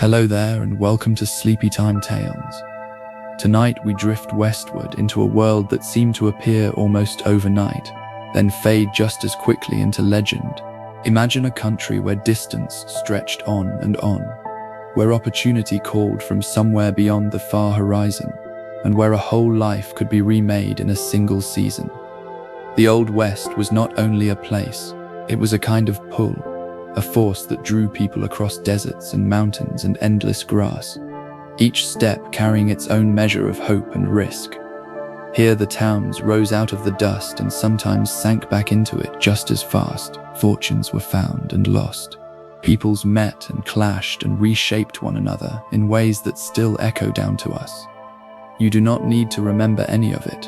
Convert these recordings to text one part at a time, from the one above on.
Hello there and welcome to Sleepy Time Tales. Tonight we drift westward into a world that seemed to appear almost overnight, then fade just as quickly into legend. Imagine a country where distance stretched on and on, where opportunity called from somewhere beyond the far horizon, and where a whole life could be remade in a single season. The Old West was not only a place, it was a kind of pull, a force that drew people across deserts and mountains and endless grass, each step carrying its own measure of hope and risk. Here the towns rose out of the dust and sometimes sank back into it just as fast. Fortunes were found and lost. Peoples met and clashed and reshaped one another in ways that still echo down to us. You do not need to remember any of it.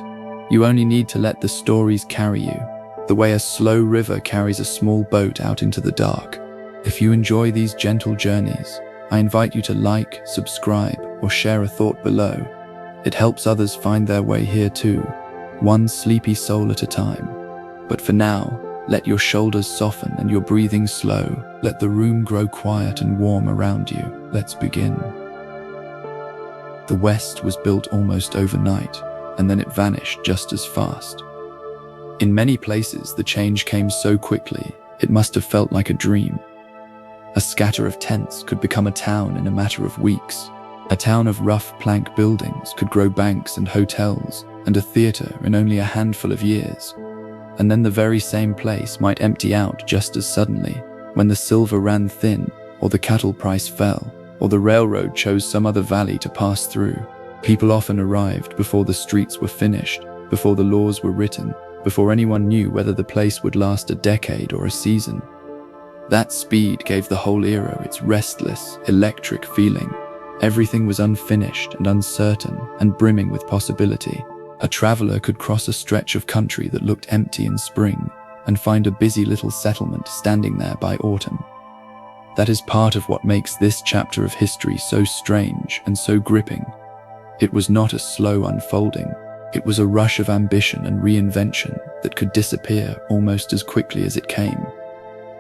You only need to let the stories carry you, the way a slow river carries a small boat out into the dark. If you enjoy these gentle journeys, I invite you to like, subscribe, or share a thought below. It helps others find their way here too, one sleepy soul at a time. But for now, let your shoulders soften and your breathing slow. Let the room grow quiet and warm around you. Let's begin. The West was built almost overnight, and then it vanished just as fast. In many places, the change came so quickly, it must have felt like a dream. A scatter of tents could become a town in a matter of weeks. A town of rough plank buildings could grow banks and hotels and a theater in only a handful of years. And then the very same place might empty out just as suddenly, when the silver ran thin, or the cattle price fell, or the railroad chose some other valley to pass through. People often arrived before the streets were finished, before the laws were written, before anyone knew whether the place would last a decade or a season. That speed gave the whole era its restless, electric feeling. Everything was unfinished and uncertain and brimming with possibility. A traveler could cross a stretch of country that looked empty in spring and find a busy little settlement standing there by autumn. That is part of what makes this chapter of history so strange and so gripping. It was not a slow unfolding. It was a rush of ambition and reinvention that could disappear almost as quickly as it came.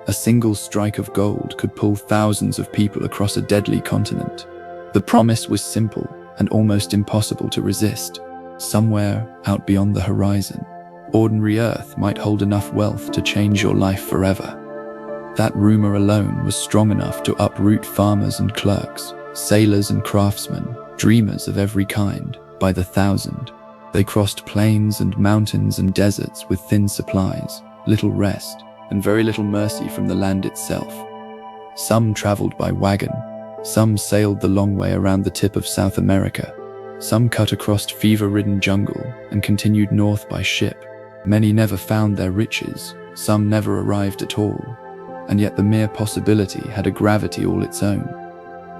A single strike of gold could pull thousands of people across a deadly continent. The promise was simple and almost impossible to resist. Somewhere out beyond the horizon, ordinary Earth might hold enough wealth to change your life forever. That rumor alone was strong enough to uproot farmers and clerks, sailors and craftsmen, dreamers of every kind, by the thousand. They crossed plains and mountains and deserts with thin supplies, little rest, and very little mercy from the land itself. Some traveled by wagon, some sailed the long way around the tip of South America, some cut across fever-ridden jungle and continued north by ship. Many never found their riches, some never arrived at all, and yet the mere possibility had a gravity all its own.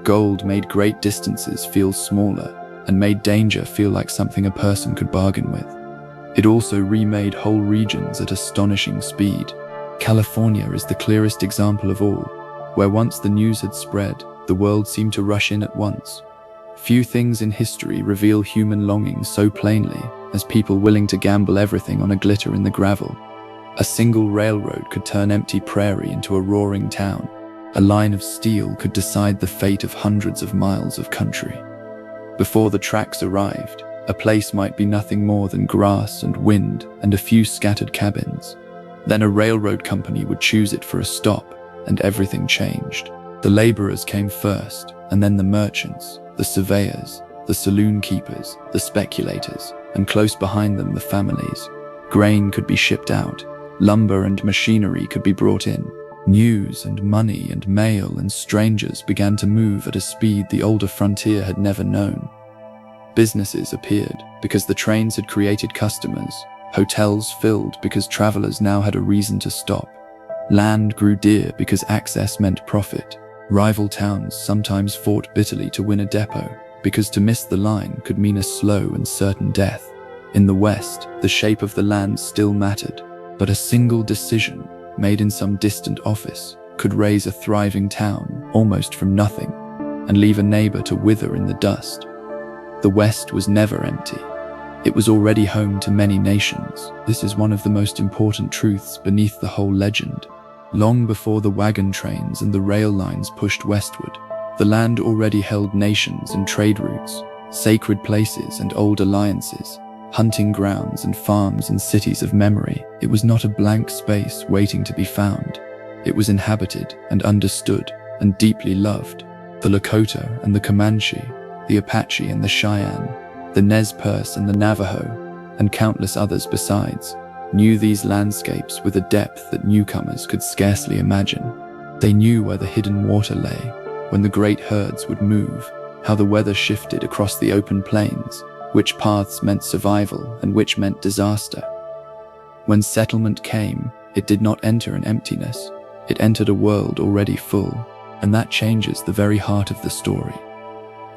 Gold made great distances feel smaller, and made danger feel like something a person could bargain with. It also remade whole regions at astonishing speed. California is the clearest example of all, where once the news had spread, the world seemed to rush in at once. Few things in history reveal human longing so plainly as people willing to gamble everything on a glitter in the gravel. A single railroad could turn empty prairie into a roaring town. A line of steel could decide the fate of hundreds of miles of country. Before the tracks arrived, a place might be nothing more than grass and wind and a few scattered cabins. Then a railroad company would choose it for a stop, and everything changed. The laborers came first, and then the merchants, the surveyors, the saloon keepers, the speculators, and close behind them the families. Grain could be shipped out, lumber and machinery could be brought in. News and money and mail and strangers began to move at a speed the older frontier had never known. Businesses appeared because the trains had created customers. Hotels filled because travelers now had a reason to stop. Land grew dear because access meant profit. Rival towns sometimes fought bitterly to win a depot, because to miss the line could mean a slow and certain death. In the West, the shape of the land still mattered, but a single decision made in some distant office could raise a thriving town almost from nothing and leave a neighbor to wither in the dust. The West was never empty. It was already home to many nations. This is one of the most important truths beneath the whole legend. Long before the wagon trains and the rail lines pushed westward, The land already held nations and trade routes, sacred places and old alliances, hunting grounds and farms and cities of memory. It was not a blank space waiting to be found. It was inhabited and understood and deeply loved. The Lakota and the Comanche, the Apache and the Cheyenne, the Nez Perce and the Navajo, and countless others besides, knew these landscapes with a depth that newcomers could scarcely imagine. They knew where the hidden water lay, when the great herds would move, how the weather shifted across the open plains, which paths meant survival and which meant disaster. When settlement came, it did not enter an emptiness. It entered a world already full, and that changes the very heart of the story.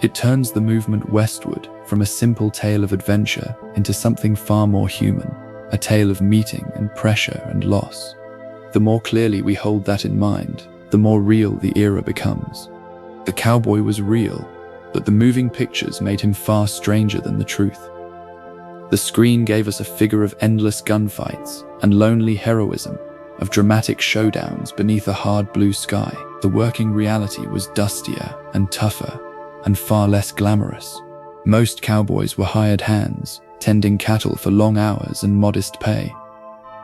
It turns the movement westward from a simple tale of adventure into something far more human, a tale of meeting and pressure and loss. The more clearly we hold that in mind, the more real the era becomes. The cowboy was real, but the moving pictures made him far stranger than the truth. The screen gave us a figure of endless gunfights and lonely heroism, of dramatic showdowns beneath a hard blue sky. The working reality was dustier and tougher and far less glamorous. Most cowboys were hired hands, tending cattle for long hours and modest pay.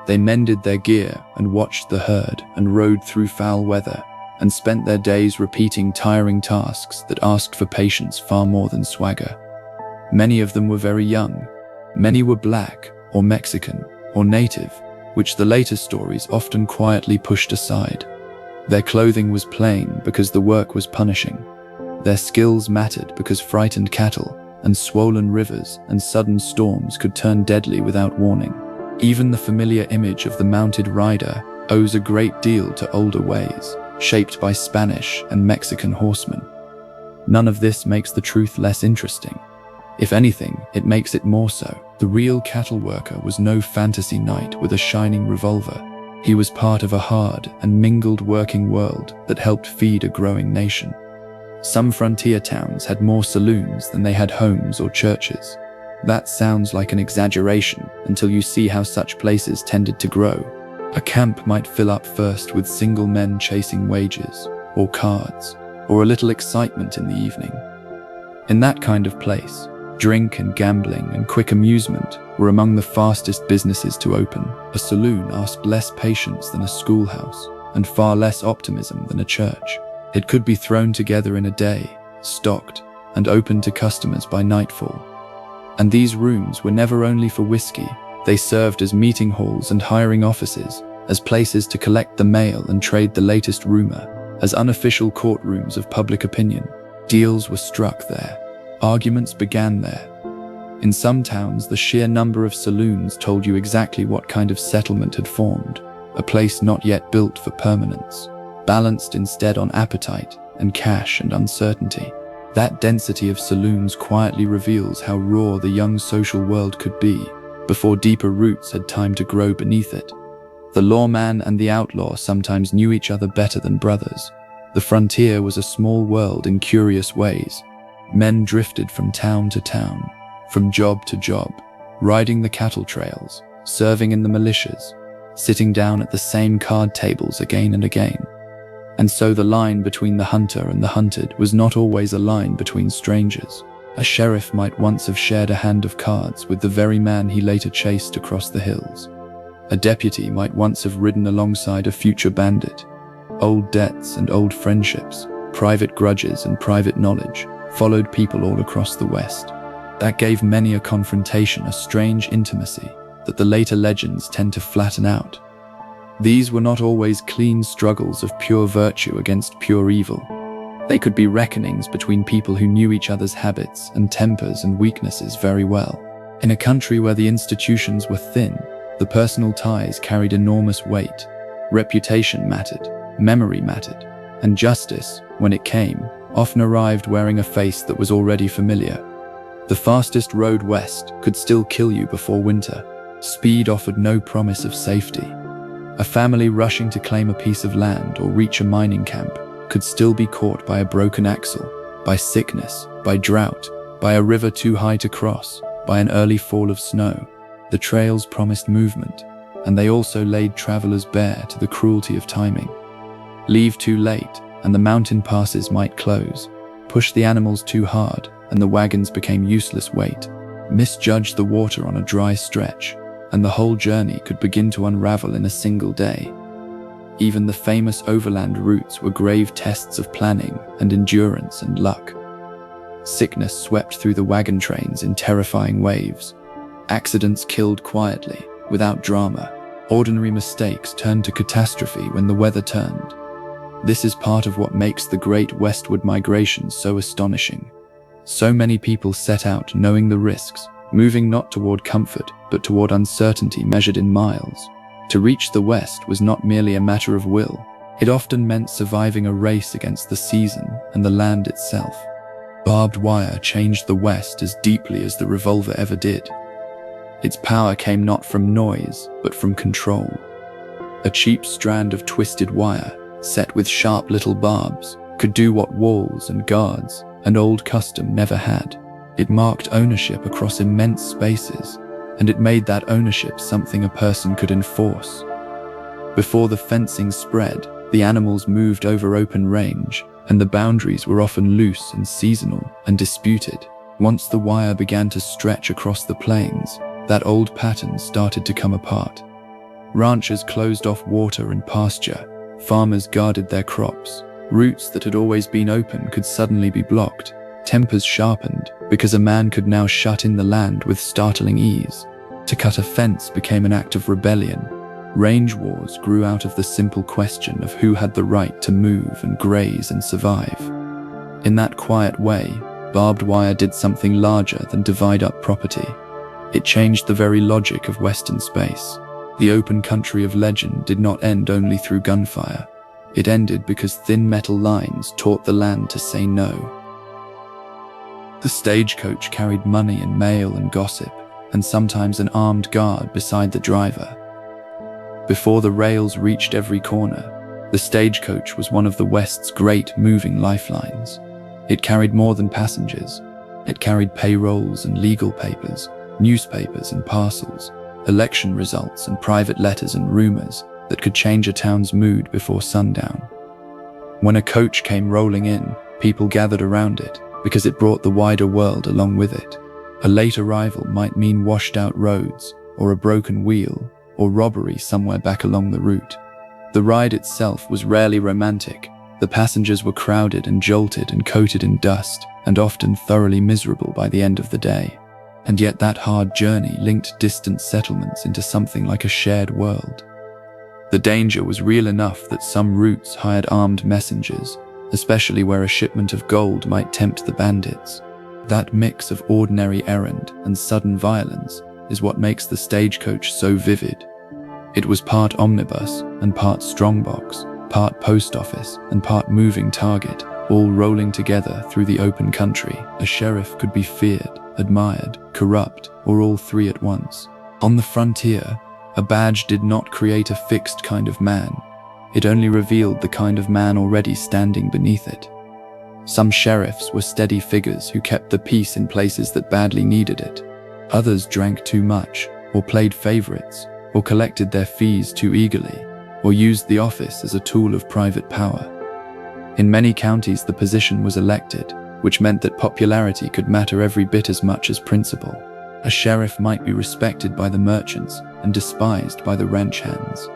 They mended their gear and watched the herd and rode through foul weather and spent their days repeating tiring tasks that asked for patience far more than swagger. Many of them were very young. Many were black or Mexican or native, which the later stories often quietly pushed aside. Their clothing was plain because the work was punishing. Their skills mattered because frightened cattle and swollen rivers and sudden storms could turn deadly without warning. Even the familiar image of the mounted rider owes a great deal to older ways, shaped by Spanish and Mexican horsemen. None of this makes the truth less interesting. If anything, it makes it more so. The real cattle worker was no fantasy knight with a shining revolver. He was part of a hard and mingled working world that helped feed a growing nation. Some frontier towns had more saloons than they had homes or churches. That sounds like an exaggeration until you see how such places tended to grow. A camp might fill up first with single men chasing wages, or cards, or a little excitement in the evening. In that kind of place, drink and gambling and quick amusement were among the fastest businesses to open. A saloon asked less patience than a schoolhouse, and far less optimism than a church. It could be thrown together in a day, stocked, and opened to customers by nightfall. And these rooms were never only for whiskey. They served as meeting halls and hiring offices, as places to collect the mail and trade the latest rumor, as unofficial courtrooms of public opinion. Deals were struck there. Arguments began there. In some towns, the sheer number of saloons told you exactly what kind of settlement had formed, a place not yet built for permanence, balanced instead on appetite and cash and uncertainty. That density of saloons quietly reveals how raw the young social world could be, before deeper roots had time to grow beneath it. The lawman and the outlaw sometimes knew each other better than brothers. The frontier was a small world in curious ways. Men drifted from town to town, from job to job, riding the cattle trails, serving in the militias, sitting down at the same card tables again and again. And so the line between the hunter and the hunted was not always a line between strangers. A sheriff might once have shared a hand of cards with the very man he later chased across the hills. A deputy might once have ridden alongside a future bandit. Old debts and old friendships, private grudges and private knowledge followed people all across the West. That gave many a confrontation a strange intimacy that the later legends tend to flatten out. These were not always clean struggles of pure virtue against pure evil. They could be reckonings between people who knew each other's habits and tempers and weaknesses very well. In a country where the institutions were thin, the personal ties carried enormous weight. Reputation mattered, memory mattered, and justice, when it came, often arrived wearing a face that was already familiar. The fastest road west could still kill you before winter. Speed offered no promise of safety. A family rushing to claim a piece of land or reach a mining camp could still be caught by a broken axle, by sickness, by drought, by a river too high to cross, by an early fall of snow. The trails promised movement, and they also laid travelers bare to the cruelty of timing. Leave too late, and the mountain passes might close. pushed the animals too hard, and the wagons became useless weight, misjudged the water on a dry stretch, and the whole journey could begin to unravel in a single day. Even the famous overland routes were grave tests of planning and endurance and luck. Sickness swept through the wagon trains in terrifying waves. Accidents killed quietly, without drama. Ordinary mistakes turned to catastrophe when the weather turned. This is part of what makes the great westward migration so astonishing. So many people set out knowing the risks, moving not toward comfort, but toward uncertainty measured in miles. To reach the West was not merely a matter of will. It often meant surviving a race against the season and the land itself. Barbed wire changed the West as deeply as the revolver ever did. Its power came not from noise, but from control. A cheap strand of twisted wire, set with sharp little barbs, could do what walls and guards and old custom never had. It marked ownership across immense spaces, and it made that ownership something a person could enforce. Before the fencing spread, the animals moved over open range, and the boundaries were often loose and seasonal and disputed. Once the wire began to stretch across the plains, that old pattern started to come apart. Ranchers closed off water and pasture, farmers guarded their crops, routes that had always been open could suddenly be blocked, tempers sharpened, because a man could now shut in the land with startling ease. To cut a fence became an act of rebellion. Range wars grew out of the simple question of who had the right to move and graze and survive. In that quiet way, barbed wire did something larger than divide up property. It changed the very logic of Western space. The open country of legend did not end only through gunfire. It ended because thin metal lines taught the land to say no. The stagecoach carried money and mail and gossip, and sometimes an armed guard beside the driver. Before the rails reached every corner, the stagecoach was one of the West's great moving lifelines. It carried more than passengers. It carried payrolls and legal papers, newspapers and parcels, election results and private letters and rumors that could change a town's mood before sundown. When a coach came rolling in, people gathered around it because it brought the wider world along with it. A late arrival might mean washed out roads, or a broken wheel, or robbery somewhere back along the route. The ride itself was rarely romantic. The passengers were crowded and jolted and coated in dust, and often thoroughly miserable by the end of the day. And yet that hard journey linked distant settlements into something like a shared world. The danger was real enough that some routes hired armed messengers, especially where a shipment of gold might tempt the bandits. That mix of ordinary errand and sudden violence is what makes the stagecoach so vivid. It was part omnibus and part strongbox, part post office and part moving target, all rolling together through the open country. A sheriff could be feared, admired, corrupt, or all three at once. On the frontier, a badge did not create a fixed kind of man. It only revealed the kind of man already standing beneath it. Some sheriffs were steady figures who kept the peace in places that badly needed it. Others drank too much, or played favorites, or collected their fees too eagerly, or used the office as a tool of private power. In many counties, the position was elected, which meant that popularity could matter every bit as much as principle. A sheriff might be respected by the merchants and despised by the ranch hands.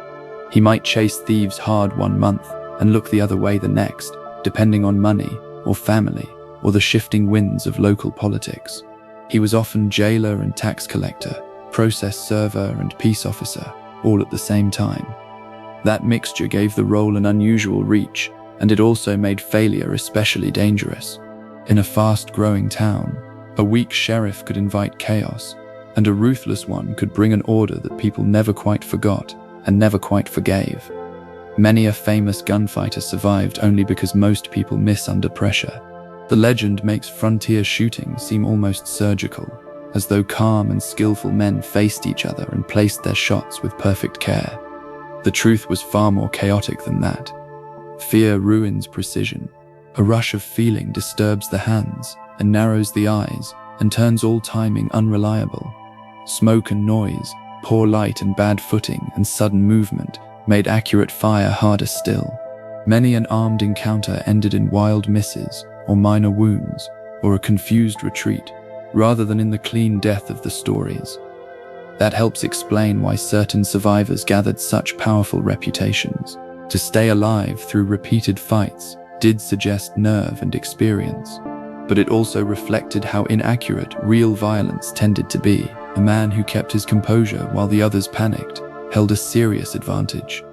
He might chase thieves hard one month and look the other way the next, depending on money or family or the shifting winds of local politics. He was often jailer and tax collector, process server and peace officer, all at the same time. That mixture gave the role an unusual reach, and it also made failure especially dangerous. In a fast-growing town, a weak sheriff could invite chaos, and a ruthless one could bring an order that people never quite forgot and never quite forgave. Many a famous gunfighter survived only because most people miss under pressure. The legend makes frontier shooting seem almost surgical, as though calm and skillful men faced each other and placed their shots with perfect care. The truth was far more chaotic than that. Fear ruins precision. A rush of feeling disturbs the hands and narrows the eyes and turns all timing unreliable. Smoke and noise, poor light and bad footing and sudden movement made accurate fire harder still. Many an armed encounter ended in wild misses or minor wounds, or a confused retreat, rather than in the clean death of the stories. That helps explain why certain survivors gathered such powerful reputations. To stay alive through repeated fights did suggest nerve and experience, but it also reflected how inaccurate real violence tended to be. A man who kept his composure while the others panicked held a serious advantage.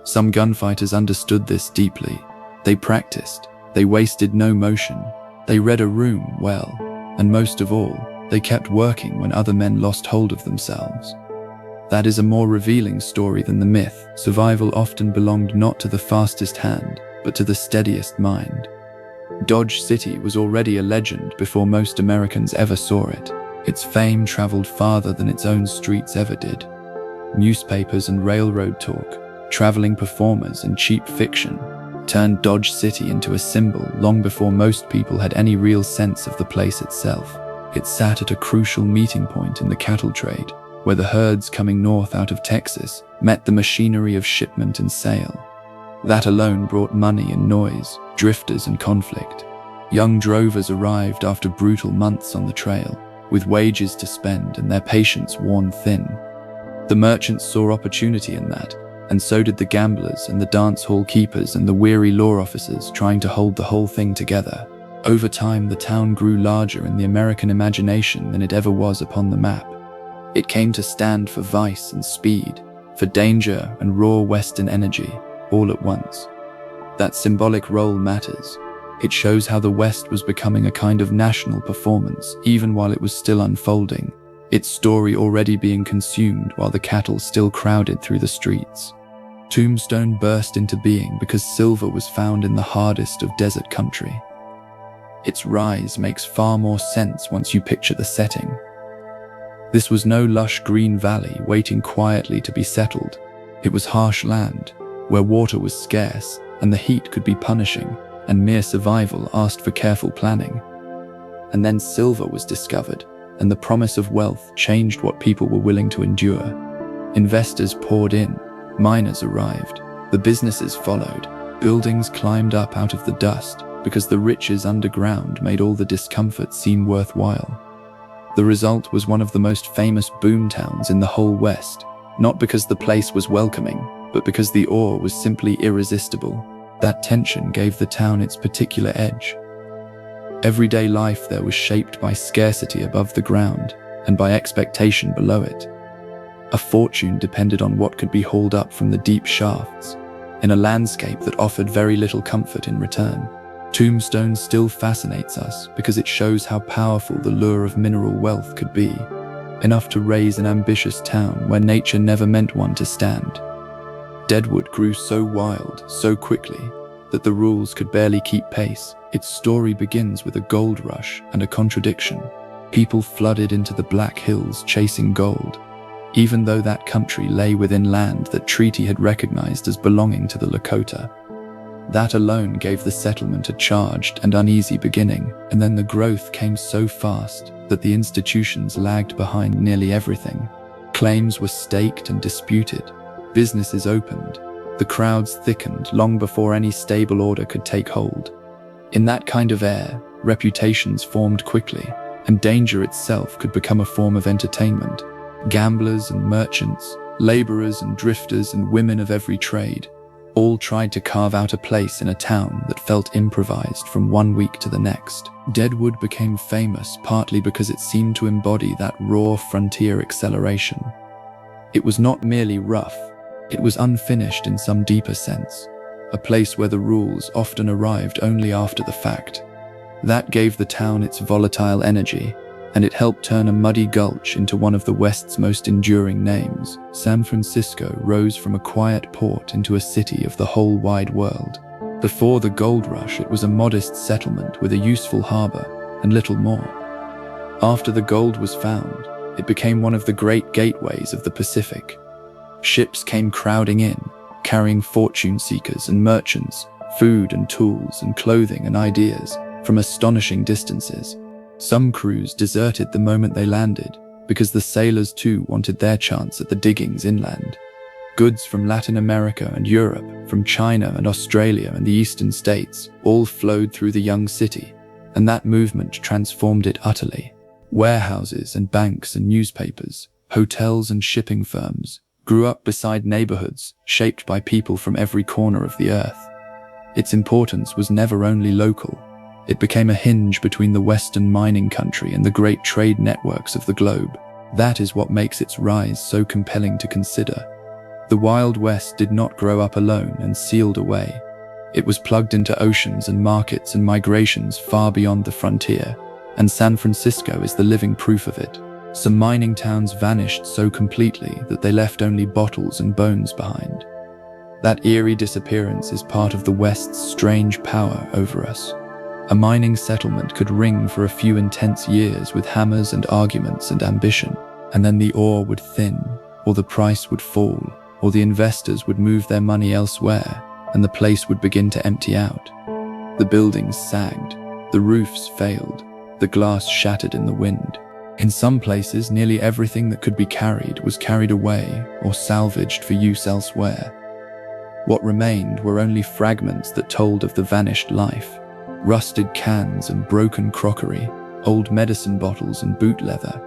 Some gunfighters understood this deeply. They practiced, they wasted no motion, they read a room well, and most of all, they kept working when other men lost hold of themselves. That is a more revealing story than the myth. Survival often belonged not to the fastest hand, but to the steadiest mind. Dodge City was already a legend before most Americans ever saw it. Its fame traveled farther than its own streets ever did. Newspapers and railroad talk, traveling performers and cheap fiction turned Dodge City into a symbol long before most people had any real sense of the place itself. It sat at a crucial meeting point in the cattle trade, where the herds coming north out of Texas met the machinery of shipment and sale. That alone brought money and noise, drifters and conflict. Young drovers arrived after brutal months on the trail, with wages to spend and their patience worn thin. The merchants saw opportunity in that, and so did the gamblers and the dance hall keepers and the weary law officers trying to hold the whole thing together. Over time, the town grew larger in the American imagination than it ever was upon the map. It came to stand for vice and speed, for danger and raw Western energy, all at once. That symbolic role matters. It shows how the West was becoming a kind of national performance, even while it was still unfolding, its story already being consumed while the cattle still crowded through the streets. Tombstone burst into being because silver was found in the hardest of desert country. Its rise makes far more sense once you picture the setting. This was no lush green valley waiting quietly to be settled. It was harsh land, where water was scarce and the heat could be punishing, and mere survival asked for careful planning. And then silver was discovered, and the promise of wealth changed what people were willing to endure. Investors poured in, miners arrived, the businesses followed, buildings climbed up out of the dust, because the riches underground made all the discomfort seem worthwhile. The result was one of the most famous boomtowns in the whole West, not because the place was welcoming, but because the awe was simply irresistible. That tension gave the town its particular edge. Everyday life there was shaped by scarcity above the ground and by expectation below it. A fortune depended on what could be hauled up from the deep shafts, in a landscape that offered very little comfort in return. Tombstone still fascinates us because it shows how powerful the lure of mineral wealth could be, enough to raise an ambitious town where nature never meant one to stand. Deadwood grew so wild, so quickly, that the rules could barely keep pace. Its story begins with a gold rush and a contradiction. People flooded into the Black Hills chasing gold, even though that country lay within land that treaty had recognized as belonging to the Lakota. That alone gave the settlement a charged and uneasy beginning, and then the growth came so fast that the institutions lagged behind nearly everything. Claims were staked and disputed, businesses opened, the crowds thickened long before any stable order could take hold. In that kind of air, reputations formed quickly, and danger itself could become a form of entertainment. Gamblers and merchants, laborers and drifters and women of every trade, all tried to carve out a place in a town that felt improvised from one week to the next. Deadwood became famous partly because it seemed to embody that raw frontier acceleration. It was not merely rough, it was unfinished in some deeper sense, a place where the rules often arrived only after the fact. That gave the town its volatile energy, and it helped turn a muddy gulch into one of the West's most enduring names. San Francisco rose from a quiet port into a city of the whole wide world. Before the gold rush, it was a modest settlement with a useful harbor, and little more. After the gold was found, it became one of the great gateways of the Pacific. Ships came crowding in, carrying fortune seekers and merchants, food and tools and clothing and ideas from astonishing distances. Some crews deserted the moment they landed, because the sailors too wanted their chance at the diggings inland. Goods from Latin America and Europe, from China and Australia and the eastern states, all flowed through the young city, and that movement transformed it utterly. Warehouses and banks and newspapers, hotels and shipping firms grew up beside neighborhoods shaped by people from every corner of the earth. Its importance was never only local. It became a hinge between the Western mining country and the great trade networks of the globe. That is what makes its rise so compelling to consider. The Wild West did not grow up alone and sealed away. It was plugged into oceans and markets and migrations far beyond the frontier, and San Francisco is the living proof of it. Some mining towns vanished so completely that they left only bottles and bones behind. That eerie disappearance is part of the West's strange power over us. A mining settlement could ring for a few intense years with hammers and arguments and ambition, and then the ore would thin, or the price would fall, or the investors would move their money elsewhere, and the place would begin to empty out. The buildings sagged, the roofs failed, the glass shattered in the wind. In some places, nearly everything that could be carried was carried away or salvaged for use elsewhere. What remained were only fragments that told of the vanished life. Rusted cans and broken crockery, old medicine bottles and boot leather,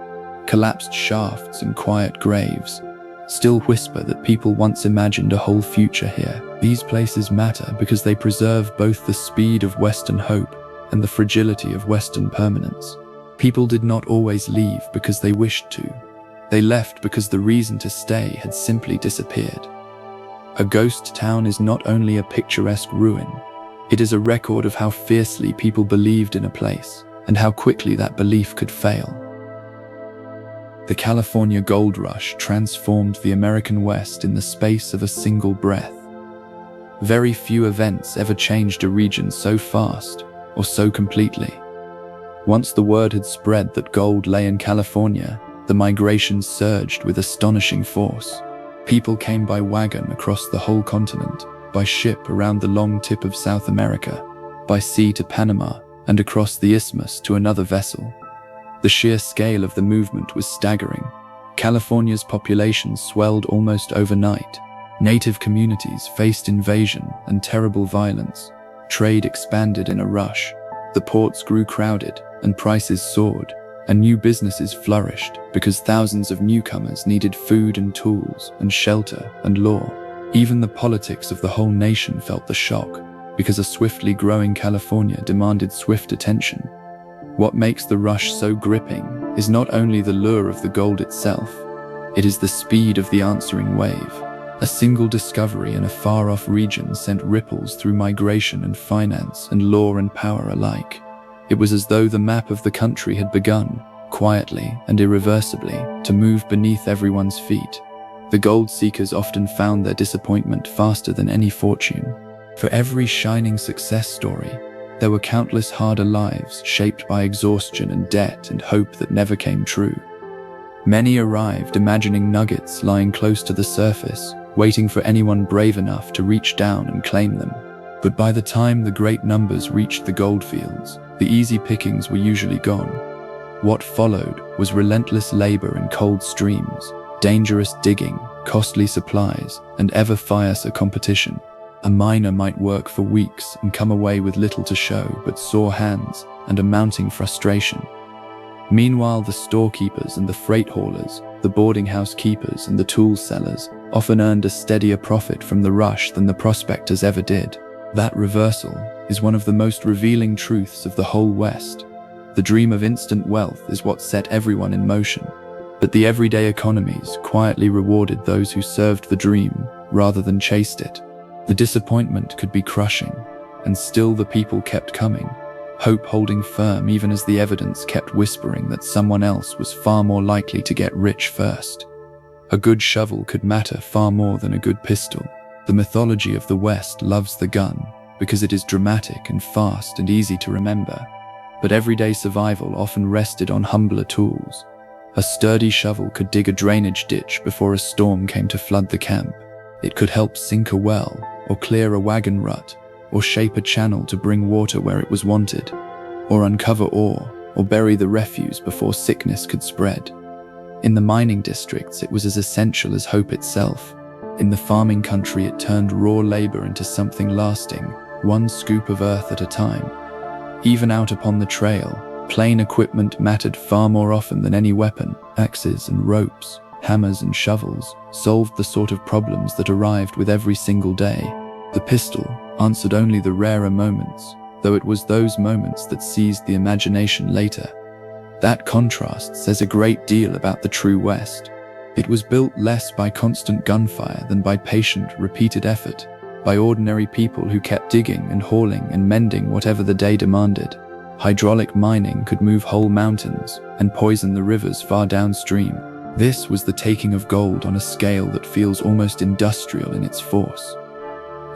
collapsed shafts and quiet graves, still whisper that people once imagined a whole future here. These places matter because they preserve both the speed of Western hope and the fragility of Western permanence. People did not always leave because they wished to. They left because the reason to stay had simply disappeared. A ghost town is not only a picturesque ruin, it is a record of how fiercely people believed in a place and how quickly that belief could fail. The California gold rush transformed the American West in the space of a single breath. Very few events ever changed a region so fast or so completely. Once the word had spread that gold lay in California, the migration surged with astonishing force. People came by wagon across the whole continent, by ship around the long tip of South America, by sea to Panama, and across the isthmus to another vessel. The sheer scale of the movement was staggering. California's population swelled almost overnight. Native communities faced invasion and terrible violence. Trade expanded in a rush. The ports grew crowded, and prices soared, and new businesses flourished because thousands of newcomers needed food and tools and shelter and law. Even the politics of the whole nation felt the shock, because a swiftly growing California demanded swift attention. What makes the rush so gripping is not only the lure of the gold itself, it is the speed of the answering wave. A single discovery in a far-off region sent ripples through migration and finance and law and power alike. It was as though the map of the country had begun, quietly and irreversibly, to move beneath everyone's feet. The gold seekers often found their disappointment faster than any fortune. For every shining success story, there were countless harder lives shaped by exhaustion and debt and hope that never came true. Many arrived imagining nuggets lying close to the surface, waiting for anyone brave enough to reach down and claim them. But by the time the great numbers reached the goldfields, the easy pickings were usually gone. What followed was relentless labor in cold streams, dangerous digging, costly supplies, and ever fiercer competition. A miner might work for weeks and come away with little to show but sore hands and a mounting frustration. Meanwhile, the storekeepers and the freight haulers, the boarding house keepers and the tool sellers often earned a steadier profit from the rush than the prospectors ever did. That reversal is one of the most revealing truths of the whole West. The dream of instant wealth is what set everyone in motion, but the everyday economies quietly rewarded those who served the dream rather than chased it. The disappointment could be crushing, and still the people kept coming, hope holding firm even as the evidence kept whispering that someone else was far more likely to get rich first. A good shovel could matter far more than a good pistol. The mythology of the West loves the gun because it is dramatic and fast and easy to remember, but everyday survival often rested on humbler tools. A sturdy shovel could dig a drainage ditch before a storm came to flood the camp. It could help sink a well, or clear a wagon rut, or shape a channel to bring water where it was wanted, or uncover ore, or bury the refuse before sickness could spread. In the mining districts, it was as essential as hope itself. In the farming country, it turned raw labor into something lasting, one scoop of earth at a time. Even out upon the trail, plain equipment mattered far more often than any weapon. Axes and ropes, hammers and shovels solved the sort of problems that arrived with every single day. The pistol answered only the rarer moments, though it was those moments that seized the imagination later. That contrast says a great deal about the true West. It was built less by constant gunfire than by patient, repeated effort, by ordinary people who kept digging and hauling and mending whatever the day demanded. Hydraulic mining could move whole mountains and poison the rivers far downstream. This was the taking of gold on a scale that feels almost industrial in its force.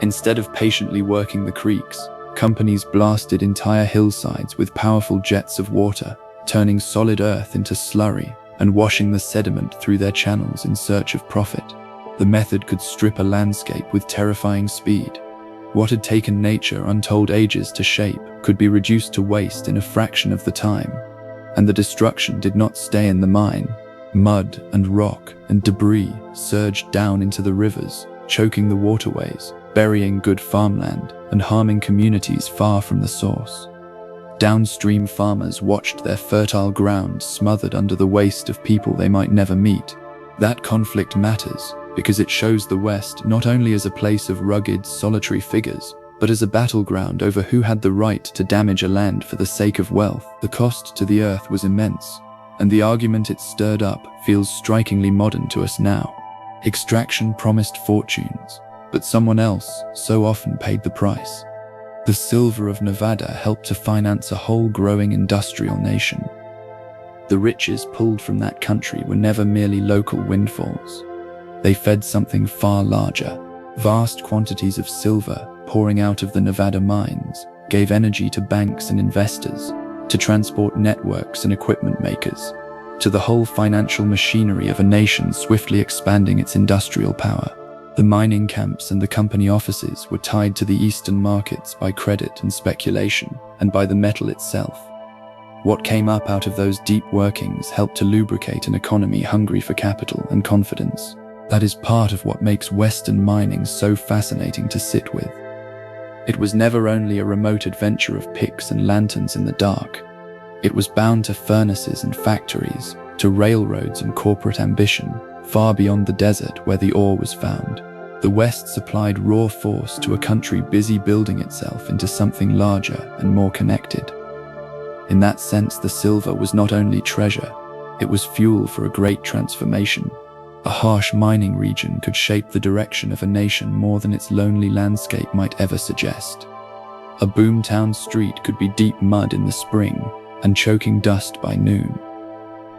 Instead of patiently working the creeks, companies blasted entire hillsides with powerful jets of water, turning solid earth into slurry and washing the sediment through their channels in search of profit. The method could strip a landscape with terrifying speed. What had taken nature untold ages to shape could be reduced to waste in a fraction of the time. And the destruction did not stay in the mine. Mud and rock and debris surged down into the rivers, choking the waterways, burying good farmland, and harming communities far from the source. Downstream farmers watched their fertile ground smothered under the waste of people they might never meet. That conflict matters because it shows the West not only as a place of rugged, solitary figures, but as a battleground over who had the right to damage a land for the sake of wealth. The cost to the earth was immense, and the argument it stirred up feels strikingly modern to us now. Extraction promised fortunes, but someone else so often paid the price. The silver of Nevada helped to finance a whole growing industrial nation. The riches pulled from that country were never merely local windfalls. They fed something far larger. Vast quantities of silver pouring out of the Nevada mines gave energy to banks and investors, to transport networks and equipment makers, to the whole financial machinery of a nation swiftly expanding its industrial power. The mining camps and the company offices were tied to the eastern markets by credit and speculation, and by the metal itself. What came up out of those deep workings helped to lubricate an economy hungry for capital and confidence. That is part of what makes Western mining so fascinating to sit with. It was never only a remote adventure of picks and lanterns in the dark. It was bound to furnaces and factories, to railroads and corporate ambition, far beyond the desert where the ore was found. The West supplied raw force to a country busy building itself into something larger and more connected. In that sense, the silver was not only treasure, it was fuel for a great transformation. A harsh mining region could shape the direction of a nation more than its lonely landscape might ever suggest. A boomtown street could be deep mud in the spring and choking dust by noon.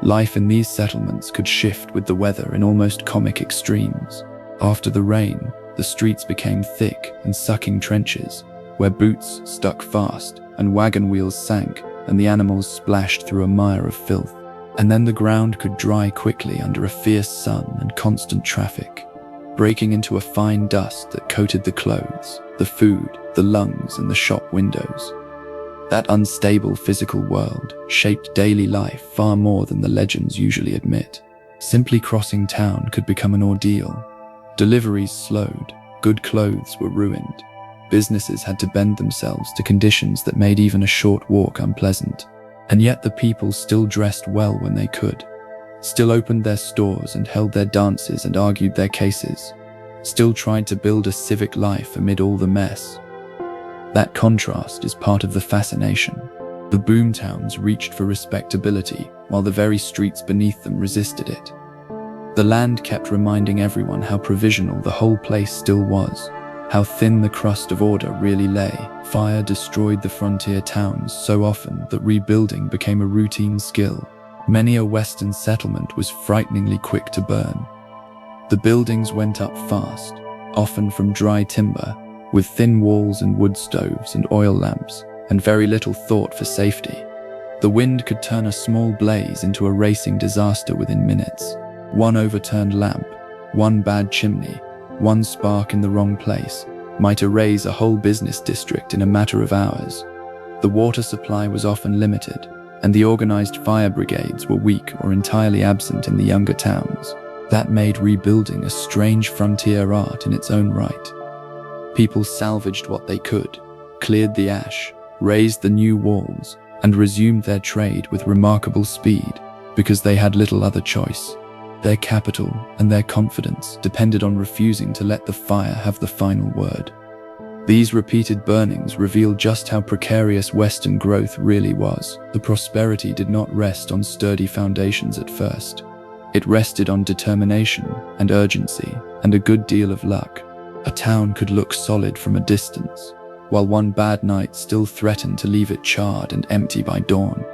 Life in these settlements could shift with the weather in almost comic extremes. After the rain, the streets became thick and sucking trenches, where boots stuck fast and wagon wheels sank and the animals splashed through a mire of filth. And then the ground could dry quickly under a fierce sun and constant traffic, breaking into a fine dust that coated the clothes, the food, the lungs, and the shop windows. That unstable physical world shaped daily life far more than the legends usually admit. Simply crossing town could become an ordeal. Deliveries slowed, good clothes were ruined. Businesses had to bend themselves to conditions that made even a short walk unpleasant. And yet the people still dressed well when they could, still opened their stores and held their dances and argued their cases, still tried to build a civic life amid all the mess. That contrast is part of the fascination. The boomtowns reached for respectability, while the very streets beneath them resisted it. The land kept reminding everyone how provisional the whole place still was, how thin the crust of order really lay. Fire destroyed the frontier towns so often that rebuilding became a routine skill. Many a western settlement was frighteningly quick to burn. The buildings went up fast, often from dry timber, with thin walls and wood stoves and oil lamps, and very little thought for safety. The wind could turn a small blaze into a racing disaster within minutes. One overturned lamp, one bad chimney, one spark in the wrong place might erase a whole business district in a matter of hours. The water supply was often limited, and the organized fire brigades were weak or entirely absent in the younger towns. That made rebuilding a strange frontier art in its own right. People salvaged what they could, cleared the ash, raised the new walls, and resumed their trade with remarkable speed because they had little other choice. Their capital and their confidence depended on refusing to let the fire have the final word. These repeated burnings reveal just how precarious Western growth really was. The prosperity did not rest on sturdy foundations at first. It rested on determination and urgency and a good deal of luck. A town could look solid from a distance, while one bad night still threatened to leave it charred and empty by dawn.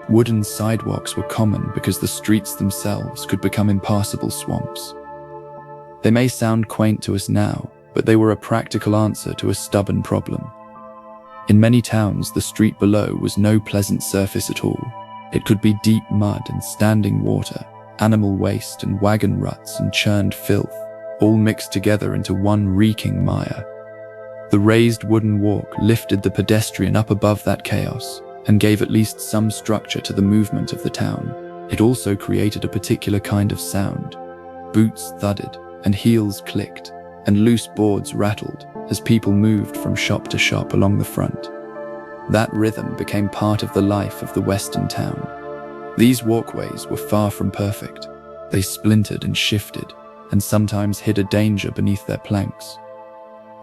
Wooden sidewalks were common because the streets themselves could become impassable swamps. They may sound quaint to us now, but they were a practical answer to a stubborn problem. In many towns, the street below was no pleasant surface at all. It could be deep mud and standing water, animal waste and wagon ruts and churned filth, all mixed together into one reeking mire. The raised wooden walk lifted the pedestrian up above that chaos and gave at least some structure to the movement of the town. It also created a particular kind of sound. Boots thudded and heels clicked, and loose boards rattled as people moved from shop to shop along the front. That rhythm became part of the life of the Western town. These walkways were far from perfect. They splintered and shifted, and sometimes hid a danger beneath their planks.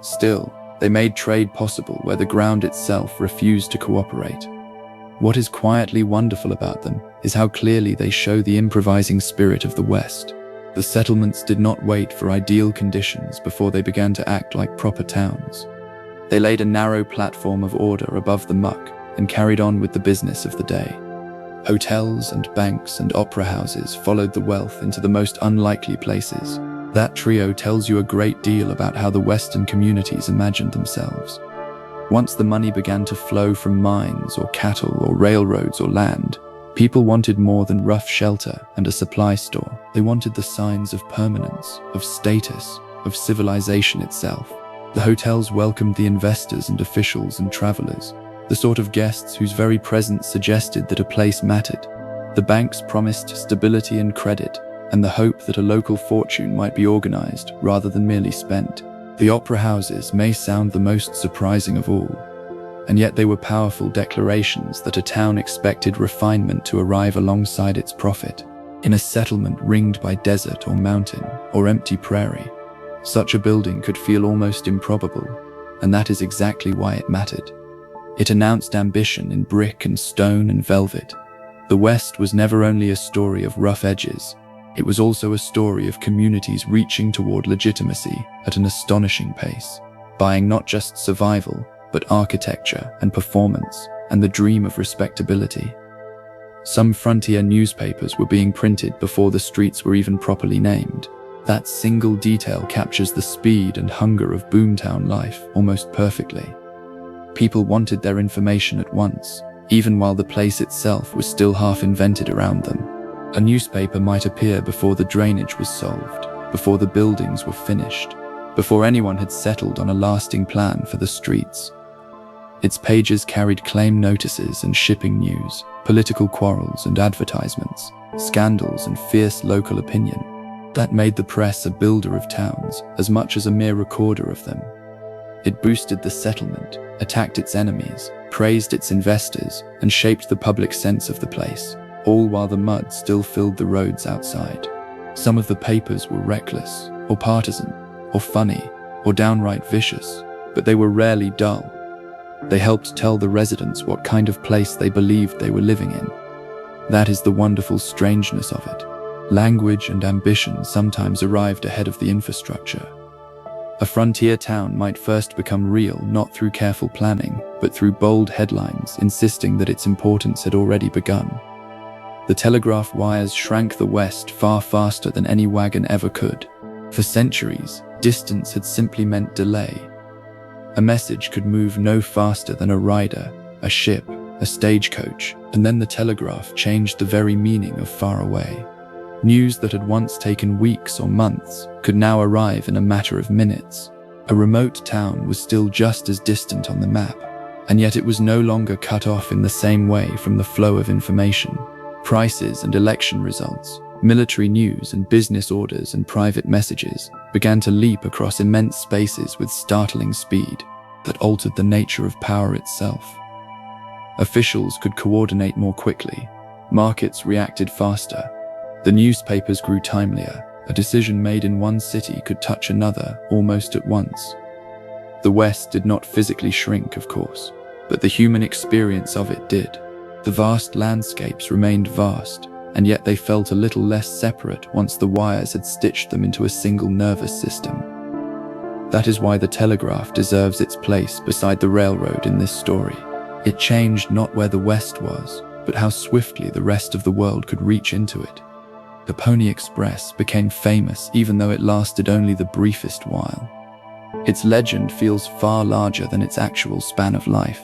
Still, they made trade possible where the ground itself refused to cooperate. What is quietly wonderful about them is how clearly they show the improvising spirit of the West. The settlements did not wait for ideal conditions before they began to act like proper towns. They laid a narrow platform of order above the muck and carried on with the business of the day. Hotels and banks and opera houses followed the wealth into the most unlikely places. That trio tells you a great deal about how the Western communities imagined themselves. Once the money began to flow from mines or cattle or railroads or land, people wanted more than rough shelter and a supply store. They wanted the signs of permanence, of status, of civilization itself. The hotels welcomed the investors and officials and travelers, the sort of guests whose very presence suggested that a place mattered. The banks promised stability and credit, and the hope that a local fortune might be organized rather than merely spent. The opera houses may sound the most surprising of all, and yet they were powerful declarations that a town expected refinement to arrive alongside its profit. In a settlement ringed by desert or mountain or empty prairie, such a building could feel almost improbable, and that is exactly why it mattered. It announced ambition in brick and stone and velvet. The West was never only a story of rough edges, it was also a story of communities reaching toward legitimacy at an astonishing pace, buying not just survival, but architecture and performance and the dream of respectability. Some frontier newspapers were being printed before the streets were even properly named. That single detail captures the speed and hunger of boomtown life almost perfectly. People wanted their information at once, even while the place itself was still half invented around them. A newspaper might appear before the drainage was solved, before the buildings were finished, before anyone had settled on a lasting plan for the streets. Its pages carried claim notices and shipping news, political quarrels and advertisements, scandals and fierce local opinion. That made the press a builder of towns as much as a mere recorder of them. It boosted the settlement, attacked its enemies, praised its investors, and shaped the public sense of the place, all while the mud still filled the roads outside. Some of the papers were reckless, or partisan, or funny, or downright vicious, but they were rarely dull. They helped tell the residents what kind of place they believed they were living in. That is the wonderful strangeness of it. Language and ambition sometimes arrived ahead of the infrastructure. A frontier town might first become real not through careful planning, but through bold headlines insisting that its importance had already begun. The telegraph wires shrank the West far faster than any wagon ever could. For centuries, distance had simply meant delay. A message could move no faster than a rider, a ship, a stagecoach, and then the telegraph changed the very meaning of far away. News that had once taken weeks or months could now arrive in a matter of minutes. A remote town was still just as distant on the map, and yet it was no longer cut off in the same way from the flow of information. Prices and election results, Military news and business orders and private messages began to leap across immense spaces with startling speed that altered the nature of power itself. Officials could coordinate more quickly, markets reacted faster, the newspapers grew timelier, a decision made in one city could touch another almost at once. The West did not physically shrink, of course, but the human experience of it did. The vast landscapes remained vast, and yet they felt a little less separate once the wires had stitched them into a single nervous system. That is why the telegraph deserves its place beside the railroad in this story. It changed not where the West was, but how swiftly the rest of the world could reach into it. The Pony Express became famous even though it lasted only the briefest while. Its legend feels far larger than its actual span of life.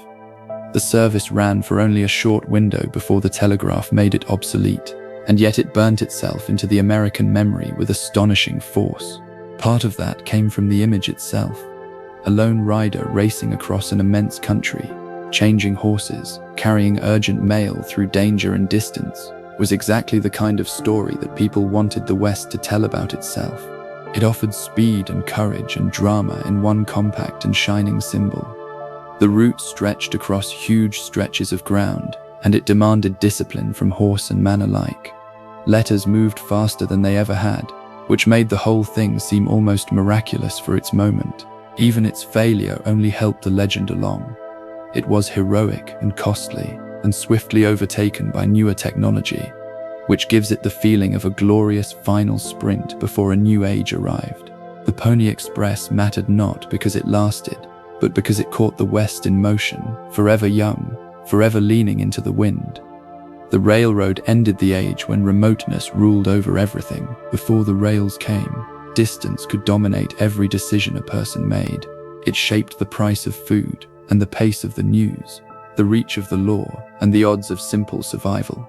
The service ran for only a short window before the telegraph made it obsolete, and yet it burnt itself into the American memory with astonishing force. Part of that came from the image itself. A lone rider racing across an immense country, changing horses, carrying urgent mail through danger and distance, was exactly the kind of story that people wanted the West to tell about itself. It offered speed and courage and drama in one compact and shining symbol. The route stretched across huge stretches of ground, and it demanded discipline from horse and man alike. Letters moved faster than they ever had, which made the whole thing seem almost miraculous for its moment. Even its failure only helped the legend along. It was heroic and costly, and swiftly overtaken by newer technology, which gives it the feeling of a glorious final sprint before a new age arrived. The Pony Express mattered not because it lasted, but because it caught the West in motion, forever young, forever leaning into the wind. The railroad ended the age when remoteness ruled over everything. Before the rails came, distance could dominate every decision a person made. It shaped the price of food and the pace of the news, the reach of the law and the odds of simple survival.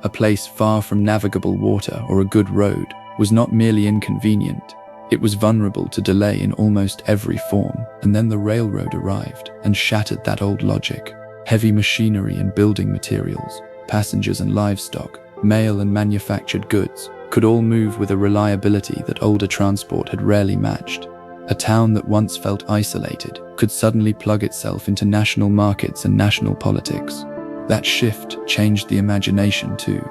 A place far from navigable water or a good road was not merely inconvenient, it was vulnerable to delay in almost every form. And then the railroad arrived and shattered that old logic. Heavy machinery and building materials, passengers and livestock, mail and manufactured goods could all move with a reliability that older transport had rarely matched. A town that once felt isolated could suddenly plug itself into national markets and national politics. That shift changed the imagination too.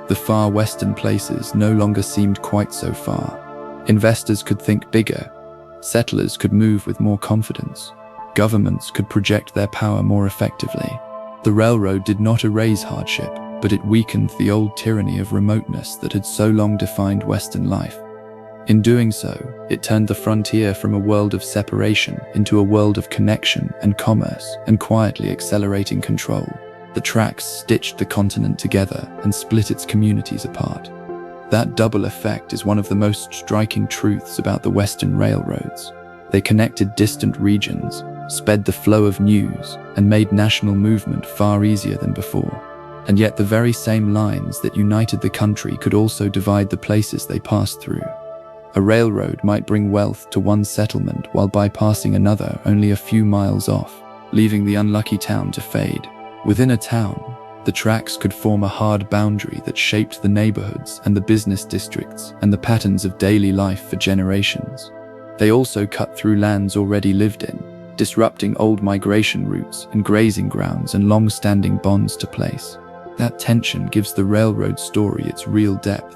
The far western places no longer seemed quite so far. Investors could think bigger. Settlers could move with more confidence. Governments could project their power more effectively. The railroad did not erase hardship, but it weakened the old tyranny of remoteness that had so long defined Western life. In doing so, it turned the frontier from a world of separation into a world of connection and commerce, and quietly accelerating control. The tracks stitched the continent together and split its communities apart. That double effect is one of the most striking truths about the Western railroads. They connected distant regions, sped the flow of news, and made national movement far easier than before. And yet the very same lines that united the country could also divide the places they passed through. A railroad might bring wealth to one settlement while bypassing another only a few miles off, leaving the unlucky town to fade. Within a town, the tracks could form a hard boundary that shaped the neighborhoods and the business districts and the patterns of daily life for generations. They also cut through lands already lived in, disrupting old migration routes and grazing grounds and long-standing bonds to place. That tension gives the railroad story its real depth.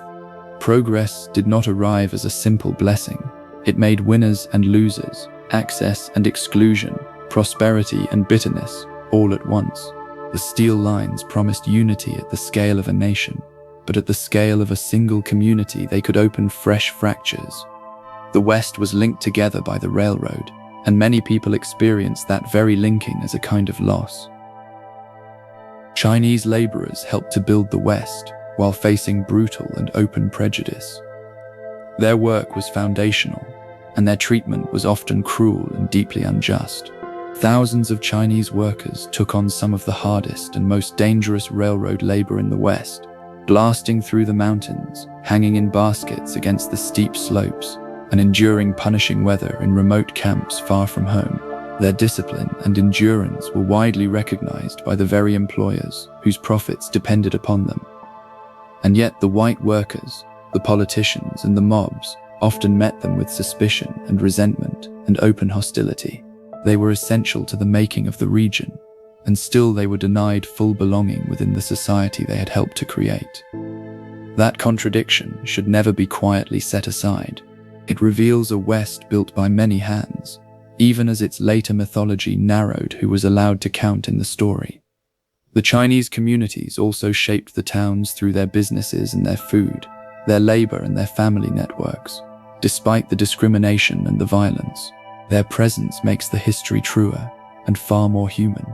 Progress did not arrive as a simple blessing. It made winners and losers, access and exclusion, prosperity and bitterness, all at once. The steel lines promised unity at the scale of a nation, but at the scale of a single community they could open fresh fractures. The West was linked together by the railroad, and many people experienced that very linking as a kind of loss. Chinese laborers helped to build the West while facing brutal and open prejudice. Their work was foundational, and their treatment was often cruel and deeply unjust. Thousands of Chinese workers took on some of the hardest and most dangerous railroad labor in the West, blasting through the mountains, hanging in baskets against the steep slopes, and enduring punishing weather in remote camps far from home. Their discipline and endurance were widely recognized by the very employers whose profits depended upon them. And yet the white workers, the politicians, and the mobs often met them with suspicion and resentment and open hostility. They were essential to the making of the region, and still they were denied full belonging within the society they had helped to create. That contradiction should never be quietly set aside. It reveals a West built by many hands, even as its later mythology narrowed who was allowed to count in the story. The Chinese communities also shaped the towns through their businesses and their food, their labor and their family networks. Despite the discrimination and the violence, their presence makes the history truer and far more human.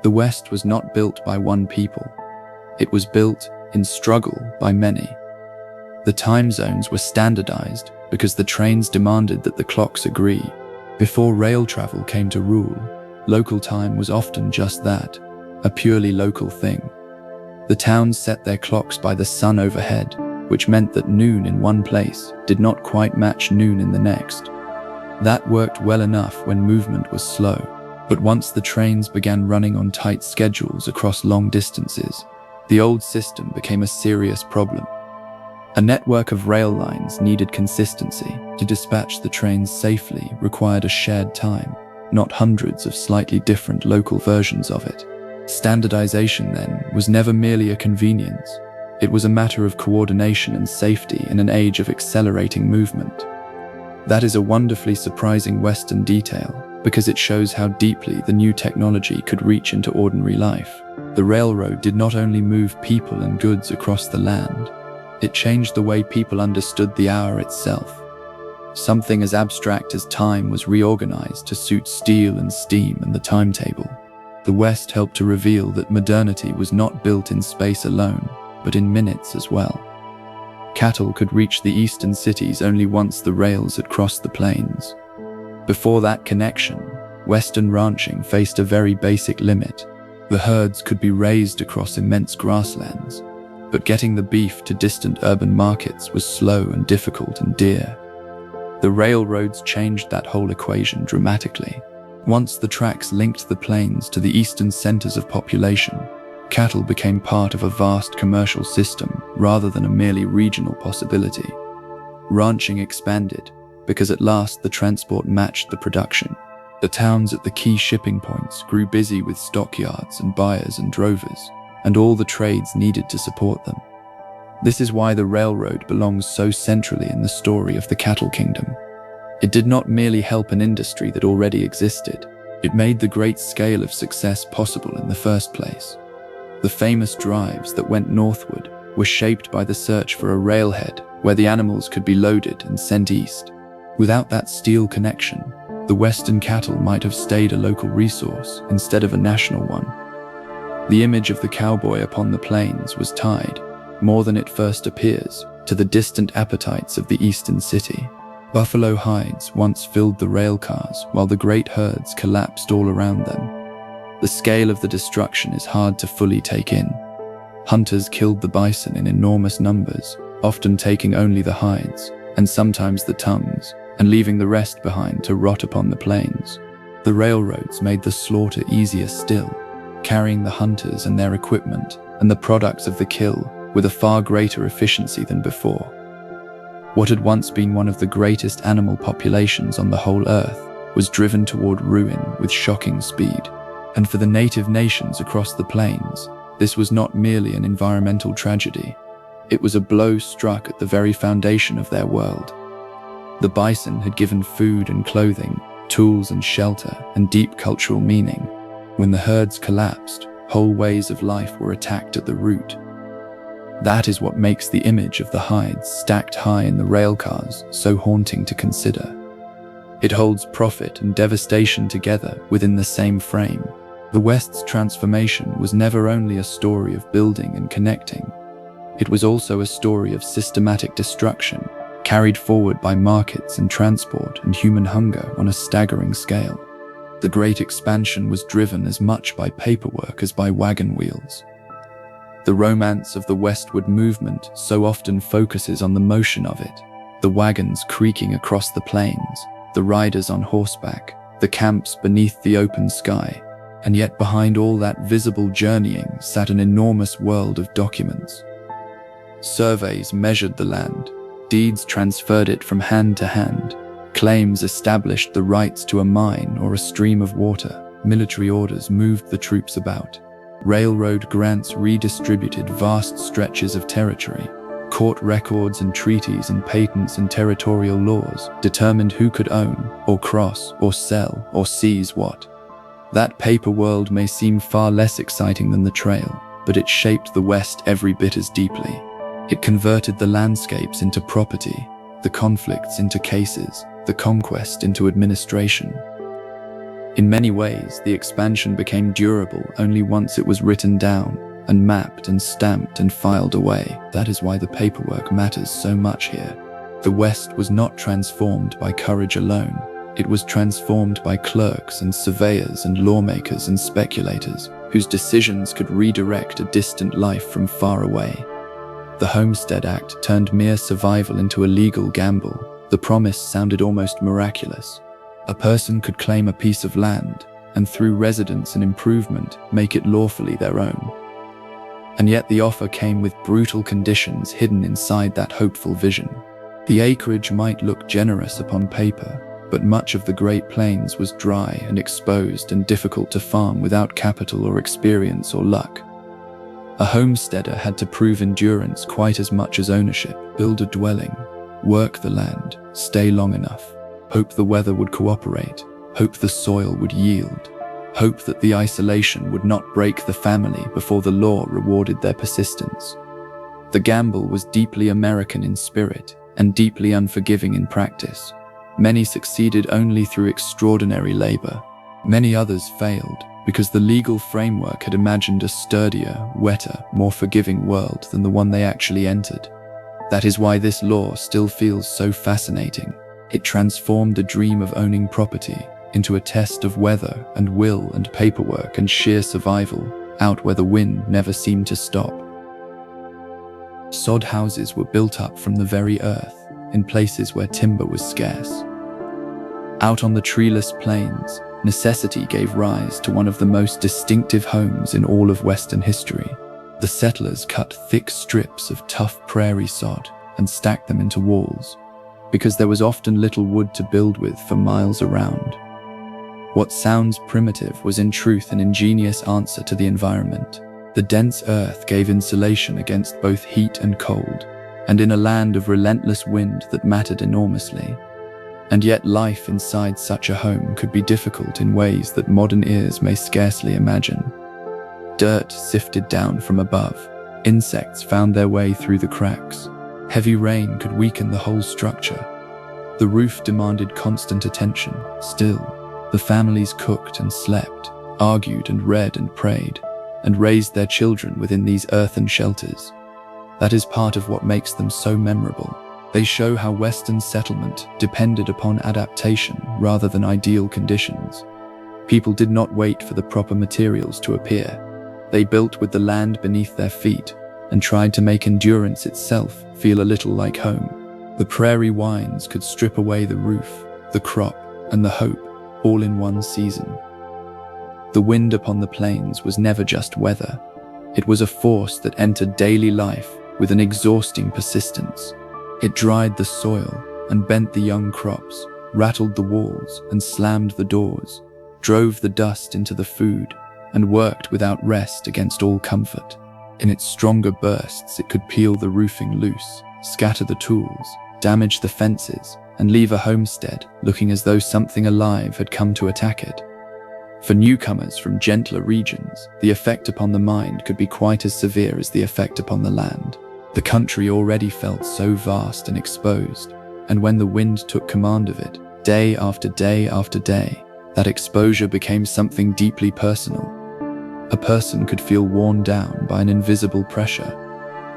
The West was not built by one people. It was built in struggle by many. The time zones were standardized because the trains demanded that the clocks agree. Before rail travel came to rule, local time was often just that, a purely local thing. The towns set their clocks by the sun overhead, which meant that noon in one place did not quite match noon in the next. That worked well enough when movement was slow, but once the trains began running on tight schedules across long distances, the old system became a serious problem. A network of rail lines needed consistency. To dispatch the trains safely required a shared time, not hundreds of slightly different local versions of it. Standardization, then, was never merely a convenience. It was a matter of coordination and safety in an age of accelerating movement. That is a wonderfully surprising Western detail, because it shows how deeply the new technology could reach into ordinary life. The railroad did not only move people and goods across the land, it changed the way people understood the hour itself. Something as abstract as time was reorganized to suit steel and steam and the timetable. The West helped to reveal that modernity was not built in space alone, but in minutes as well. Cattle could reach the eastern cities only once the rails had crossed the plains. Before that connection, Western ranching faced a very basic limit. The herds could be raised across immense grasslands, but getting the beef to distant urban markets was slow and difficult and dear. The railroads changed that whole equation dramatically. Once the tracks linked the plains to the eastern centers of population, cattle became part of a vast commercial system rather than a merely regional possibility. Ranching expanded because at last the transport matched the production. The towns at the key shipping points grew busy with stockyards and buyers and drovers, and all the trades needed to support them. This is why the railroad belongs so centrally in the story of the cattle kingdom. It did not merely help an industry that already existed, it made the great scale of success possible in the first place. The famous drives that went northward were shaped by the search for a railhead where the animals could be loaded and sent east. Without that steel connection, the western cattle might have stayed a local resource instead of a national one. The image of the cowboy upon the plains was tied, more than it first appears, to the distant appetites of the eastern city. Buffalo hides once filled the rail cars while the great herds collapsed all around them. The scale of the destruction is hard to fully take in. Hunters killed the bison in enormous numbers, often taking only the hides, and sometimes the tongues, and leaving the rest behind to rot upon the plains. The railroads made the slaughter easier still, carrying the hunters and their equipment and the products of the kill with a far greater efficiency than before. What had once been one of the greatest animal populations on the whole earth was driven toward ruin with shocking speed. And for the native nations across the plains, this was not merely an environmental tragedy. It was a blow struck at the very foundation of their world. The bison had given food and clothing, tools and shelter, and deep cultural meaning. When the herds collapsed, whole ways of life were attacked at the root. That is what makes the image of the hides stacked high in the rail cars so haunting to consider. It holds profit and devastation together within the same frame. The West's transformation was never only a story of building and connecting. It was also a story of systematic destruction, carried forward by markets and transport and human hunger on a staggering scale. The Great Expansion was driven as much by paperwork as by wagon wheels. The romance of the westward movement so often focuses on the motion of it, the wagons creaking across the plains, the riders on horseback, the camps beneath the open sky, and yet behind all that visible journeying sat an enormous world of documents. Surveys measured the land, deeds transferred it from hand to hand, claims established the rights to a mine or a stream of water, military orders moved the troops about, railroad grants redistributed vast stretches of territory, court records and treaties and patents and territorial laws determined who could own, or cross, or sell, or seize what. That paper world may seem far less exciting than the trail, but it shaped the West every bit as deeply. It converted the landscapes into property, the conflicts into cases, the conquest into administration. In many ways, the expansion became durable only once it was written down, and mapped and stamped and filed away. That is why the paperwork matters so much here. The West was not transformed by courage alone. It was transformed by clerks and surveyors and lawmakers and speculators, whose decisions could redirect a distant life from far away. The Homestead Act turned mere survival into a legal gamble. The promise sounded almost miraculous. A person could claim a piece of land, and through residence and improvement, make it lawfully their own. And yet the offer came with brutal conditions hidden inside that hopeful vision. The acreage might look generous upon paper, but much of the Great Plains was dry and exposed and difficult to farm without capital or experience or luck. A homesteader had to prove endurance quite as much as ownership, build a dwelling, work the land, stay long enough, hope the weather would cooperate, hope the soil would yield, hope that the isolation would not break the family before the law rewarded their persistence. The gamble was deeply American in spirit and deeply unforgiving in practice. Many succeeded only through extraordinary labor. Many others failed because the legal framework had imagined a sturdier, wetter, more forgiving world than the one they actually entered. That is why this law still feels so fascinating. It transformed the dream of owning property into a test of weather and will and paperwork and sheer survival, out where the wind never seemed to stop. Sod houses were built up from the very earth, in places where timber was scarce. Out on the treeless plains, necessity gave rise to one of the most distinctive homes in all of Western history. The settlers cut thick strips of tough prairie sod and stacked them into walls, because there was often little wood to build with for miles around. What sounds primitive was in truth an ingenious answer to the environment. The dense earth gave insulation against both heat and cold, and in a land of relentless wind that mattered enormously. And yet life inside such a home could be difficult in ways that modern ears may scarcely imagine. Dirt sifted down from above, insects found their way through the cracks, heavy rain could weaken the whole structure. The roof demanded constant attention. Still, the families cooked and slept, argued and read and prayed, and raised their children within these earthen shelters. That is part of what makes them so memorable. They show how Western settlement depended upon adaptation rather than ideal conditions. People did not wait for the proper materials to appear. They built with the land beneath their feet and tried to make endurance itself feel a little like home. The prairie winds could strip away the roof, the crop, and the hope, all in one season. The wind upon the plains was never just weather. It was a force that entered daily life with an exhausting persistence. It dried the soil and bent the young crops, rattled the walls and slammed the doors, drove the dust into the food, and worked without rest against all comfort. In its stronger bursts, it could peel the roofing loose, scatter the tools, damage the fences, and leave a homestead looking as though something alive had come to attack it. For newcomers from gentler regions, the effect upon the mind could be quite as severe as the effect upon the land. The country already felt so vast and exposed, and when the wind took command of it, day after day after day, that exposure became something deeply personal. A person could feel worn down by an invisible pressure.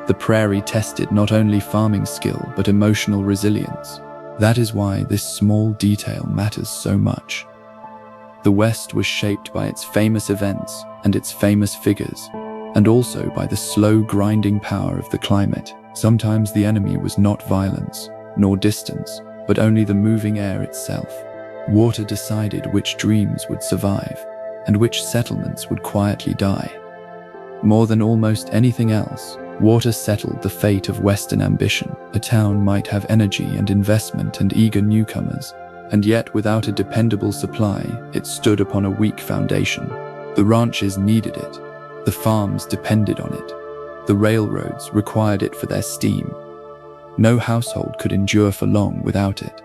The prairie tested not only farming skill but emotional resilience. That is why this small detail matters so much. The West was shaped by its famous events and its famous figures, and also by the slow grinding power of the climate. Sometimes the enemy was not violence, nor distance, but only the moving air itself. Water decided which dreams would survive, and which settlements would quietly die. More than almost anything else, Water settled the fate of Western ambition. A town might have energy and investment and eager newcomers, and yet without a dependable supply, it stood upon a weak foundation. The ranches needed it. The farms depended on it. The railroads required it for their steam. No household could endure for long without it.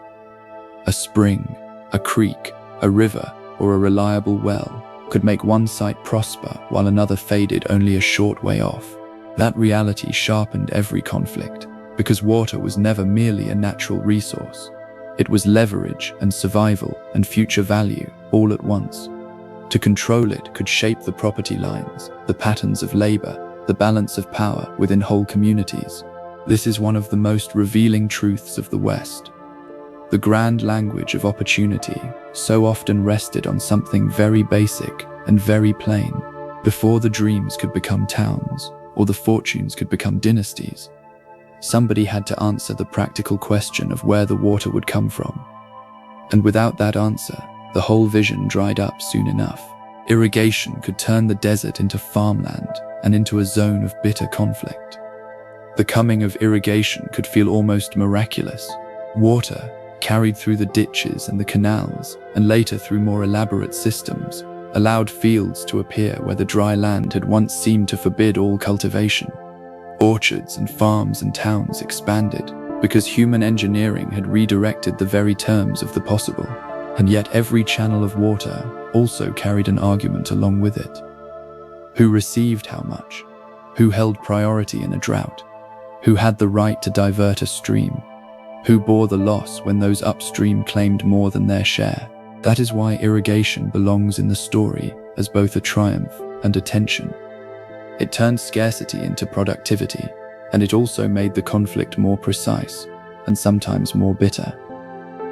A spring, a creek, a river, or a reliable well could make one site prosper while another faded only a short way off. That reality sharpened every conflict, because water was never merely a natural resource. It was leverage and survival and future value all at once. To control it could shape the property lines, the patterns of labor, the balance of power within whole communities. This is one of the most revealing truths of the West. The grand language of opportunity so often rested on something very basic and very plain. Before the dreams could become towns, or the fortunes could become dynasties, somebody had to answer the practical question of where the water would come from. And without that answer, the whole vision dried up soon enough. Irrigation could turn the desert into farmland and into a zone of bitter conflict. The coming of irrigation could feel almost miraculous. Water, carried through the ditches and the canals, and later through more elaborate systems, allowed fields to appear where the dry land had once seemed to forbid all cultivation. Orchards and farms and towns expanded because human engineering had redirected the very terms of the possible. And yet every channel of water also carried an argument along with it. Who received how much? Who held priority in a drought? Who had the right to divert a stream? Who bore the loss when those upstream claimed more than their share? That is why irrigation belongs in the story as both a triumph and a tension. It turned scarcity into productivity, and it also made the conflict more precise and sometimes more bitter.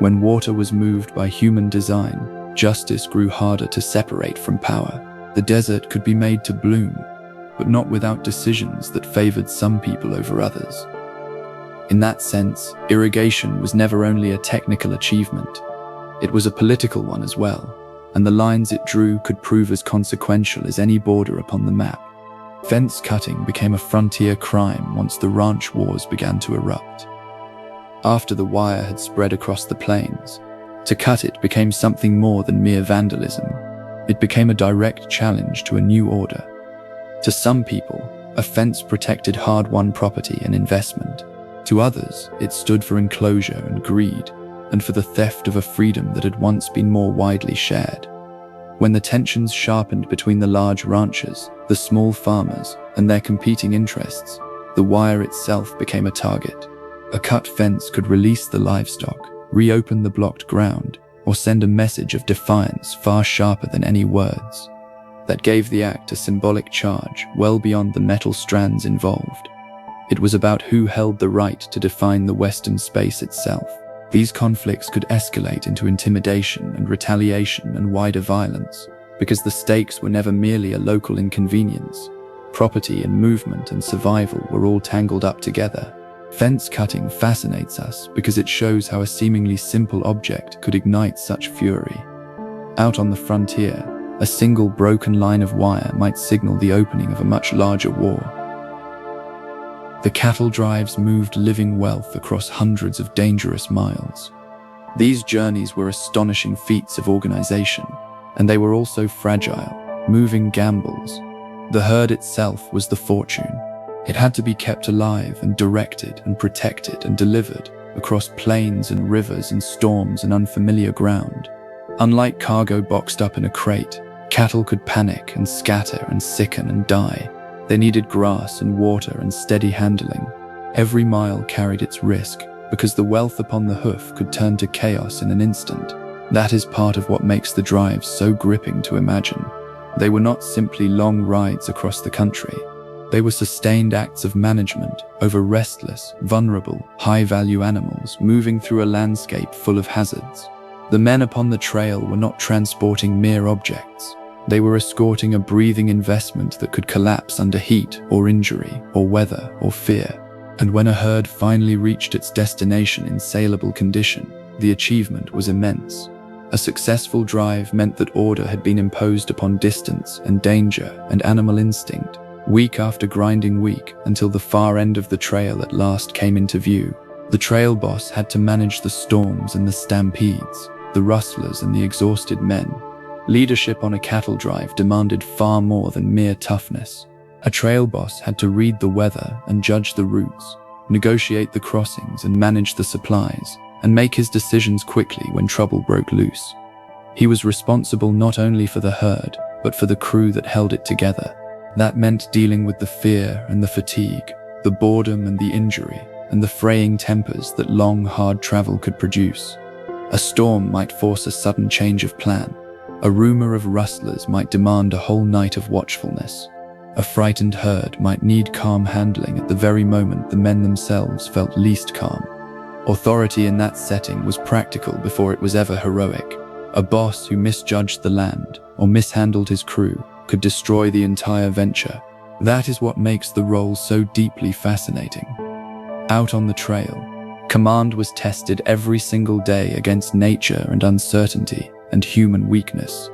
When water was moved by human design, justice grew harder to separate from power. The desert could be made to bloom, but not without decisions that favored some people over others. In that sense, irrigation was never only a technical achievement. It was a political one as well, and the lines it drew could prove as consequential as any border upon the map. Fence cutting became a frontier crime once the ranch wars began to erupt. After the wire had spread across the plains, to cut it became something more than mere vandalism. It became a direct challenge to a new order. To some people, a fence protected hard-won property and investment. To others, it stood for enclosure and greed, and for the theft of a freedom that had once been more widely shared. When the tensions sharpened between the large ranchers, the small farmers, and their competing interests, the wire itself became a target. A cut fence could release the livestock, reopen the blocked ground, or send a message of defiance far sharper than any words. That gave the act a symbolic charge well beyond the metal strands involved. It was about who held the right to define the Western space itself. These conflicts could escalate into intimidation and retaliation and wider violence, because the stakes were never merely a local inconvenience. Property and movement and survival were all tangled up together. Fence cutting fascinates us because it shows how a seemingly simple object could ignite such fury. Out on the frontier, a single broken line of wire might signal the opening of a much larger war. The cattle drives moved living wealth across hundreds of dangerous miles. These journeys were astonishing feats of organization, and they were also fragile, moving gambles. The herd itself was the fortune. It had to be kept alive and directed and protected and delivered across plains and rivers and storms and unfamiliar ground. Unlike cargo boxed up in a crate, cattle could panic and scatter and sicken and die. They needed grass and water and steady handling. Every mile carried its risk, because the wealth upon the hoof could turn to chaos in an instant. That is part of what makes the drives so gripping to imagine. They were not simply long rides across the country. They were sustained acts of management over restless, vulnerable, high-value animals moving through a landscape full of hazards. The men upon the trail were not transporting mere objects. They were escorting a breathing investment that could collapse under heat or injury or weather or fear. And when a herd finally reached its destination in saleable condition, the achievement was immense. A successful drive meant that order had been imposed upon distance and danger and animal instinct. week after grinding week, until the far end of the trail at last came into view. The trail boss had to manage the storms and the stampedes, the rustlers and the exhausted men. Leadership on a cattle drive demanded far more than mere toughness. A trail boss had to read the weather and judge the routes, negotiate the crossings and manage the supplies, and make his decisions quickly when trouble broke loose. He was responsible not only for the herd, but for the crew that held it together. That meant dealing with the fear and the fatigue, the boredom and the injury, and the fraying tempers that long, hard travel could produce. A storm might force a sudden change of plan. A rumor of rustlers might demand a whole night of watchfulness. A frightened herd might need calm handling at the very moment the men themselves felt least calm. Authority in that setting was practical before it was ever heroic. A boss who misjudged the land or mishandled his crew could destroy the entire venture. That is what makes the role so deeply fascinating. Out on the trail, command was tested every single day against nature and uncertainty and human weakness.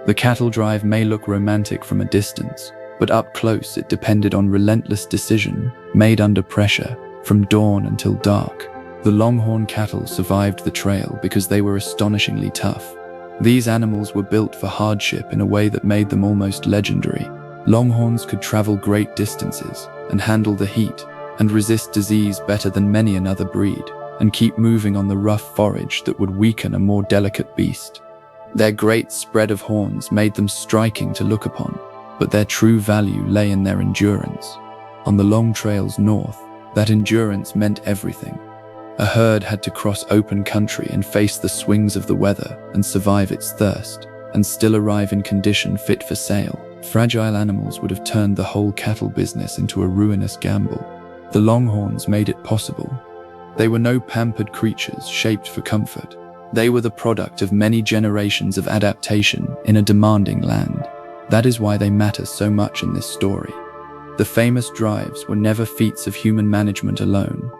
The cattle drive may look romantic from a distance, but up close it depended on relentless decision made under pressure from dawn until dark. The longhorn cattle survived the trail because they were astonishingly tough. These animals were built for hardship in a way that made them almost legendary. Longhorns could travel great distances and handle the heat and resist disease better than many another breed, and keep moving on the rough forage that would weaken a more delicate beast. Their great spread of horns made them striking to look upon, but their true value lay in their endurance. On the long trails north, that endurance meant everything. A herd had to cross open country and face the swings of the weather and survive its thirst, and still arrive in condition fit for sale. Fragile animals would have turned the whole cattle business into a ruinous gamble. The longhorns made it possible. They were no pampered creatures shaped for comfort. They were the product of many generations of adaptation in a demanding land. That is why they matter so much in this story. The famous drives were never feats of human management alone.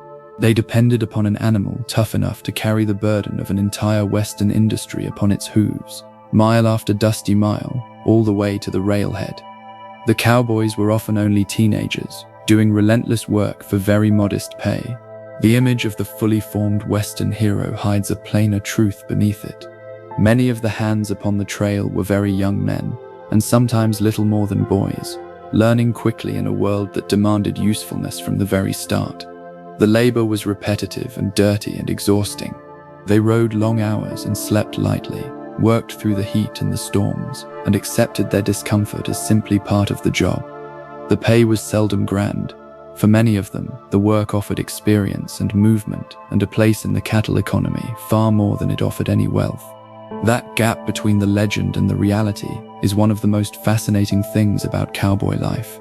They depended upon an animal tough enough to carry the burden of an entire Western industry upon its hooves, mile after dusty mile, all the way to the railhead. The cowboys were often only teenagers, doing relentless work for very modest pay. The image of the fully formed Western hero hides a plainer truth beneath it. Many of the hands upon the trail were very young men, and sometimes little more than boys, learning quickly in a world that demanded usefulness from the very start. The labor was repetitive and dirty and exhausting. They rode long hours and slept lightly, worked through the heat and the storms, and accepted their discomfort as simply part of the job. The pay was seldom grand. For many of them, the work offered experience and movement and a place in the cattle economy far more than it offered any wealth. That gap between the legend and the reality is one of the most fascinating things about cowboy life.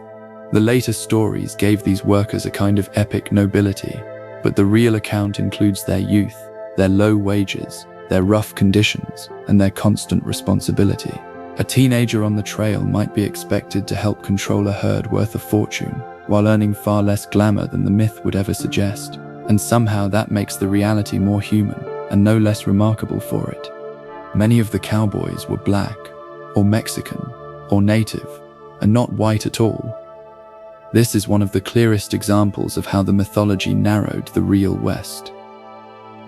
The later stories gave these workers a kind of epic nobility, but the real account includes their youth, their low wages, their rough conditions, and their constant responsibility. A teenager on the trail might be expected to help control a herd worth a fortune, while earning far less glamour than the myth would ever suggest, and somehow that makes the reality more human and no less remarkable for it. Many of the cowboys were black, or Mexican, or native, and not white at all. This is one of the clearest examples of how the mythology narrowed the real West.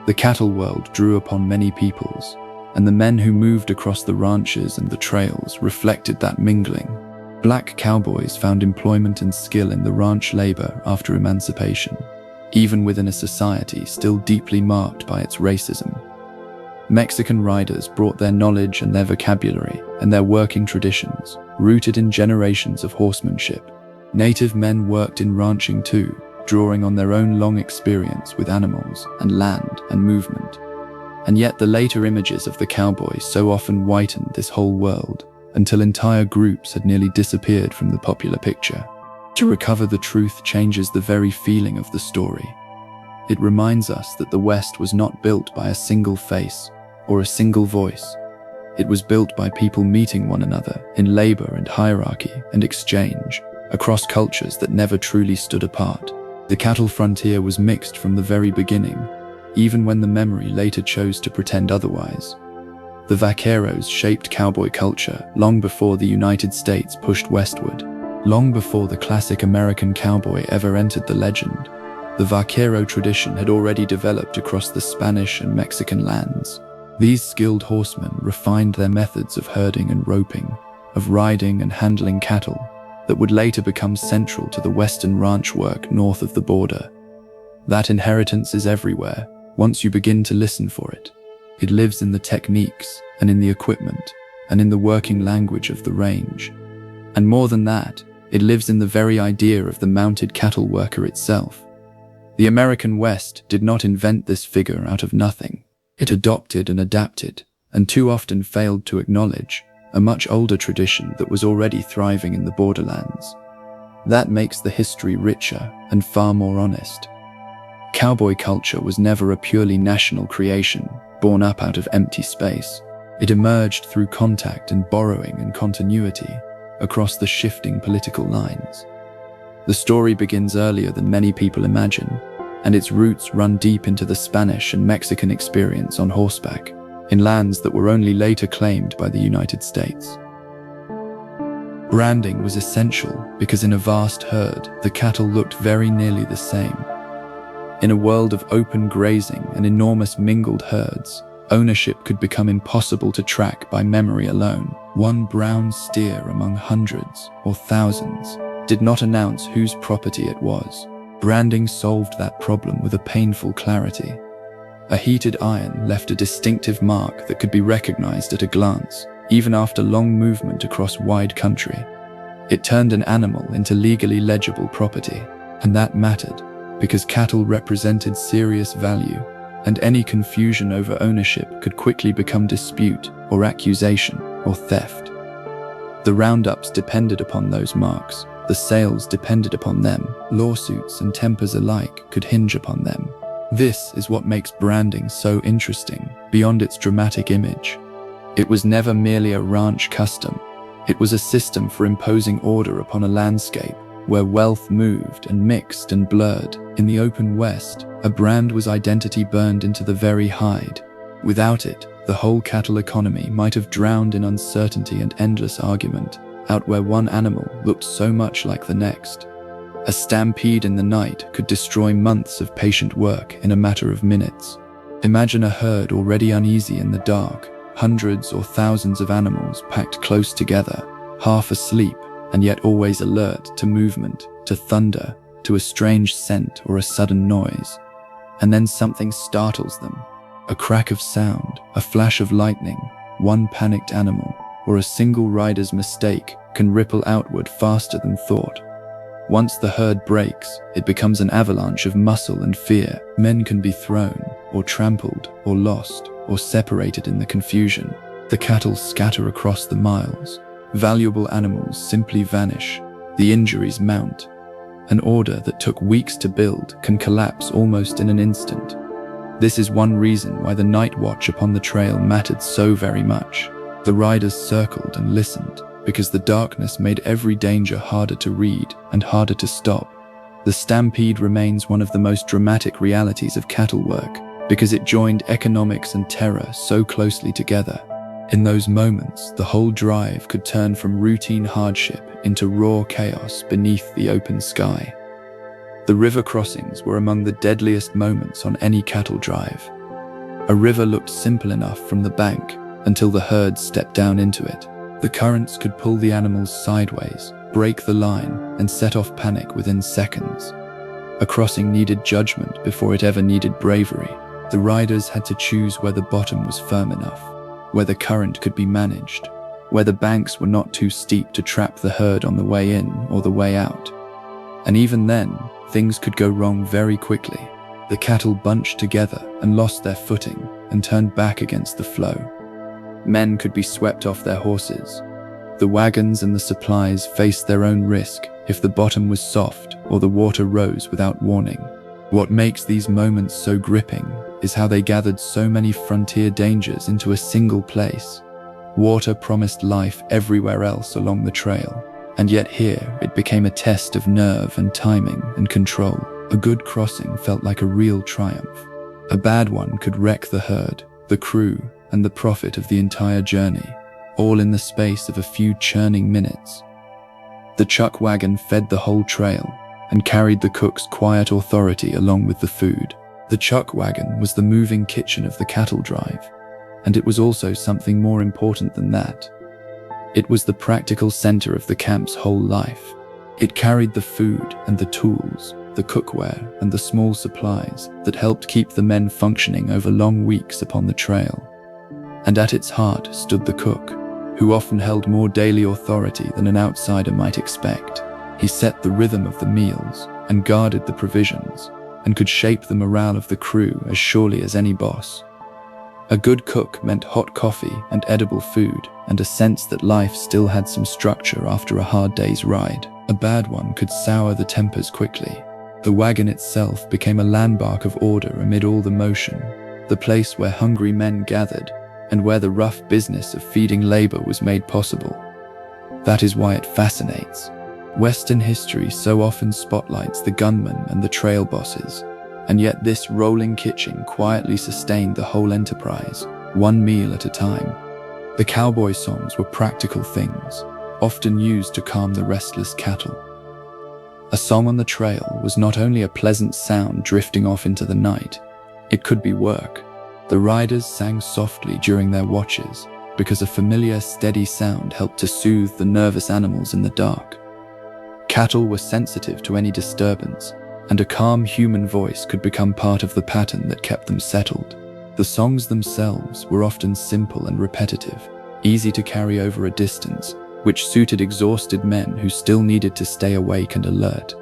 The cattle world drew upon many peoples, and the men who moved across the ranches and the trails reflected that mingling. Black cowboys found employment and skill in the ranch labor after emancipation, even within a society still deeply marked by its racism. Mexican riders brought their knowledge and their vocabulary and their working traditions, rooted in generations of horsemanship. Native men worked in ranching too, drawing on their own long experience with animals and land and movement. And yet the later images of the cowboys so often whitened this whole world, until entire groups had nearly disappeared from the popular picture. To recover the truth changes the very feeling of the story. It reminds us that the West was not built by a single face or a single voice. It was built by people meeting one another in labor and hierarchy and exchange, across cultures that never truly stood apart. The cattle frontier was mixed from the very beginning, even when the memory later chose to pretend otherwise. The vaqueros shaped cowboy culture long before the United States pushed westward. Long before the classic American cowboy ever entered the legend, the vaquero tradition had already developed across the Spanish and Mexican lands. These skilled horsemen refined their methods of herding and roping, of riding and handling cattle, that would later become central to the Western ranch work north of the border. That inheritance is everywhere, once you begin to listen for it. It lives in the techniques, and in the equipment, and in the working language of the range. And more than that, it lives in the very idea of the mounted cattle worker itself. The American West did not invent this figure out of nothing. It adopted and adapted, and too often failed to acknowledge, a much older tradition that was already thriving in the borderlands. That makes the history richer and far more honest. Cowboy culture was never a purely national creation, born up out of empty space. It emerged through contact and borrowing and continuity across the shifting political lines. The story begins earlier than many people imagine, and its roots run deep into the Spanish and Mexican experience on horseback, in lands that were only later claimed by the United States. Branding was essential because in a vast herd, the cattle looked very nearly the same. In a world of open grazing and enormous mingled herds, ownership could become impossible to track by memory alone. One brown steer among hundreds or thousands did not announce whose property it was. Branding solved that problem with a painful clarity. A heated iron left a distinctive mark that could be recognized at a glance, even after long movement across wide country. It turned an animal into legally legible property, and that mattered, because cattle represented serious value, and any confusion over ownership could quickly become dispute or accusation or theft. The roundups depended upon those marks, the sales depended upon them, lawsuits and tempers alike could hinge upon them. This is what makes branding so interesting, beyond its dramatic image. It was never merely a ranch custom. It was a system for imposing order upon a landscape where wealth moved and mixed and blurred. In the open West, a brand was identity burned into the very hide. Without it, the whole cattle economy might have drowned in uncertainty and endless argument, out where one animal looked so much like the next. A stampede in the night could destroy months of patient work in a matter of minutes. Imagine a herd already uneasy in the dark, hundreds or thousands of animals packed close together, half asleep and yet always alert to movement, to thunder, to a strange scent or a sudden noise. And then something startles them. A crack of sound, a flash of lightning, one panicked animal, or a single rider's mistake can ripple outward faster than thought. Once the herd breaks, it becomes an avalanche of muscle and fear. Men can be thrown, or trampled, or lost, or separated in the confusion. The cattle scatter across the miles. Valuable animals simply vanish. The injuries mount. An order that took weeks to build can collapse almost in an instant. This is one reason why the night watch upon the trail mattered so very much. The riders circled and listened, because the darkness made every danger harder to read and harder to stop. The stampede remains one of the most dramatic realities of cattle work, because it joined economics and terror so closely together. In those moments, the whole drive could turn from routine hardship into raw chaos beneath the open sky. The river crossings were among the deadliest moments on any cattle drive. A river looked simple enough from the bank until the herd stepped down into it. The currents could pull the animals sideways, break the line, and set off panic within seconds. A crossing needed judgment before it ever needed bravery. The riders had to choose where the bottom was firm enough, where the current could be managed, where the banks were not too steep to trap the herd on the way in or the way out. And even then, things could go wrong very quickly. The cattle bunched together and lost their footing and turned back against the flow. Men could be swept off their horses. The wagons and the supplies faced their own risk if the bottom was soft or the water rose without warning. What makes these moments so gripping is how they gathered so many frontier dangers into a single place. Water promised life everywhere else along the trail, and yet here it became a test of nerve and timing and control. A good crossing felt like a real triumph. A bad one could wreck the herd, the crew, and the profit of the entire journey, all in the space of a few churning minutes. The chuck wagon fed the whole trail and carried the cook's quiet authority along with the food. The chuck wagon was the moving kitchen of the cattle drive, and it was also something more important than that. It was the practical center of the camp's whole life. It carried the food and the tools, the cookware and the small supplies that helped keep the men functioning over long weeks upon the trail. And at its heart stood the cook, who often held more daily authority than an outsider might expect. He set the rhythm of the meals and guarded the provisions, and could shape the morale of the crew as surely as any boss. A good cook meant hot coffee and edible food, and a sense that life still had some structure after a hard day's ride. A bad one could sour the tempers quickly. The wagon itself became a landmark of order amid all the motion, the place where hungry men gathered, and where the rough business of feeding labor was made possible. That is why it fascinates. Western history so often spotlights the gunmen and the trail bosses, and yet this rolling kitchen quietly sustained the whole enterprise, one meal at a time. The cowboy songs were practical things, often used to calm the restless cattle. A song on the trail was not only a pleasant sound drifting off into the night, it could be work. The riders sang softly during their watches, because a familiar, steady sound helped to soothe the nervous animals in the dark. Cattle were sensitive to any disturbance, and a calm human voice could become part of the pattern that kept them settled. The songs themselves were often simple and repetitive, easy to carry over a distance, which suited exhausted men who still needed to stay awake and alert.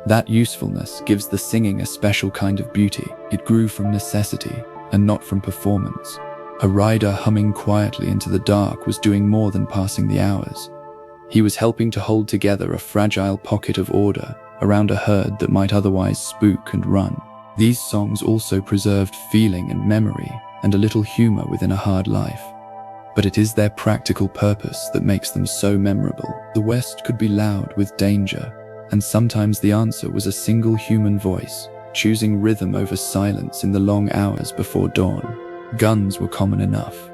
That usefulness gives the singing a special kind of beauty. It grew from necessity and not from performance. A rider humming quietly into the dark was doing more than passing the hours. He was helping to hold together a fragile pocket of order around a herd that might otherwise spook and run. These songs also preserved feeling and memory and a little humor within a hard life. But it is their practical purpose that makes them so memorable. The West could be loud with danger, and sometimes the answer was a single human voice, choosing rhythm over silence in the long hours before dawn. Guns were common enough,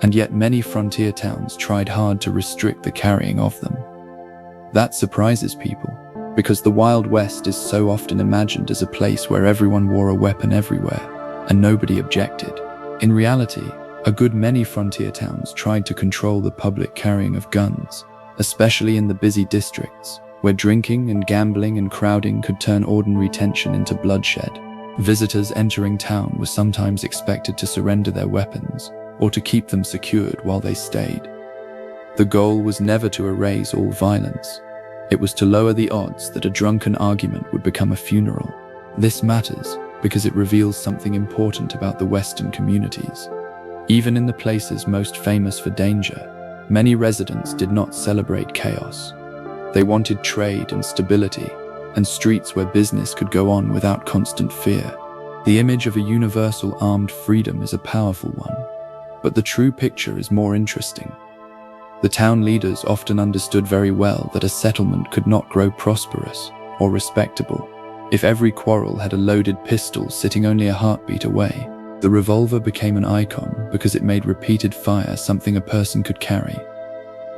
and yet many frontier towns tried hard to restrict the carrying of them. That surprises people, because the Wild West is so often imagined as a place where everyone wore a weapon everywhere, and nobody objected. In reality, a good many frontier towns tried to control the public carrying of guns, especially in the busy districts, where drinking and gambling and crowding could turn ordinary tension into bloodshed. Visitors entering town were sometimes expected to surrender their weapons, or to keep them secured while they stayed. The goal was never to erase all violence. It was to lower the odds that a drunken argument would become a funeral. This matters because it reveals something important about the Western communities. Even in the places most famous for danger, many residents did not celebrate chaos. They wanted trade and stability, and streets where business could go on without constant fear. The image of a universal armed freedom is a powerful one, but the true picture is more interesting. The town leaders often understood very well that a settlement could not grow prosperous or respectable if every quarrel had a loaded pistol sitting only a heartbeat away. The revolver became an icon because it made repeated fire something a person could carry.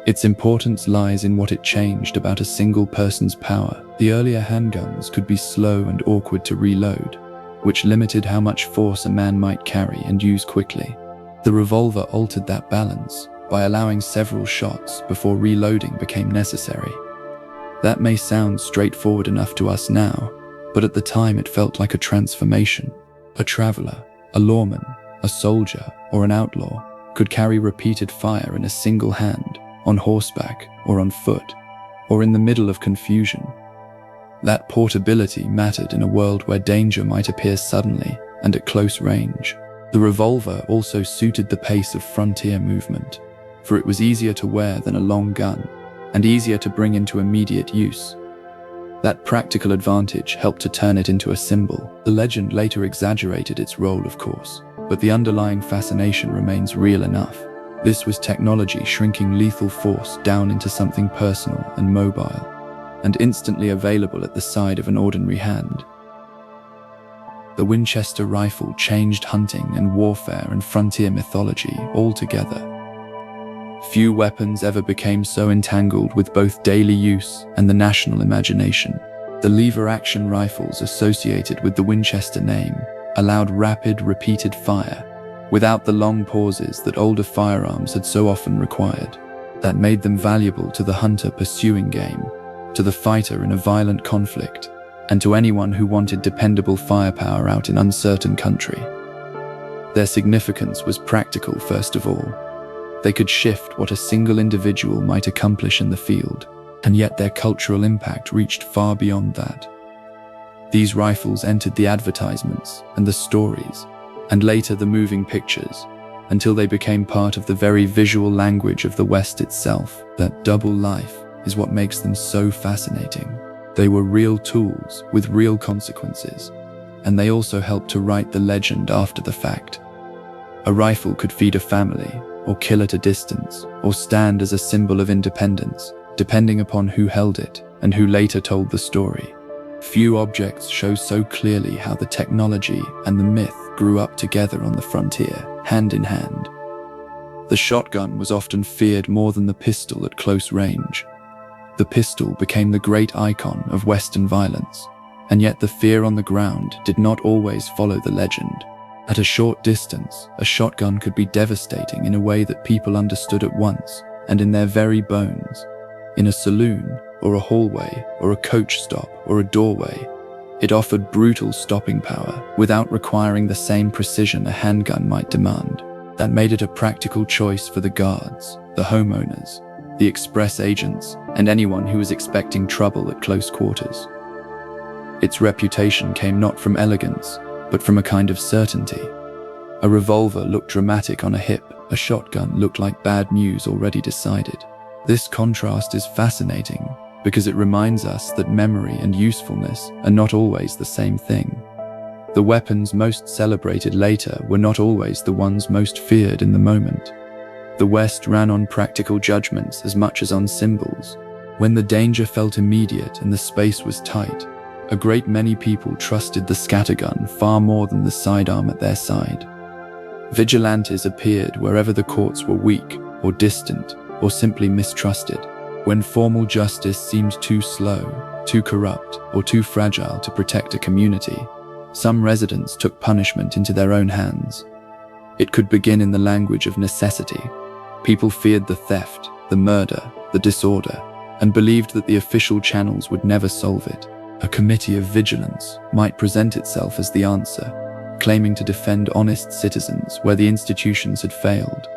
Its importance lies in what it changed about a single person's power. The earlier handguns could be slow and awkward to reload, which limited how much force a man might carry and use quickly. The revolver altered that balance by allowing several shots before reloading became necessary. That may sound straightforward enough to us now, but at the time it felt like a transformation. A traveler, a lawman, a soldier, or an outlaw could carry repeated fire in a single hand, on horseback or on foot, or in the middle of confusion. That portability mattered in a world where danger might appear suddenly and at close range. The revolver also suited the pace of frontier movement, for it was easier to wear than a long gun, and easier to bring into immediate use. That practical advantage helped to turn it into a symbol. The legend later exaggerated its role, of course, but the underlying fascination remains real enough. This was technology shrinking lethal force down into something personal and mobile, and instantly available at the side of an ordinary hand. The Winchester rifle changed hunting and warfare and frontier mythology altogether. Few weapons ever became so entangled with both daily use and the national imagination. The lever-action rifles associated with the Winchester name allowed rapid, repeated fire, without the long pauses that older firearms had so often required. That made them valuable to the hunter pursuing game, to the fighter in a violent conflict, and to anyone who wanted dependable firepower out in uncertain country. Their significance was practical, first of all. They could shift what a single individual might accomplish in the field, and yet their cultural impact reached far beyond that. These rifles entered the advertisements and the stories, and later the moving pictures, until they became part of the very visual language of the West itself. That double life is what makes them so fascinating. They were real tools with real consequences, and they also helped to write the legend after the fact. A rifle could feed a family, or kill at a distance, or stand as a symbol of independence, depending upon who held it and who later told the story. Few objects show so clearly how the technology and the myth grew up together on the frontier, hand in hand. The shotgun was often feared more than the pistol at close range. The pistol became the great icon of Western violence, and yet the fear on the ground did not always follow the legend. At a short distance, a shotgun could be devastating in a way that people understood at once, and in their very bones. In a saloon, or a hallway, or a coach stop, or a doorway, it offered brutal stopping power without requiring the same precision a handgun might demand. That made it a practical choice for the guards, the homeowners, the express agents, and anyone who was expecting trouble at close quarters. Its reputation came not from elegance, but from a kind of certainty. A revolver looked dramatic on a hip, a shotgun looked like bad news already decided. This contrast is fascinating because it reminds us that memory and usefulness are not always the same thing. The weapons most celebrated later were not always the ones most feared in the moment. The West ran on practical judgments as much as on symbols. When the danger felt immediate and the space was tight, a great many people trusted the scattergun far more than the sidearm at their side. Vigilantes appeared wherever the courts were weak or distant or simply mistrusted. When formal justice seemed too slow, too corrupt, or too fragile to protect a community, some residents took punishment into their own hands. It could begin in the language of necessity. People feared the theft, the murder, the disorder, and believed that the official channels would never solve it. A committee of vigilance might present itself as the answer, claiming to defend honest citizens where the institutions had failed.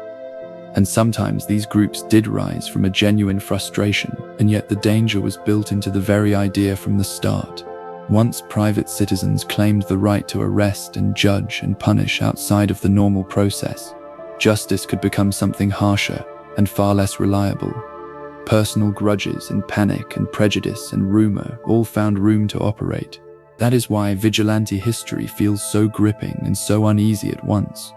And sometimes these groups did rise from a genuine frustration, and yet the danger was built into the very idea from the start. Once private citizens claimed the right to arrest and judge and punish outside of the normal process, justice could become something harsher and far less reliable. Personal grudges and panic and prejudice and rumor all found room to operate. That is why vigilante history feels so gripping and so uneasy at once.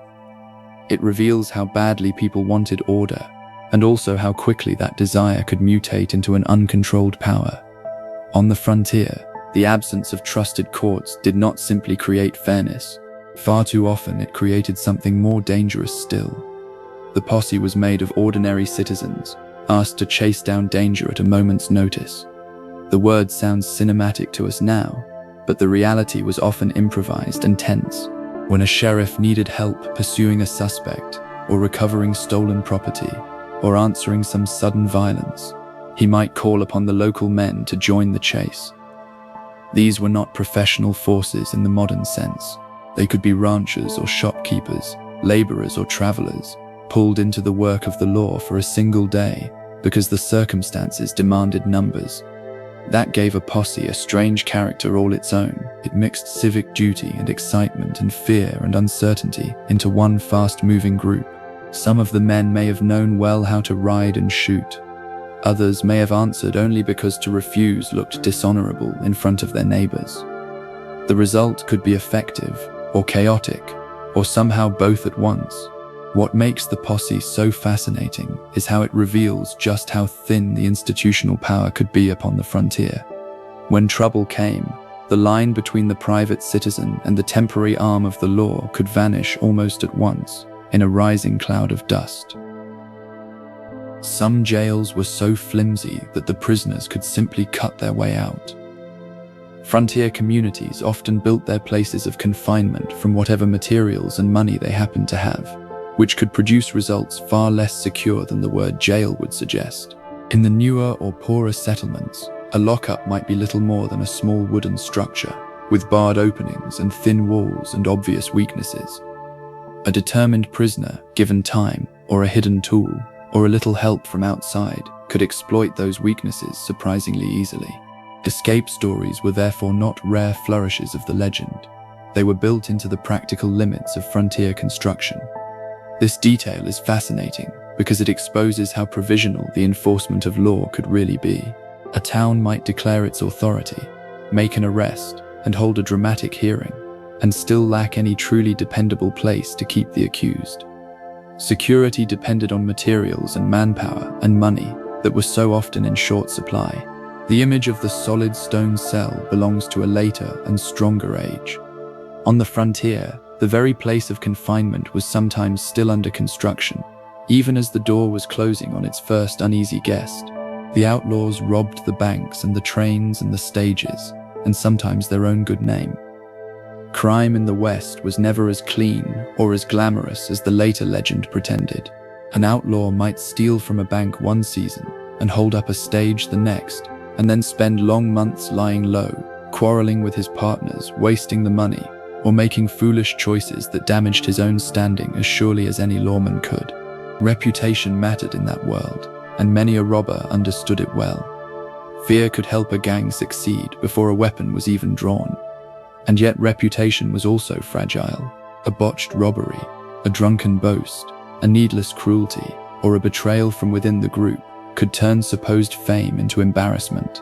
It reveals how badly people wanted order, and also how quickly that desire could mutate into an uncontrolled power. On the frontier, the absence of trusted courts did not simply create fairness. Far too often it created something more dangerous still. The posse was made of ordinary citizens, asked to chase down danger at a moment's notice. The word sounds cinematic to us now, but the reality was often improvised and tense. When a sheriff needed help pursuing a suspect, or recovering stolen property, or answering some sudden violence, he might call upon the local men to join the chase. These were not professional forces in the modern sense. They could be ranchers or shopkeepers, laborers or travelers, pulled into the work of the law for a single day because the circumstances demanded numbers. That gave a posse a strange character all its own. It mixed civic duty and excitement and fear and uncertainty into one fast-moving group. Some of the men may have known well how to ride and shoot. Others may have answered only because to refuse looked dishonorable in front of their neighbors. The result could be effective or chaotic, or somehow both at once. What makes the posse so fascinating is how it reveals just how thin the institutional power could be upon the frontier. When trouble came, the line between the private citizen and the temporary arm of the law could vanish almost at once in a rising cloud of dust. Some jails were so flimsy that the prisoners could simply cut their way out. Frontier communities often built their places of confinement from whatever materials and money they happened to have, which could produce results far less secure than the word jail would suggest. In the newer or poorer settlements, a lockup might be little more than a small wooden structure, with barred openings and thin walls and obvious weaknesses. A determined prisoner, given time, or a hidden tool, or a little help from outside, could exploit those weaknesses surprisingly easily. Escape stories were therefore not rare flourishes of the legend. They were built into the practical limits of frontier construction. This detail is fascinating because it exposes how provisional the enforcement of law could really be. A town might declare its authority, make an arrest, and hold a dramatic hearing, and still lack any truly dependable place to keep the accused. Security depended on materials and manpower and money that were so often in short supply. The image of the solid stone cell belongs to a later and stronger age. On the frontier, the very place of confinement was sometimes still under construction, even as the door was closing on its first uneasy guest. The outlaws robbed the banks and the trains and the stages, and sometimes their own good name. Crime in the West was never as clean or as glamorous as the later legend pretended. An outlaw might steal from a bank one season and hold up a stage the next, and then spend long months lying low, quarreling with his partners, wasting the money, or making foolish choices that damaged his own standing as surely as any lawman could. Reputation mattered in that world, and many a robber understood it well. Fear could help a gang succeed before a weapon was even drawn. And yet reputation was also fragile. A botched robbery, a drunken boast, a needless cruelty, or a betrayal from within the group could turn supposed fame into embarrassment.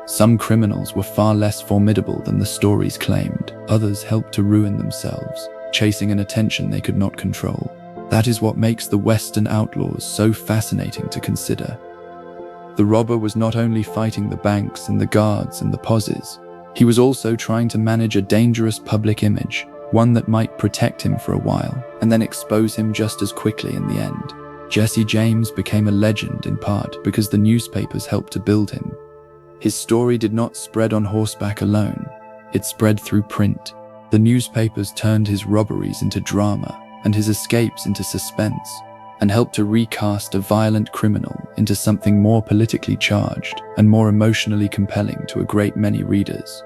Some criminals were far less formidable than the stories claimed. Others helped to ruin themselves, chasing an attention they could not control. That is what makes the Western outlaws so fascinating to consider. The robber was not only fighting the banks and the guards and the posses, he was also trying to manage a dangerous public image, one that might protect him for a while, and then expose him just as quickly in the end. Jesse James became a legend in part because the newspapers helped to build him. His story did not spread on horseback alone, it spread through print. The newspapers turned his robberies into drama and his escapes into suspense, and helped to recast a violent criminal into something more politically charged and more emotionally compelling to a great many readers.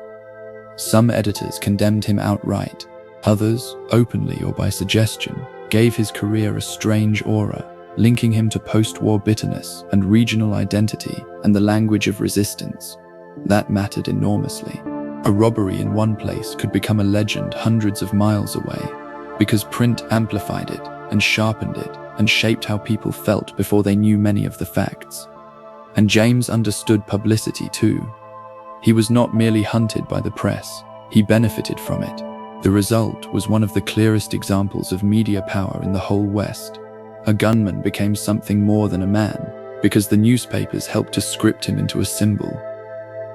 Some editors condemned him outright, others, openly or by suggestion, gave his career a strange aura, linking him to post-war bitterness and regional identity and the language of resistance. That mattered enormously. A robbery in one place could become a legend hundreds of miles away, because print amplified it and sharpened it and shaped how people felt before they knew many of the facts. And James understood publicity too. He was not merely hunted by the press, he benefited from it. The result was one of the clearest examples of media power in the whole West. A gunman became something more than a man, because the newspapers helped to script him into a symbol.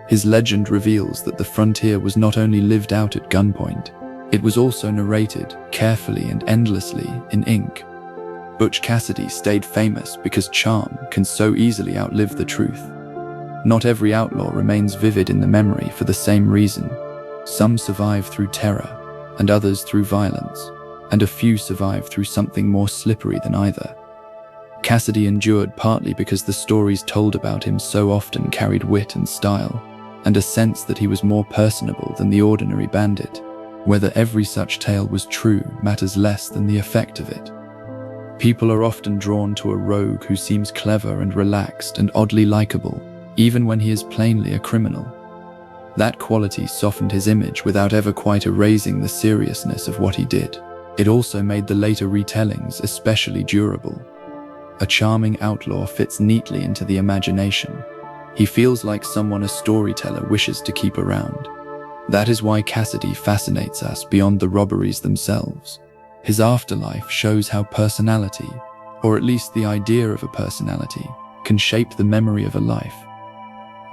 His legend reveals that the frontier was not only lived out at gunpoint, it was also narrated carefully and endlessly in ink. Butch Cassidy stayed famous because charm can so easily outlive the truth. Not every outlaw remains vivid in the memory for the same reason. Some survive through terror, and others through violence, and a few survive through something more slippery than either. Cassidy endured partly because the stories told about him so often carried wit and style, and a sense that he was more personable than the ordinary bandit. Whether every such tale was true matters less than the effect of it. People are often drawn to a rogue who seems clever and relaxed and oddly likable, even when he is plainly a criminal. That quality softened his image without ever quite erasing the seriousness of what he did. It also made the later retellings especially durable. A charming outlaw fits neatly into the imagination. He feels like someone a storyteller wishes to keep around. That is why Cassidy fascinates us beyond the robberies themselves. His afterlife shows how personality, or at least the idea of a personality, can shape the memory of a life.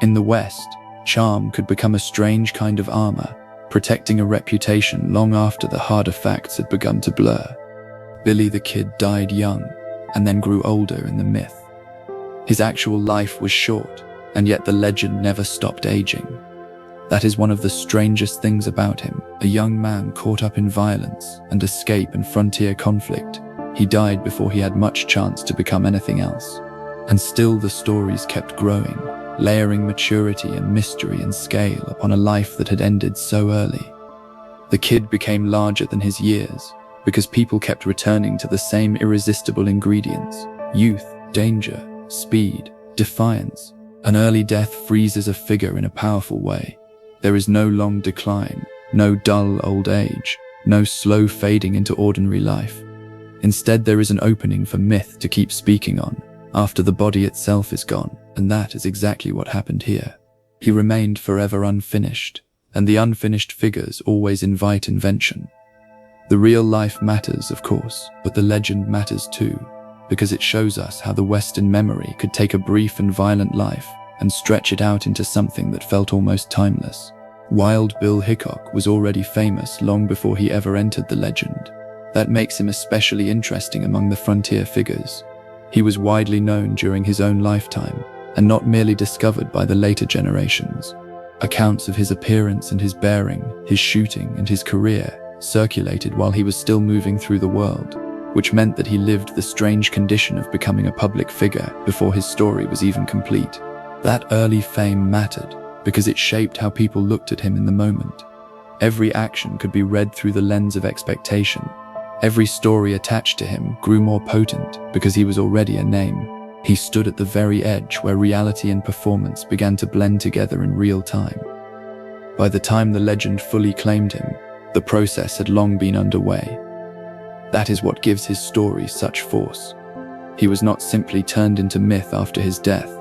In the West, charm could become a strange kind of armor, protecting a reputation long after the harder facts had begun to blur. Billy the Kid died young, and then grew older in the myth. His actual life was short, and yet the legend never stopped aging. That is one of the strangest things about him, a young man caught up in violence and escape and frontier conflict. He died before he had much chance to become anything else. And still the stories kept growing, layering maturity and mystery and scale upon a life that had ended so early. The kid became larger than his years, because people kept returning to the same irresistible ingredients: youth, danger, speed, defiance. An early death freezes a figure in a powerful way. There is no long decline, no dull old age, no slow fading into ordinary life. Instead, there is an opening for myth to keep speaking on, after the body itself is gone, and that is exactly what happened here. He remained forever unfinished, and the unfinished figures always invite invention. The real life matters, of course, but the legend matters too, because it shows us how the Western memory could take a brief and violent life and stretch it out into something that felt almost timeless. Wild Bill Hickok was already famous long before he ever entered the legend. That makes him especially interesting among the frontier figures. He was widely known during his own lifetime, and not merely discovered by the later generations. Accounts of his appearance and his bearing, his shooting and his career circulated while he was still moving through the world, which meant that he lived the strange condition of becoming a public figure before his story was even complete. That early fame mattered because it shaped how people looked at him in the moment. Every action could be read through the lens of expectation. Every story attached to him grew more potent because he was already a name. He stood at the very edge where reality and performance began to blend together in real time. By the time the legend fully claimed him, the process had long been underway. That is what gives his story such force. He was not simply turned into myth after his death.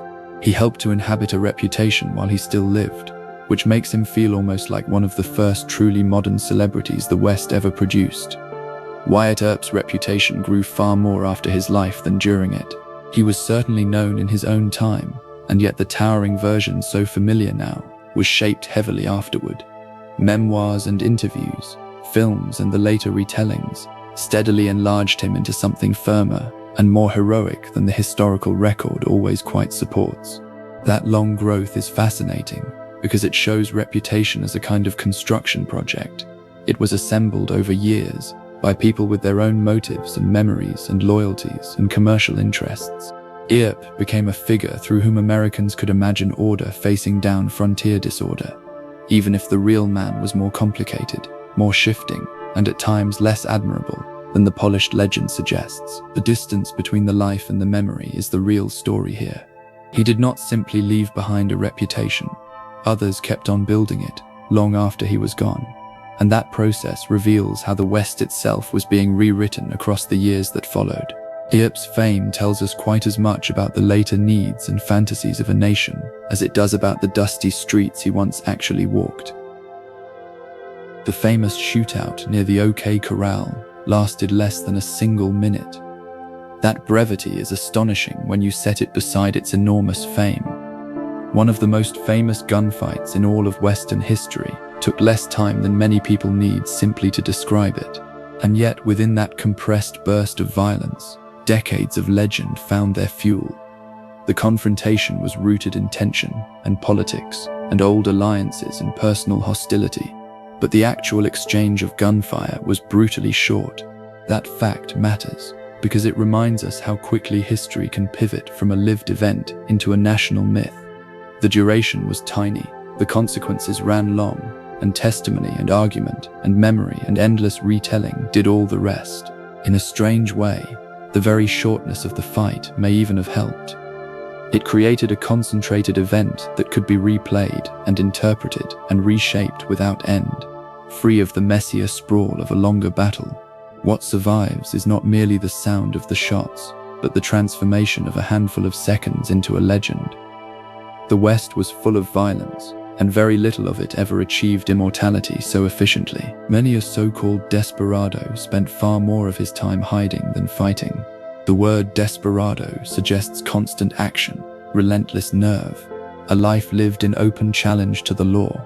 He helped to inhabit a reputation while he still lived, which makes him feel almost like one of the first truly modern celebrities the West ever produced. Wyatt Earp's reputation grew far more after his life than during it. He was certainly known in his own time, and yet the towering version so familiar now was shaped heavily afterward. Memoirs and interviews, films and the later retellings steadily enlarged him into something firmer and more heroic than the historical record always quite supports. That long growth is fascinating because it shows reputation as a kind of construction project. It was assembled over years by people with their own motives and memories and loyalties and commercial interests. Earp became a figure through whom Americans could imagine order facing down frontier disorder, even if the real man was more complicated, more shifting, and at times less admirable than the polished legend suggests. The distance between the life and the memory is the real story here. He did not simply leave behind a reputation. Others kept on building it long after he was gone. And that process reveals how the West itself was being rewritten across the years that followed. Earp's fame tells us quite as much about the later needs and fantasies of a nation as it does about the dusty streets he once actually walked. The famous shootout near the OK Corral lasted less than a single minute. That brevity is astonishing when you set it beside its enormous fame. One of the most famous gunfights in all of Western history took less time than many people need simply to describe it. And yet within that compressed burst of violence, decades of legend found their fuel. The confrontation was rooted in tension and politics and old alliances and personal hostility. But the actual exchange of gunfire was brutally short. That fact matters because it reminds us how quickly history can pivot from a lived event into a national myth. The duration was tiny, the consequences ran long, and testimony and argument and memory and endless retelling did all the rest. In a strange way, the very shortness of the fight may even have helped. It created a concentrated event that could be replayed and interpreted and reshaped without end, free of the messier sprawl of a longer battle. What survives is not merely the sound of the shots, but the transformation of a handful of seconds into a legend. The West was full of violence, and very little of it ever achieved immortality so efficiently. Many a so-called desperado spent far more of his time hiding than fighting. The word desperado suggests constant action, relentless nerve, a life lived in open challenge to the law.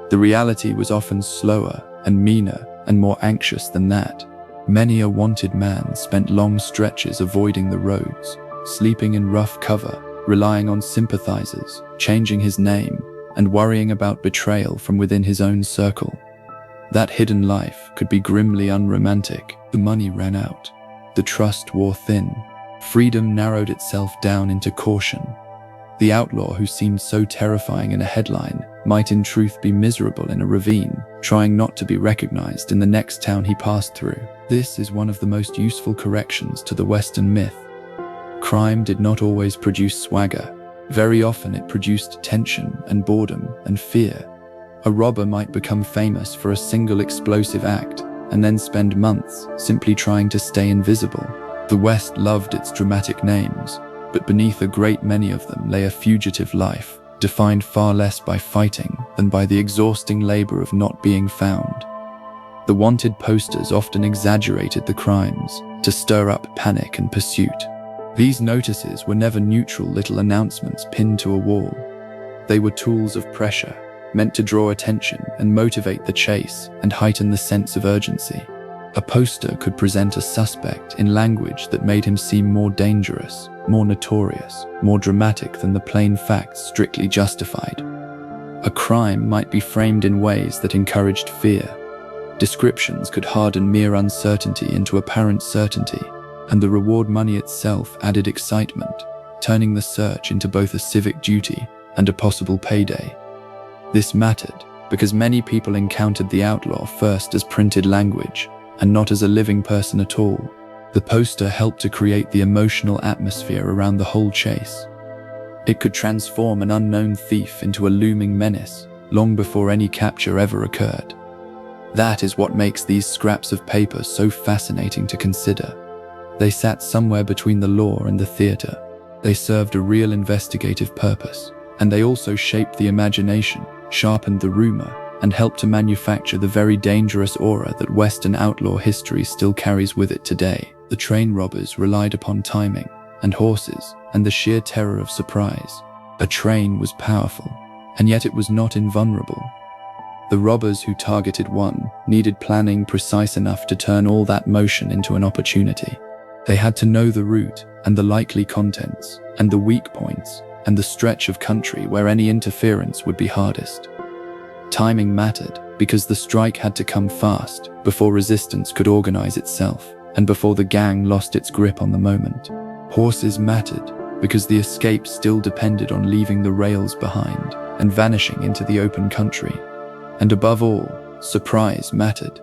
The reality was often slower and meaner and more anxious than that. Many a wanted man spent long stretches avoiding the roads, sleeping in rough cover, relying on sympathizers, changing his name, and worrying about betrayal from within his own circle. That hidden life could be grimly unromantic. The money ran out. The trust wore thin. Freedom narrowed itself down into caution. The outlaw who seemed so terrifying in a headline might in truth be miserable in a ravine, trying not to be recognized in the next town he passed through. This is one of the most useful corrections to the Western myth. Crime did not always produce swagger. Very often it produced tension and boredom and fear. A robber might become famous for a single explosive act and then spend months simply trying to stay invisible. The West loved its dramatic names, but beneath a great many of them lay a fugitive life, defined far less by fighting than by the exhausting labor of not being found. The wanted posters often exaggerated the crimes to stir up panic and pursuit. These notices were never neutral little announcements pinned to a wall. They were tools of pressure, meant to draw attention and motivate the chase and heighten the sense of urgency. A poster could present a suspect in language that made him seem more dangerous, more notorious, more dramatic than the plain facts strictly justified. A crime might be framed in ways that encouraged fear. Descriptions could harden mere uncertainty into apparent certainty, and the reward money itself added excitement, turning the search into both a civic duty and a possible payday. This mattered because many people encountered the outlaw first as printed language and not as a living person at all. The poster helped to create the emotional atmosphere around the whole chase. It could transform an unknown thief into a looming menace long before any capture ever occurred. That is what makes these scraps of paper so fascinating to consider. They sat somewhere between the law and the theater. They served a real investigative purpose, and they also shaped the imagination, sharpened the rumor, and helped to manufacture the very dangerous aura that Western outlaw history still carries with it today. The train robbers relied upon timing, and horses, and the sheer terror of surprise. A train was powerful, and yet it was not invulnerable. The robbers who targeted one needed planning precise enough to turn all that motion into an opportunity. They had to know the route, and the likely contents, and the weak points, and the stretch of country where any interference would be hardest. Timing mattered because the strike had to come fast before resistance could organize itself and before the gang lost its grip on the moment. Horses mattered because the escape still depended on leaving the rails behind and vanishing into the open country. And above all, surprise mattered.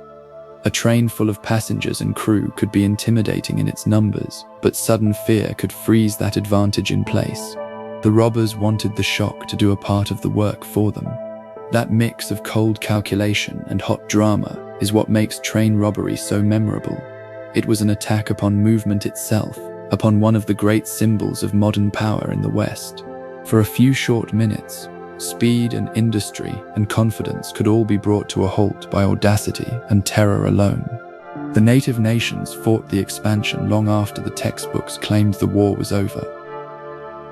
A train full of passengers and crew could be intimidating in its numbers, but sudden fear could freeze that advantage in place. The robbers wanted the shock to do a part of the work for them. That mix of cold calculation and hot drama is what makes train robbery so memorable. It was an attack upon movement itself, upon one of the great symbols of modern power in the West. For a few short minutes, speed and industry and confidence could all be brought to a halt by audacity and terror alone. The native nations fought the expansion long after the textbooks claimed the war was over.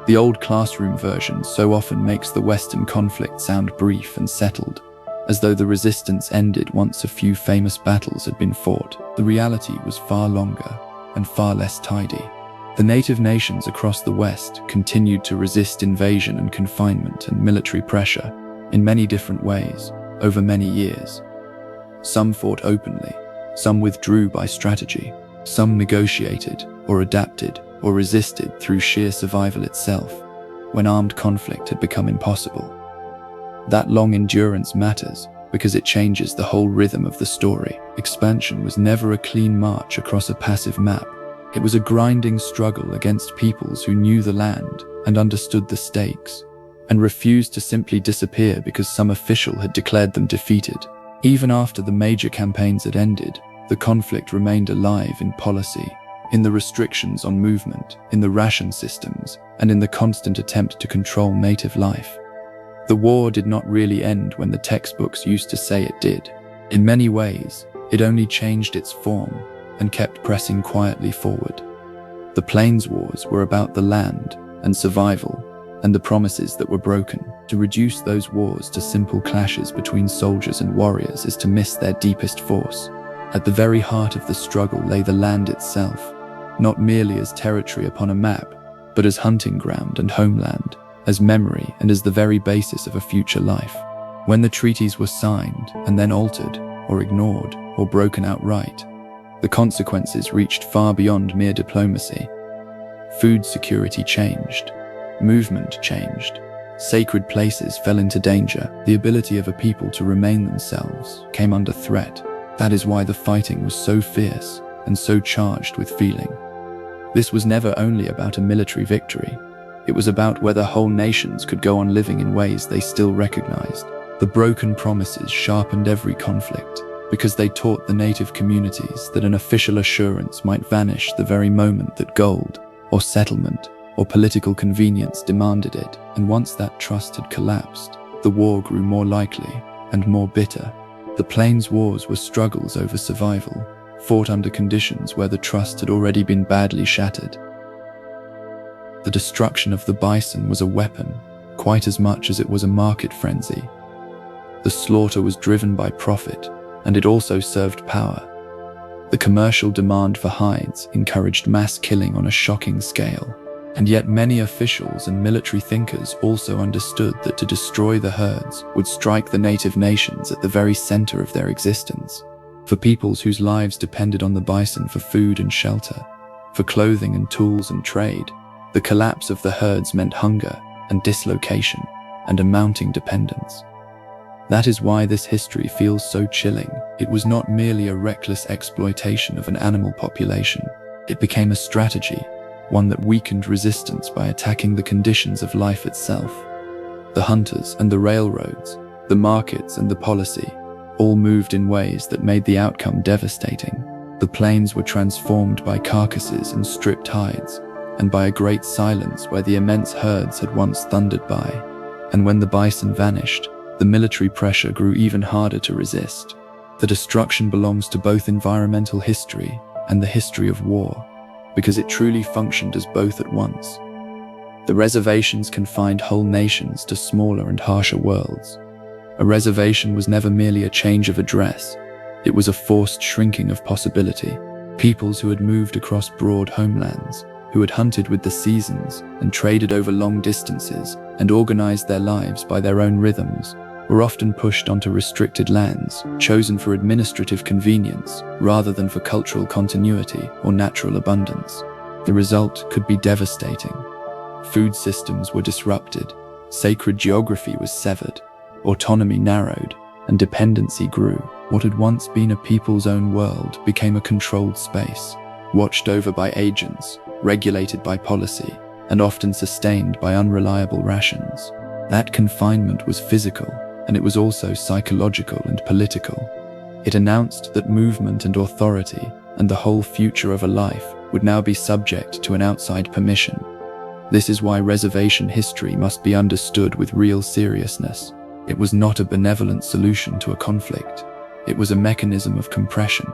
The old classroom version so often makes the Western conflict sound brief and settled, as though the resistance ended once a few famous battles had been fought. The reality was far longer and far less tidy. The native nations across the West continued to resist invasion and confinement and military pressure in many different ways over many years. Some fought openly, some withdrew by strategy, some negotiated or adapted or resisted through sheer survival itself when armed conflict had become impossible. That long endurance matters because it changes the whole rhythm of the story. Expansion was never a clean march across a passive map. It was a grinding struggle against peoples who knew the land and understood the stakes, and refused to simply disappear because some official had declared them defeated. Even after the major campaigns had ended, the conflict remained alive in policy, in the restrictions on movement, in the ration systems, and in the constant attempt to control native life. The war did not really end when the textbooks used to say it did. In many ways, it only changed its form and kept pressing quietly forward. The Plains Wars were about the land and survival and the promises that were broken. To reduce those wars to simple clashes between soldiers and warriors is to miss their deepest force. At the very heart of the struggle lay the land itself, not merely as territory upon a map, but as hunting ground and homeland, as memory and as the very basis of a future life. When the treaties were signed and then altered, or ignored, or broken outright, the consequences reached far beyond mere diplomacy. Food security changed, movement changed, sacred places fell into danger, the ability of a people to remain themselves came under threat. That is why the fighting was so fierce and so charged with feeling. This was never only about a military victory. It was about whether whole nations could go on living in ways they still recognized. The broken promises sharpened every conflict because they taught the native communities that an official assurance might vanish the very moment that gold, or settlement, or political convenience demanded it, and once that trust had collapsed, the war grew more likely and more bitter. The Plains Wars were struggles over survival, fought under conditions where the trust had already been badly shattered. The destruction of the bison was a weapon, quite as much as it was a market frenzy. The slaughter was driven by profit, and it also served power. The commercial demand for hides encouraged mass killing on a shocking scale, and yet many officials and military thinkers also understood that to destroy the herds would strike the native nations at the very center of their existence. For peoples whose lives depended on the bison for food and shelter, for clothing and tools and trade, the collapse of the herds meant hunger and dislocation and a mounting dependence. That is why this history feels so chilling. It was not merely a reckless exploitation of an animal population. It became a strategy, one that weakened resistance by attacking the conditions of life itself. The hunters and the railroads, the markets and the policy, all moved in ways that made the outcome devastating. The plains were transformed by carcasses and stripped hides, and by a great silence where the immense herds had once thundered by. And when the bison vanished, the military pressure grew even harder to resist. The destruction belongs to both environmental history and the history of war, because it truly functioned as both at once. The reservations confined whole nations to smaller and harsher worlds. A reservation was never merely a change of address. It was a forced shrinking of possibility. Peoples who had moved across broad homelands, who had hunted with the seasons and traded over long distances and organized their lives by their own rhythms, were often pushed onto restricted lands, chosen for administrative convenience rather than for cultural continuity or natural abundance. The result could be devastating. Food systems were disrupted, sacred geography was severed, autonomy narrowed, and dependency grew. What had once been a people's own world became a controlled space, watched over by agents, regulated by policy, and often sustained by unreliable rations. That confinement was physical, and it was also psychological and political. It announced that movement and authority and the whole future of a life would now be subject to an outside permission. This is why reservation history must be understood with real seriousness. It was not a benevolent solution to a conflict. It was a mechanism of compression.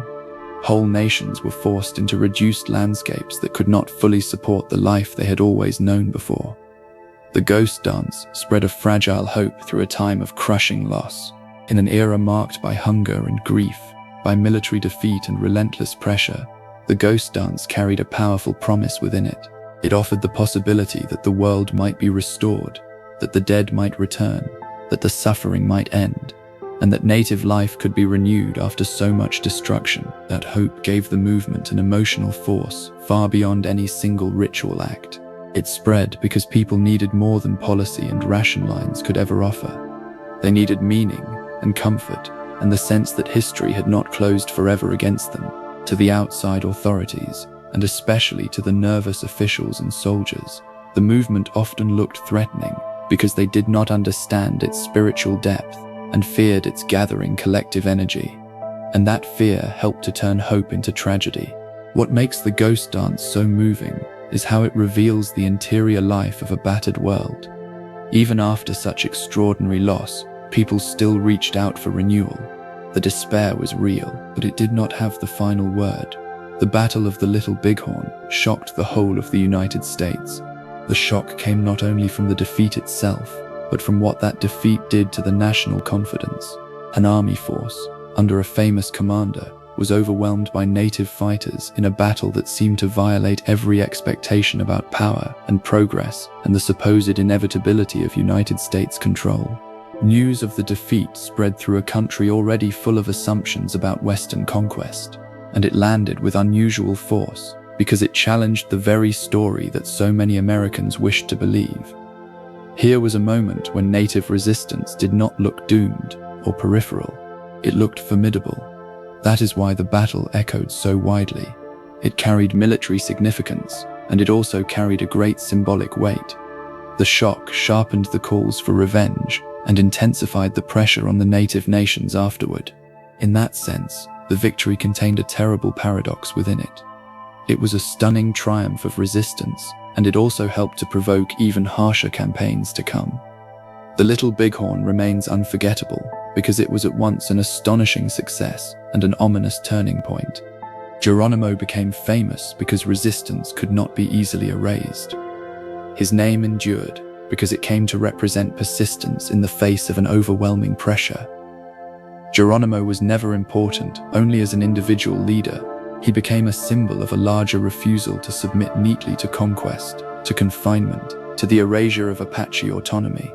Whole nations were forced into reduced landscapes that could not fully support the life they had always known before. The ghost dance spread a fragile hope through a time of crushing loss. In an era marked by hunger and grief, by military defeat and relentless pressure, the ghost dance carried a powerful promise within it. It offered the possibility that the world might be restored, that the dead might return, that the suffering might end, and that native life could be renewed after so much destruction. That hope gave the movement an emotional force far beyond any single ritual act. It spread because people needed more than policy and ration lines could ever offer. They needed meaning and comfort and the sense that history had not closed forever against them. To the outside authorities, and especially to the nervous officials and soldiers, the movement often looked threatening because they did not understand its spiritual depth and feared its gathering collective energy. And that fear helped to turn hope into tragedy. What makes the ghost dance so moving is how it reveals the interior life of a battered world. Even after such extraordinary loss, people still reached out for renewal. The despair was real, but it did not have the final word. The Battle of the Little Bighorn shocked the whole of the United States. The shock came not only from the defeat itself, but from what that defeat did to the national confidence. An army force, under a famous commander, was overwhelmed by native fighters in a battle that seemed to violate every expectation about power and progress and the supposed inevitability of United States control. News of the defeat spread through a country already full of assumptions about Western conquest, and it landed with unusual force because it challenged the very story that so many Americans wished to believe. Here was a moment when native resistance did not look doomed or peripheral. It looked formidable. That is why the battle echoed so widely. It carried military significance, and it also carried a great symbolic weight. The shock sharpened the calls for revenge and intensified the pressure on the native nations afterward. In that sense, the victory contained a terrible paradox within it. It was a stunning triumph of resistance, and it also helped to provoke even harsher campaigns to come. The Little Bighorn remains unforgettable because it was at once an astonishing success and an ominous turning point. Geronimo became famous because resistance could not be easily erased. His name endured because it came to represent persistence in the face of an overwhelming pressure. Geronimo was never important only as an individual leader. He became a symbol of a larger refusal to submit neatly to conquest, to confinement, to the erasure of Apache autonomy.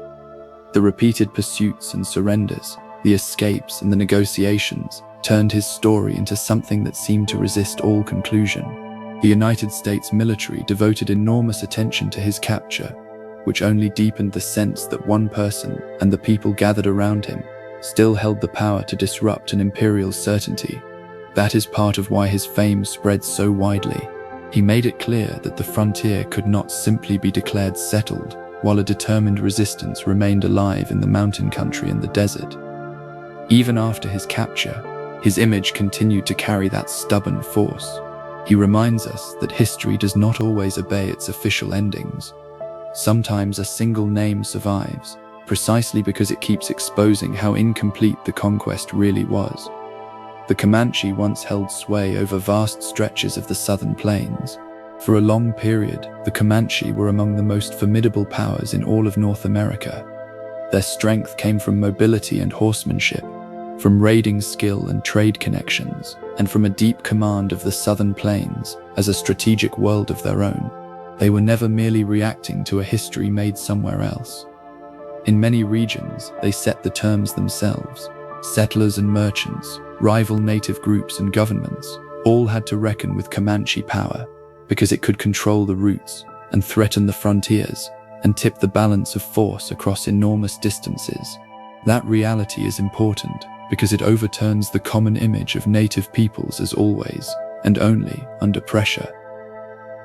The repeated pursuits and surrenders, the escapes and the negotiations turned his story into something that seemed to resist all conclusion. The United States military devoted enormous attention to his capture, which only deepened the sense that one person and the people gathered around him still held the power to disrupt an imperial certainty. That is part of why his fame spread so widely. He made it clear that the frontier could not simply be declared settled while a determined resistance remained alive in the mountain country and the desert. Even after his capture, his image continued to carry that stubborn force. He reminds us that history does not always obey its official endings. Sometimes a single name survives, precisely because it keeps exposing how incomplete the conquest really was. The Comanche once held sway over vast stretches of the southern plains. For a long period, the Comanche were among the most formidable powers in all of North America. Their strength came from mobility and horsemanship, from raiding skill and trade connections, and from a deep command of the southern plains as a strategic world of their own. They were never merely reacting to a history made somewhere else. In many regions, they set the terms themselves. Settlers and merchants, rival native groups and governments, all had to reckon with Comanche power because it could control the routes and threaten the frontiers and tip the balance of force across enormous distances. That reality is important because it overturns the common image of native peoples as always and only under pressure.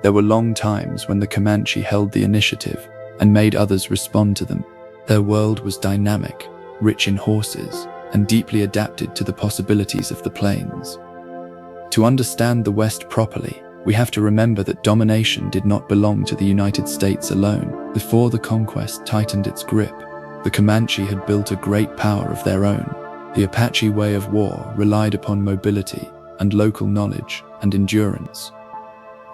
There were long times when the Comanche held the initiative and made others respond to them. Their world was dynamic, rich in horses, and deeply adapted to the possibilities of the plains. To understand the West properly, we have to remember that domination did not belong to the United States alone. Before the conquest tightened its grip, the Comanche had built a great power of their own. The Apache way of war relied upon mobility and local knowledge and endurance.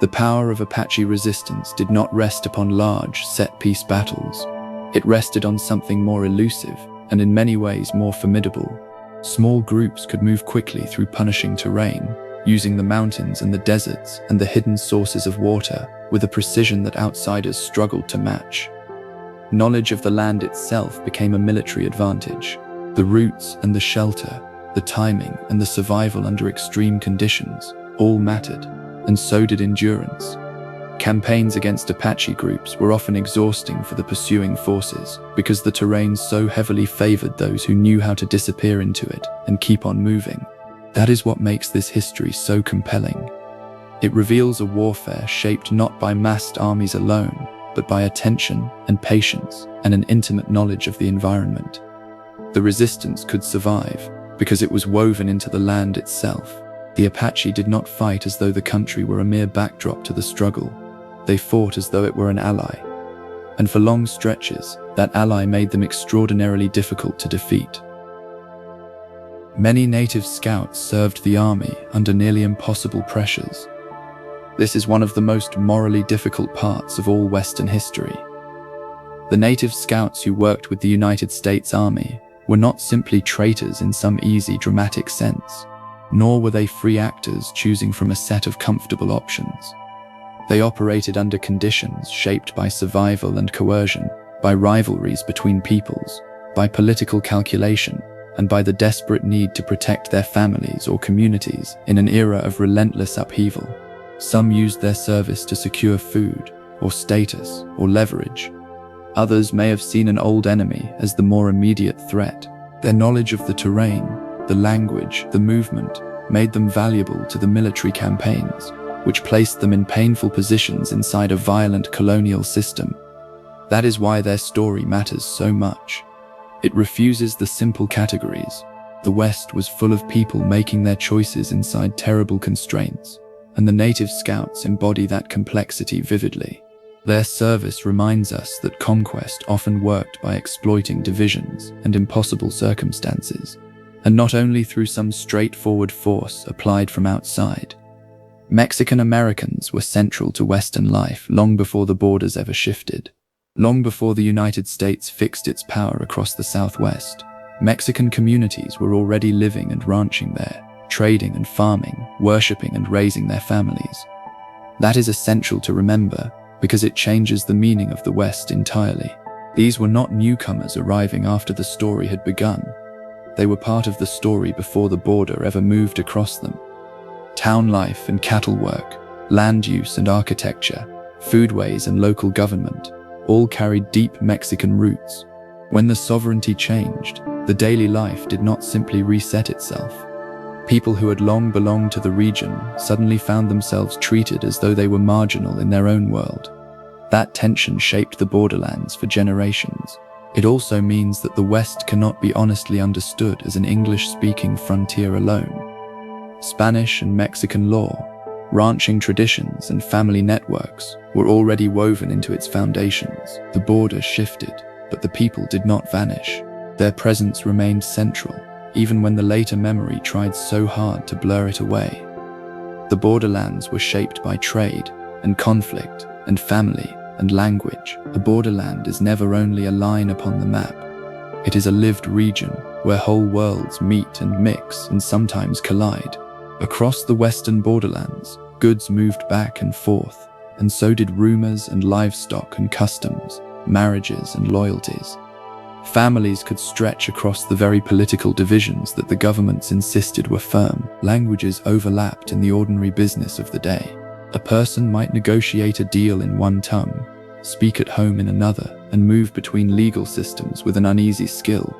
The power of Apache resistance did not rest upon large, set-piece battles. It rested on something more elusive and in many ways more formidable. Small groups could move quickly through punishing terrain, using the mountains and the deserts and the hidden sources of water with a precision that outsiders struggled to match. Knowledge of the land itself became a military advantage. The routes and the shelter, the timing and the survival under extreme conditions all mattered, and so did endurance. Campaigns against Apache groups were often exhausting for the pursuing forces because the terrain so heavily favored those who knew how to disappear into it and keep on moving. That is what makes this history so compelling. It reveals a warfare shaped not by massed armies alone, but by attention and patience and an intimate knowledge of the environment. The resistance could survive because it was woven into the land itself. The Apache did not fight as though the country were a mere backdrop to the struggle. They fought as though it were an ally. And for long stretches, that ally made them extraordinarily difficult to defeat. Many native scouts served the army under nearly impossible pressures. This is one of the most morally difficult parts of all Western history. The native scouts who worked with the United States Army were not simply traitors in some easy, dramatic sense. nor were they free actors choosing from a set of comfortable options. They operated under conditions shaped by survival and coercion, by rivalries between peoples, by political calculation, and by the desperate need to protect their families or communities in an era of relentless upheaval. Some used their service to secure food, or status, or leverage. Others may have seen an old enemy as the more immediate threat. Their knowledge of the terrain, the language, the movement, made them valuable to the military campaigns, which placed them in painful positions inside a violent colonial system. That is why their story matters so much. It refuses the simple categories. The West was full of people making their choices inside terrible constraints, and the native scouts embody that complexity vividly. Their service reminds us that conquest often worked by exploiting divisions and impossible circumstances, and not only through some straightforward force applied from outside. Mexican Americans were central to Western life long before the borders ever shifted. Long before the United States fixed its power across the Southwest, Mexican communities were already living and ranching there, trading and farming, worshipping and raising their families. That is essential to remember because it changes the meaning of the West entirely. These were not newcomers arriving after the story had begun. They were part of the story before the border ever moved across them. Town life and cattle work, land use and architecture, foodways and local government, all carried deep Mexican roots. When the sovereignty changed, the daily life did not simply reset itself. People who had long belonged to the region suddenly found themselves treated as though they were marginal in their own world. That tension shaped the borderlands for generations. It also means that the West cannot be honestly understood as an English-speaking frontier alone. Spanish and Mexican law, ranching traditions and family networks were already woven into its foundations. The border shifted, but the people did not vanish. Their presence remained central, even when the later memory tried so hard to blur it away. The borderlands were shaped by trade and conflict and family and language. A borderland is never only a line upon the map. It is a lived region where whole worlds meet and mix and sometimes collide. Across the western borderlands, goods moved back and forth, and so did rumors and livestock and customs, marriages and loyalties. Families could stretch across the very political divisions that the governments insisted were firm. Languages overlapped in the ordinary business of the day. A person might negotiate a deal in one tongue, speak at home in another, and move between legal systems with an uneasy skill.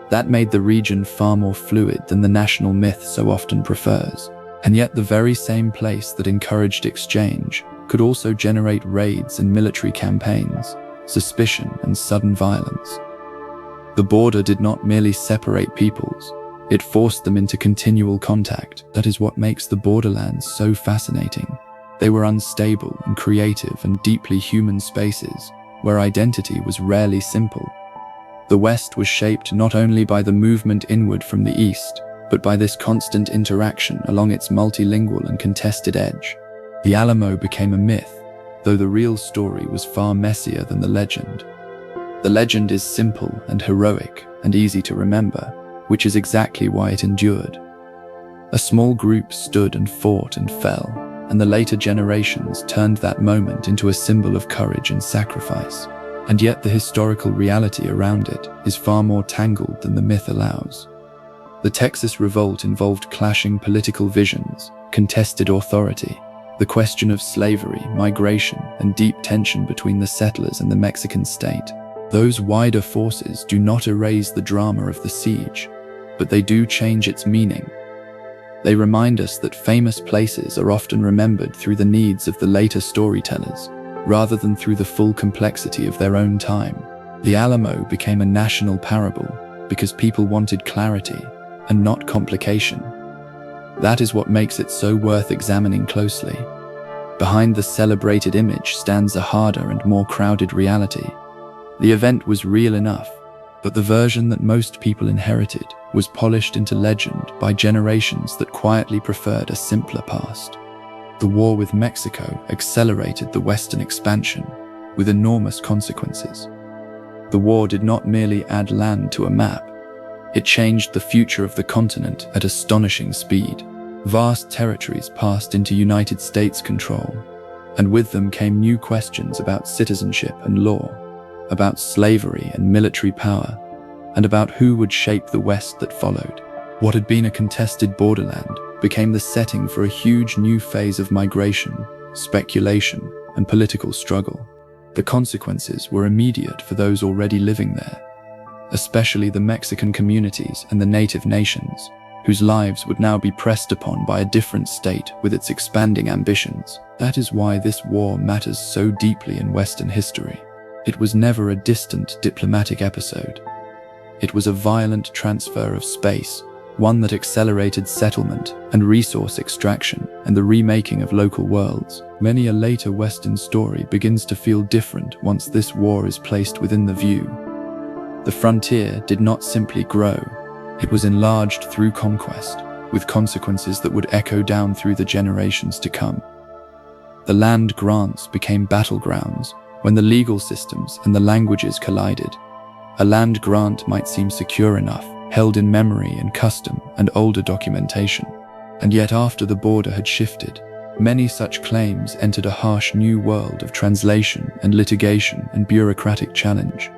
That made the region far more fluid than the national myth so often prefers. And yet the very same place that encouraged exchange could also generate raids and military campaigns, suspicion and sudden violence. The border did not merely separate peoples, it forced them into continual contact. That is what makes the borderlands so fascinating. They were unstable and creative and deeply human spaces, where identity was rarely simple. The West was shaped not only by the movement inward from the East, but by this constant interaction along its multilingual and contested edge. The Alamo became a myth, though the real story was far messier than the legend. The legend is simple and heroic and easy to remember, which is exactly why it endured. A small group stood and fought and fell, and the later generations turned that moment into a symbol of courage and sacrifice. And yet the historical reality around it is far more tangled than the myth allows. The Texas Revolt involved clashing political visions, contested authority, the question of slavery, migration, and deep tension between the settlers and the Mexican state. Those wider forces do not erase the drama of the siege, but they do change its meaning. They remind us that famous places are often remembered through the needs of the later storytellers, rather than through the full complexity of their own time. The Alamo became a national parable because people wanted clarity and not complication. That is what makes it so worth examining closely. Behind the celebrated image stands a harder and more crowded reality. The event was real enough, but the version that most people inherited was polished into legend by generations that quietly preferred a simpler past. The war with Mexico accelerated the Western expansion with enormous consequences. The war did not merely add land to a map, It changed the future of the continent at astonishing speed. Vast territories passed into United States control, and with them came new questions about citizenship and law, about slavery and military power, and about who would shape the West that followed. What had been a contested borderland became the setting for a huge new phase of migration, speculation, and political struggle. The consequences were immediate for those already living there, especially the Mexican communities and the native nations, whose lives would now be pressed upon by a different state with its expanding ambitions. That is why this war matters so deeply in Western history. It was never a distant diplomatic episode. It was a violent transfer of space, one that accelerated settlement and resource extraction and the remaking of local worlds. Many a later Western story begins to feel different once this war is placed within the view. The frontier did not simply grow, it was enlarged through conquest, with consequences that would echo down through the generations to come. The land grants became battlegrounds when the legal systems and the languages collided. A land grant might seem secure enough, held in memory and custom and older documentation. And yet after the border had shifted, many such claims entered a harsh new world of translation and litigation and bureaucratic challenge.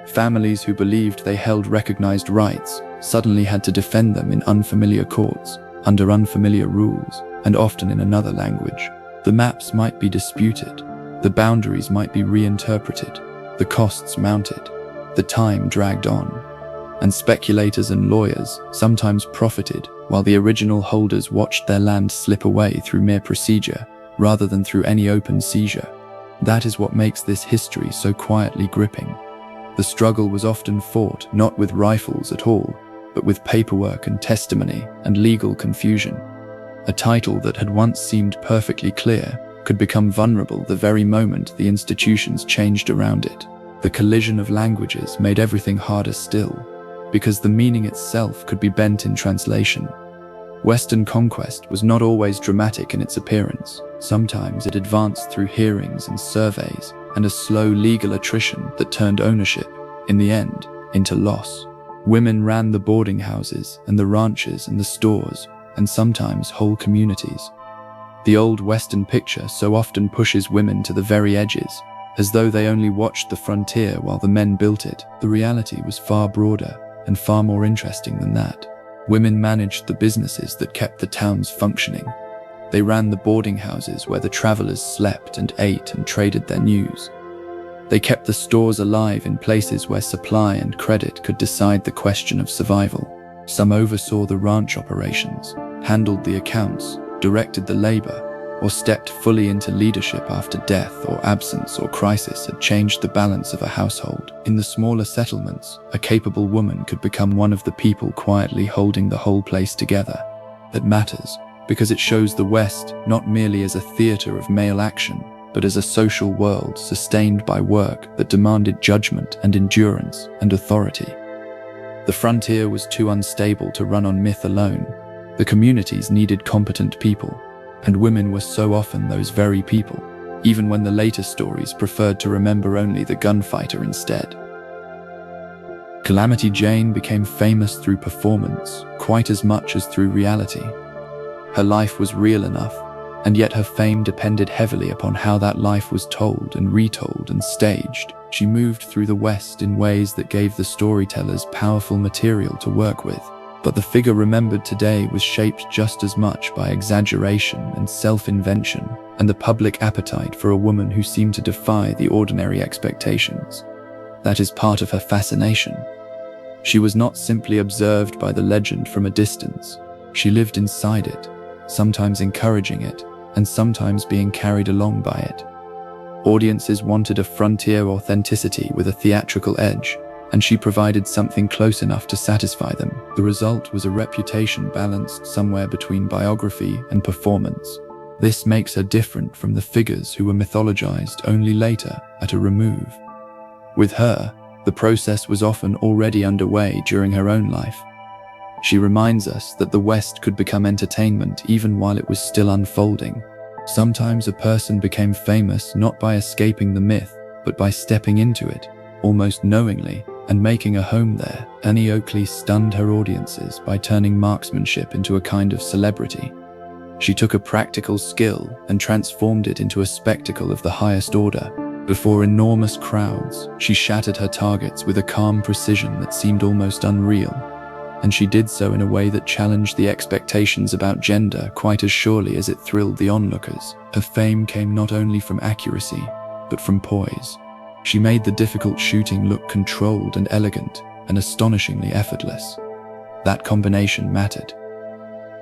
Families who believed they held recognized rights suddenly had to defend them in unfamiliar courts, under unfamiliar rules, and often in another language. The maps might be disputed, the boundaries might be reinterpreted, the costs mounted, the time dragged on, and speculators and lawyers sometimes profited while the original holders watched their land slip away through mere procedure rather than through any open seizure. That is what makes this history so quietly gripping. The struggle was often fought not with rifles at all, but with paperwork and testimony and legal confusion. A title that had once seemed perfectly clear could become vulnerable the very moment the institutions changed around it. The collision of languages made everything harder still, because the meaning itself could be bent in translation. Western conquest was not always dramatic in its appearance. Sometimes it advanced through hearings and surveys and a slow legal attrition that turned ownership, in the end, into loss. Women ran the boarding houses and the ranches and the stores, and sometimes whole communities. The old Western picture so often pushes women to the very edges, as though they only watched the frontier while the men built it. The reality was far broader and far more interesting than that. Women managed the businesses that kept the towns functioning. They ran the boarding houses where the travelers slept and ate and traded their news. They kept the stores alive in places where supply and credit could decide the question of survival. Some oversaw the ranch operations, handled the accounts, directed the labor, or stepped fully into leadership after death or absence or crisis had changed the balance of a household. In the smaller settlements, a capable woman could become one of the people quietly holding the whole place together. That matters, because it shows the West not merely as a theater of male action, but as a social world sustained by work that demanded judgment and endurance and authority. The frontier was too unstable to run on myth alone. The communities needed competent people, and women were so often those very people, even when the later stories preferred to remember only the gunfighter instead. Calamity Jane became famous through performance, quite as much as through reality. Her life was real enough, and yet her fame depended heavily upon how that life was told and retold and staged. She moved through the West in ways that gave the storytellers powerful material to work with. But the figure remembered today was shaped just as much by exaggeration and self-invention and the public appetite for a woman who seemed to defy the ordinary expectations. That is part of her fascination. She was not simply observed by the legend from a distance. She lived inside it, sometimes encouraging it, and sometimes being carried along by it. Audiences wanted a frontier authenticity with a theatrical edge, and she provided something close enough to satisfy them. The result was a reputation balanced somewhere between biography and performance. This makes her different from the figures who were mythologized only later at a remove. With her, the process was often already underway during her own life. She reminds us that the West could become entertainment even while it was still unfolding. Sometimes a person became famous not by escaping the myth, but by stepping into it, almost knowingly, and making a home there. Annie Oakley stunned her audiences by turning marksmanship into a kind of celebrity. She took a practical skill and transformed it into a spectacle of the highest order. Before enormous crowds, she shattered her targets with a calm precision that seemed almost unreal. And she did so in a way that challenged the expectations about gender quite as surely as it thrilled the onlookers. Her fame came not only from accuracy, but from poise. She made the difficult shooting look controlled and elegant, and astonishingly effortless. That combination mattered.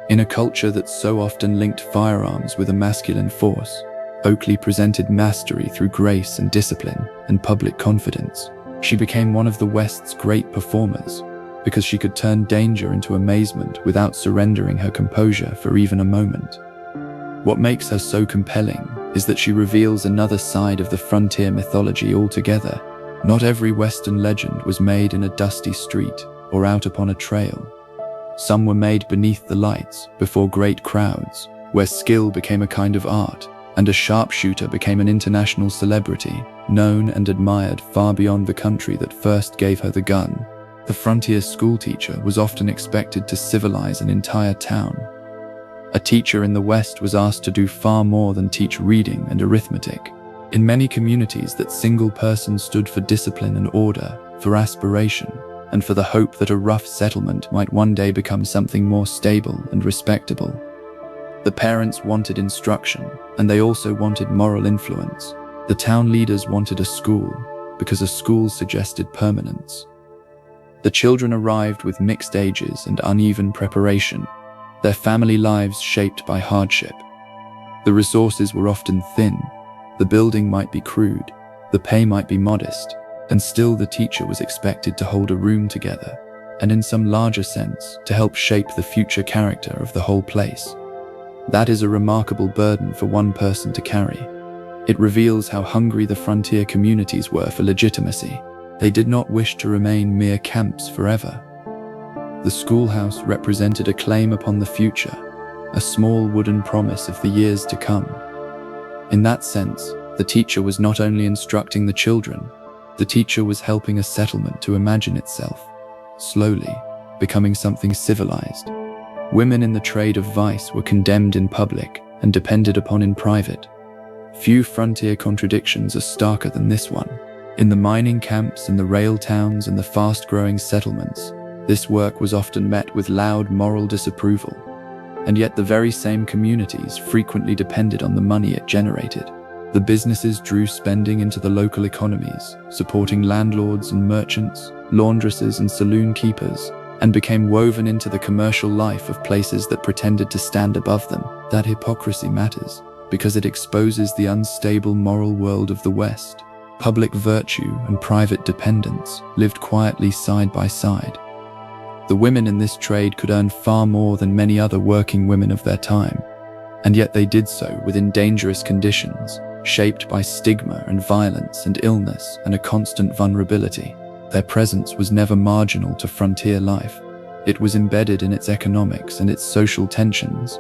In a culture that so often linked firearms with a masculine force, Oakley presented mastery through grace and discipline and public confidence. She became one of the West's great performers because she could turn danger into amazement without surrendering her composure for even a moment. What makes her so compelling is that she reveals another side of the frontier mythology altogether. Not every Western legend was made in a dusty street or out upon a trail. Some were made beneath the lights, before great crowds, where skill became a kind of art, and a sharpshooter became an international celebrity, known and admired far beyond the country that first gave her the gun. The frontier schoolteacher was often expected to civilize an entire town. A teacher in the West was asked to do far more than teach reading and arithmetic. In many communities, that single person stood for discipline and order, for aspiration, and for the hope that a rough settlement might one day become something more stable and respectable. The parents wanted instruction, and they also wanted moral influence. The town leaders wanted a school, because a school suggested permanence. The children arrived with mixed ages and uneven preparation, their family lives shaped by hardship. The resources were often thin, the building might be crude, the pay might be modest, and still the teacher was expected to hold a room together, and in some larger sense, to help shape the future character of the whole place. That is a remarkable burden for one person to carry. It reveals how hungry the frontier communities were for legitimacy. They did not wish to remain mere camps forever. The schoolhouse represented a claim upon the future, a small wooden promise of the years to come. In that sense, the teacher was not only instructing the children, the teacher was helping a settlement to imagine itself, slowly becoming something civilized. Women in the trade of vice were condemned in public and depended upon in private. Few frontier contradictions are starker than this one. In the mining camps, in the rail towns, and the fast-growing settlements, this work was often met with loud moral disapproval, and yet the very same communities frequently depended on the money it generated. The businesses drew spending into the local economies, supporting landlords and merchants, laundresses and saloon keepers, and became woven into the commercial life of places that pretended to stand above them. That hypocrisy matters, because it exposes the unstable moral world of the West. Public virtue and private dependence lived quietly side by side. The women in this trade could earn far more than many other working women of their time, and yet they did so within dangerous conditions, shaped by stigma and violence and illness and a constant vulnerability. Their presence was never marginal to frontier life. It was embedded in its economics and its social tensions.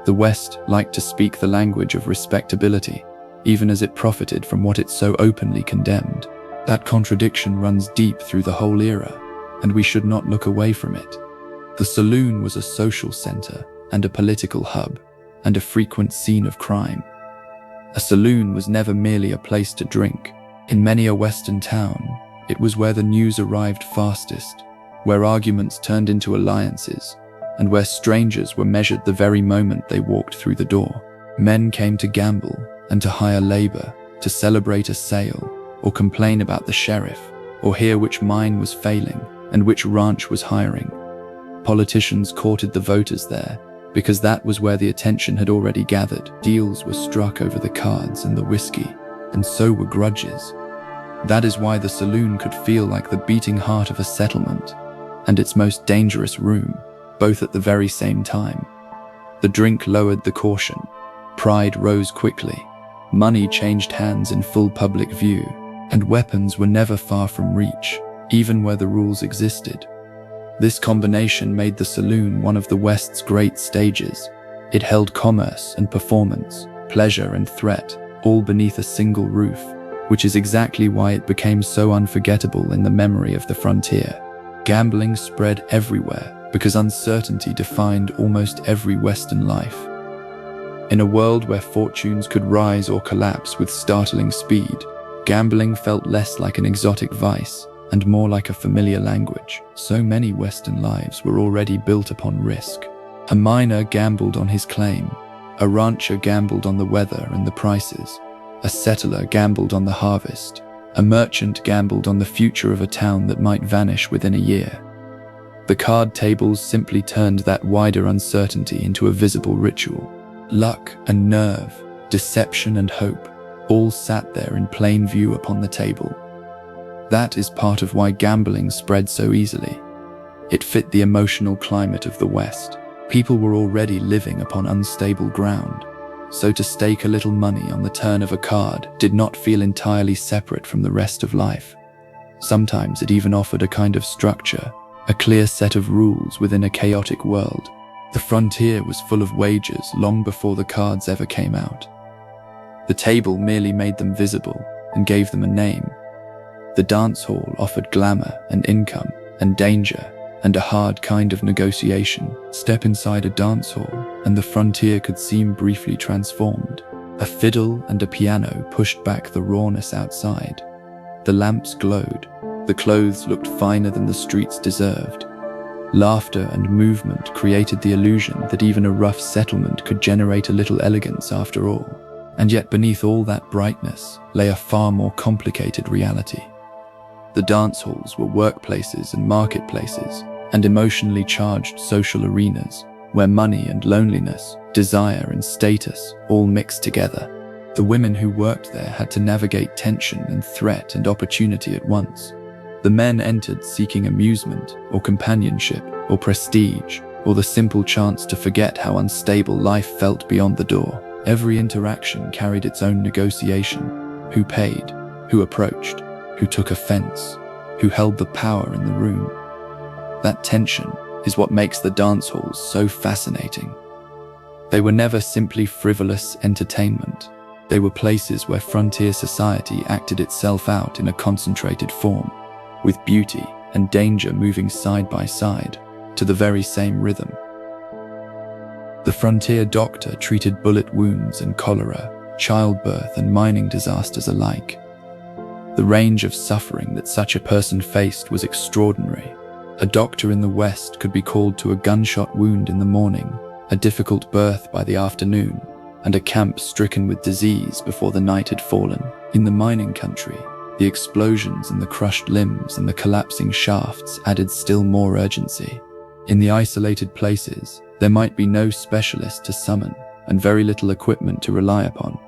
The West liked to speak the language of respectability, even as it profited from what it so openly condemned. That contradiction runs deep through the whole era, and we should not look away from it. The saloon was a social center and a political hub, and a frequent scene of crime. A saloon was never merely a place to drink. In many a Western town, it was where the news arrived fastest, where arguments turned into alliances, and where strangers were measured the very moment they walked through the door. Men came to gamble and to hire labor, to celebrate a sale, or complain about the sheriff, or hear which mine was failing and which ranch was hiring. Politicians courted the voters there, because that was where the attention had already gathered. Deals were struck over the cards and the whiskey, and so were grudges. That is why the saloon could feel like the beating heart of a settlement, and its most dangerous room, both at the very same time. The drink lowered the caution, pride rose quickly, money changed hands in full public view, and weapons were never far from reach, even where the rules existed. This combination made the saloon one of the West's great stages. It held commerce and performance, pleasure and threat, all beneath a single roof. which is exactly why it became so unforgettable in the memory of the frontier. Gambling spread everywhere because uncertainty defined almost every Western life. In a world where fortunes could rise or collapse with startling speed, gambling felt less like an exotic vice and more like a familiar language. So many Western lives were already built upon risk. A miner gambled on his claim, a rancher gambled on the weather and the prices, a settler gambled on the harvest, a merchant gambled on the future of a town that might vanish within a year. The card tables simply turned that wider uncertainty into a visible ritual. Luck and nerve, deception and hope, all sat there in plain view upon the table. That is part of why gambling spread so easily. It fit the emotional climate of the West. People were already living upon unstable ground, so to stake a little money on the turn of a card did not feel entirely separate from the rest of life. Sometimes it even offered a kind of structure, a clear set of rules within a chaotic world. The frontier was full of wagers long before the cards ever came out. The table merely made them visible and gave them a name. The dance hall offered glamour and income and danger and a hard kind of negotiation. Step inside a dance hall, and the frontier could seem briefly transformed. A fiddle and a piano pushed back the rawness outside. The lamps glowed. The clothes looked finer than the streets deserved. Laughter and movement created the illusion that even a rough settlement could generate a little elegance after all. And yet beneath all that brightness lay a far more complicated reality. The dance halls were workplaces and marketplaces, and emotionally charged social arenas, where money and loneliness, desire and status all mixed together. The women who worked there had to navigate tension and threat and opportunity at once. The men entered seeking amusement or companionship or prestige or the simple chance to forget how unstable life felt beyond the door. Every interaction carried its own negotiation. Who paid? Who approached? Who took offense? Who held the power in the room? That tension is what makes the dance halls so fascinating. They were never simply frivolous entertainment. They were places where frontier society acted itself out in a concentrated form, with beauty and danger moving side by side to the very same rhythm. The frontier doctor treated bullet wounds and cholera, childbirth and mining disasters alike. The range of suffering that such a person faced was extraordinary. A doctor in the West could be called to a gunshot wound in the morning, a difficult birth by the afternoon, and a camp stricken with disease before the night had fallen. In the mining country, the explosions and the crushed limbs and the collapsing shafts added still more urgency. In the isolated places, there might be no specialist to summon and very little equipment to rely upon.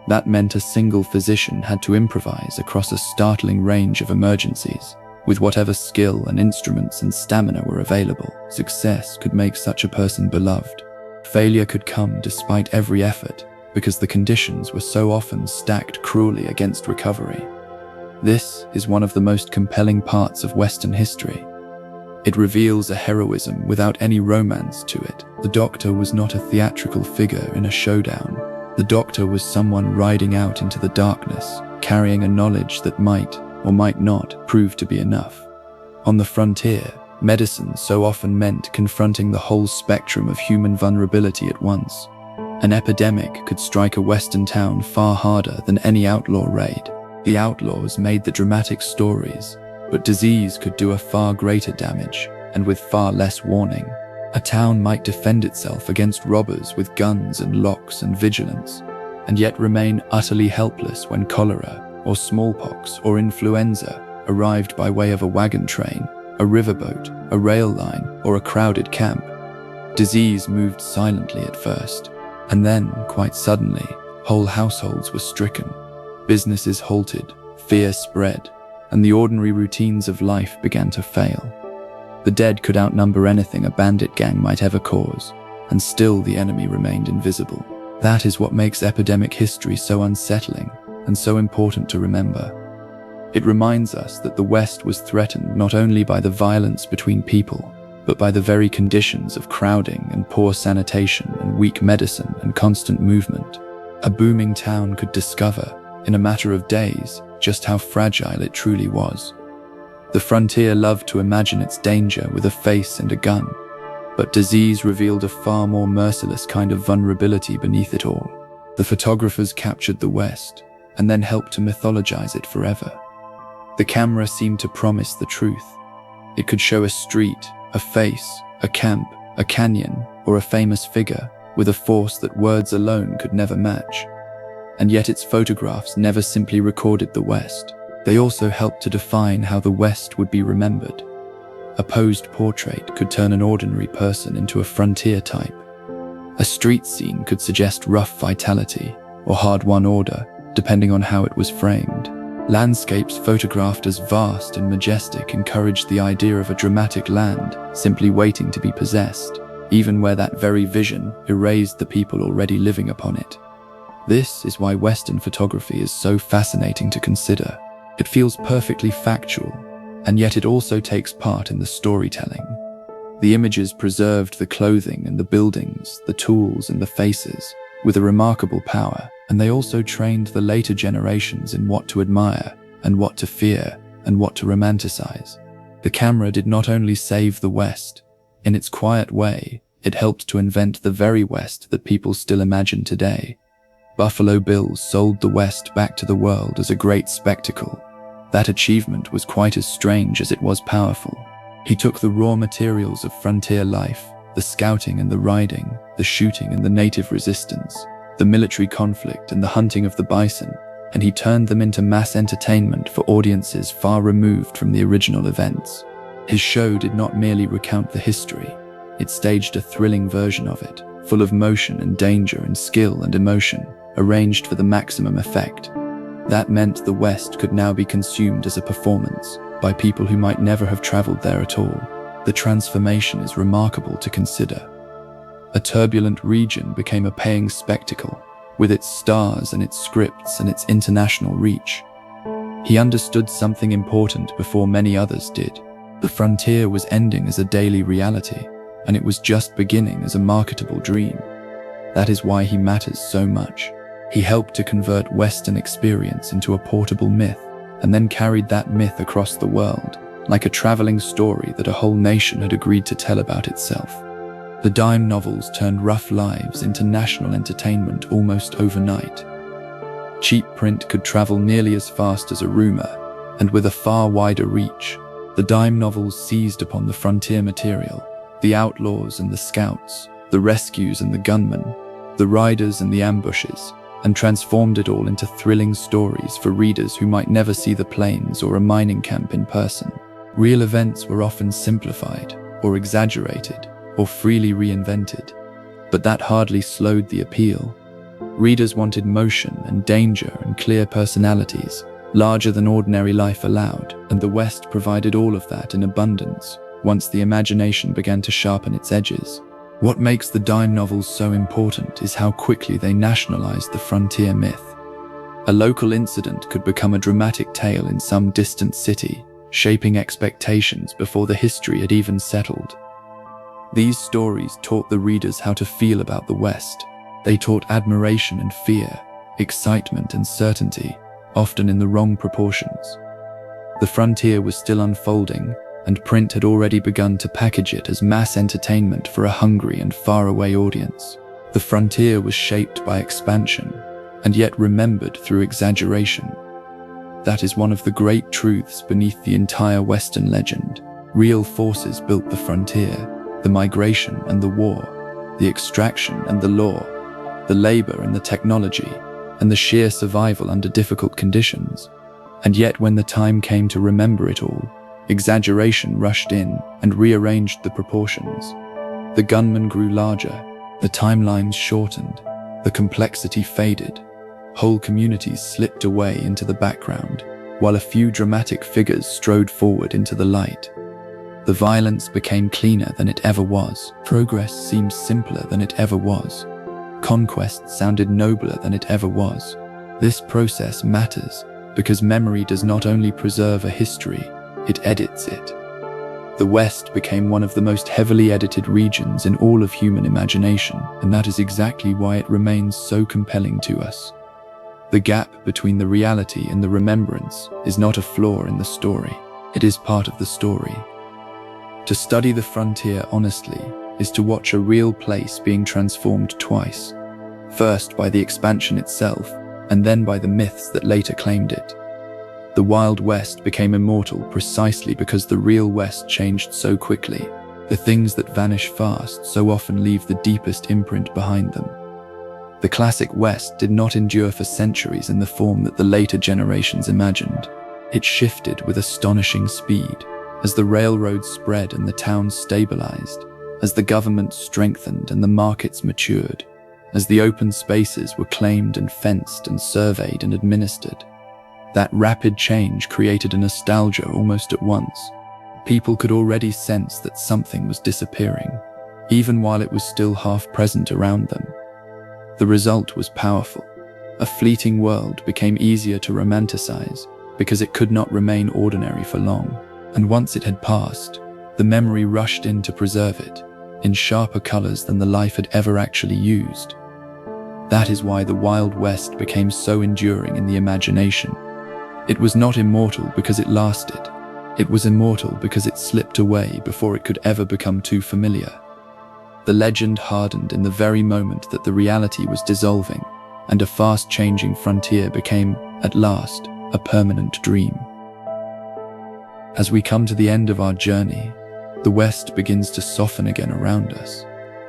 That meant a single physician had to improvise across a startling range of emergencies. With whatever skill and instruments and stamina were available, success could make such a person beloved. Failure could come despite every effort because the conditions were so often stacked cruelly against recovery. This is one of the most compelling parts of Western history. It reveals a heroism without any romance to it. The doctor was not a theatrical figure in a showdown. The doctor was someone riding out into the darkness, carrying a knowledge that might or might not prove to be enough. On the frontier, medicine so often meant confronting the whole spectrum of human vulnerability at once. An epidemic could strike a Western town far harder than any outlaw raid. The outlaws made the dramatic stories, but disease could do a far greater damage, and with far less warning. A town might defend itself against robbers with guns and locks and vigilance, and yet remain utterly helpless when cholera, or smallpox, or influenza arrived by way of a wagon train, a riverboat, a rail line, or a crowded camp. Disease moved silently at first, and then, quite suddenly, whole households were stricken. Businesses halted, fear spread, and the ordinary routines of life began to fail. The dead could outnumber anything a bandit gang might ever cause, and still the enemy remained invisible. That is what makes epidemic history so unsettling and so important to remember. It reminds us that the West was threatened not only by the violence between people, but by the very conditions of crowding and poor sanitation and weak medicine and constant movement. A booming town could discover, in a matter of days, just how fragile it truly was. The frontier loved to imagine its danger with a face and a gun, but disease revealed a far more merciless kind of vulnerability beneath it all. The photographers captured the West, and then helped to mythologize it forever. The camera seemed to promise the truth. It could show a street, a face, a camp, a canyon, or a famous figure, with a force that words alone could never match. And yet its photographs never simply recorded the West. They also helped to define how the West would be remembered. A posed portrait could turn an ordinary person into a frontier type. A street scene could suggest rough vitality or hard-won order, depending on how it was framed. Landscapes photographed as vast and majestic encouraged the idea of a dramatic land simply waiting to be possessed, even where that very vision erased the people already living upon it. This is why Western photography is so fascinating to consider. It feels perfectly factual, and yet it also takes part in the storytelling. The images preserved the clothing and the buildings, the tools and the faces, with a remarkable power, and they also trained the later generations in what to admire, and what to fear, and what to romanticize. The camera did not only save the West. In its quiet way, it helped to invent the very West that people still imagine today. Buffalo Bills sold the West back to the world as a great spectacle. That achievement was quite as strange as it was powerful. He took the raw materials of frontier life, the scouting and the riding, the shooting and the native resistance, the military conflict and the hunting of the bison, and he turned them into mass entertainment for audiences far removed from the original events. His show did not merely recount the history, it staged a thrilling version of it, full of motion and danger and skill and emotion, arranged for the maximum effect. That meant the West could now be consumed as a performance by people who might never have traveled there at all. The transformation is remarkable to consider. A turbulent region became a paying spectacle, with its stars and its scripts and its international reach. He understood something important before many others did. The frontier was ending as a daily reality, and it was just beginning as a marketable dream. That is why he matters so much. He helped to convert Western experience into a portable myth, and then carried that myth across the world, like a traveling story that a whole nation had agreed to tell about itself. The dime novels turned rough lives into national entertainment almost overnight. Cheap print could travel nearly as fast as a rumor, and with a far wider reach. The dime novels seized upon the frontier material, the outlaws and the scouts, the rescues and the gunmen, the riders and the ambushes, and transformed it all into thrilling stories for readers who might never see the plains or a mining camp in person. Real events were often simplified, or exaggerated, or freely reinvented, but that hardly slowed the appeal. Readers wanted motion and danger and clear personalities, larger than ordinary life allowed, and the West provided all of that in abundance once the imagination began to sharpen its edges. What makes the dime novels so important is how quickly they nationalized the frontier myth. A local incident could become a dramatic tale in some distant city, shaping expectations before the history had even settled. These stories taught the readers how to feel about the West. They taught admiration and fear, excitement and certainty, often in the wrong proportions. The frontier was still unfolding, and print had already begun to package it as mass entertainment for a hungry and faraway audience. The frontier was shaped by expansion, and yet remembered through exaggeration. That is one of the great truths beneath the entire Western legend. Real forces built the frontier, the migration and the war, the extraction and the law, the labor and the technology, and the sheer survival under difficult conditions. And yet when the time came to remember it all, exaggeration rushed in and rearranged the proportions. The gunmen grew larger, the timelines shortened, the complexity faded. Whole communities slipped away into the background, while a few dramatic figures strode forward into the light. The violence became cleaner than it ever was. Progress seemed simpler than it ever was. Conquest sounded nobler than it ever was. This process matters because memory does not only preserve a history, it edits it. The West became one of the most heavily edited regions in all of human imagination, and that is exactly why it remains so compelling to us. The gap between the reality and the remembrance is not a flaw in the story. It is part of the story. To study the frontier honestly is to watch a real place being transformed twice. First by the expansion itself, and then by the myths that later claimed it. The Wild West became immortal precisely because the real West changed so quickly. The things that vanish fast so often leave the deepest imprint behind them. The classic West did not endure for centuries in the form that the later generations imagined. It shifted with astonishing speed, as the railroads spread and the towns stabilized, as the government strengthened and the markets matured, as the open spaces were claimed and fenced and surveyed and administered. That rapid change created a nostalgia almost at once. People could already sense that something was disappearing, even while it was still half present around them. The result was powerful. A fleeting world became easier to romanticize because it could not remain ordinary for long. And once it had passed, the memory rushed in to preserve it, in sharper colors than the life had ever actually used. That is why the Wild West became so enduring in the imagination. It was not immortal because it lasted. It was immortal because it slipped away before it could ever become too familiar. The legend hardened in the very moment that the reality was dissolving, and a fast-changing frontier became, at last, a permanent dream. As we come to the end of our journey, the West begins to soften again around us.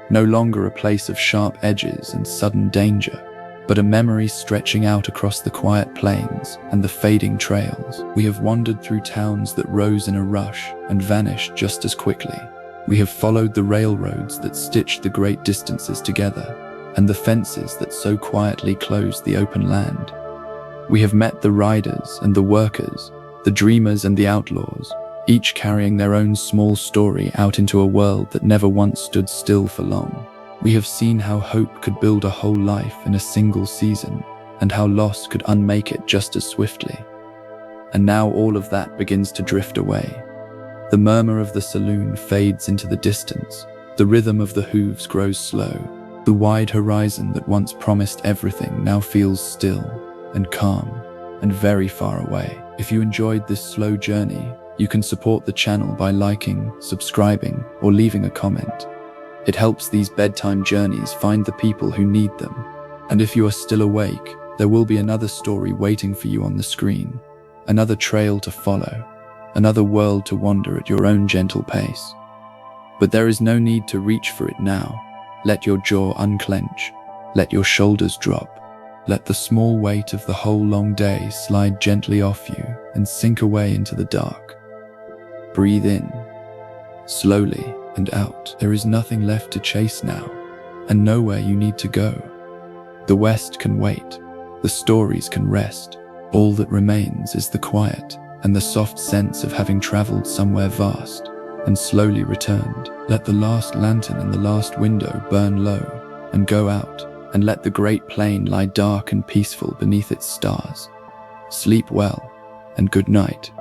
No longer a place of sharp edges and sudden danger, but a memory stretching out across the quiet plains and the fading trails. We have wandered through towns that rose in a rush and vanished just as quickly. We have followed the railroads that stitched the great distances together, and the fences that so quietly closed the open land. We have met the riders and the workers, the dreamers and the outlaws, each carrying their own small story out into a world that never once stood still for long. We have seen how hope could build a whole life in a single season, and how loss could unmake it just as swiftly. And now all of that begins to drift away. The murmur of the saloon fades into the distance. The rhythm of the hooves grows slow. The wide horizon that once promised everything now feels still and calm and very far away. If you enjoyed this slow journey, you can support the channel by liking, subscribing, or leaving a comment. It helps these bedtime journeys find the people who need them. And if you are still awake, there will be another story waiting for you on the screen, another trail to follow, another world to wander at your own gentle pace. But there is no need to reach for it now. Let your jaw unclench, let your shoulders drop, let the small weight of the whole long day slide gently off you and sink away into the dark. Breathe in, slowly, and out. There is nothing left to chase now, and nowhere you need to go. The West can wait, the stories can rest. All that remains is the quiet and the soft sense of having traveled somewhere vast and slowly returned. Let the last lantern in the last window burn low and go out, and let the great plain lie dark and peaceful beneath its stars. Sleep well, and good night.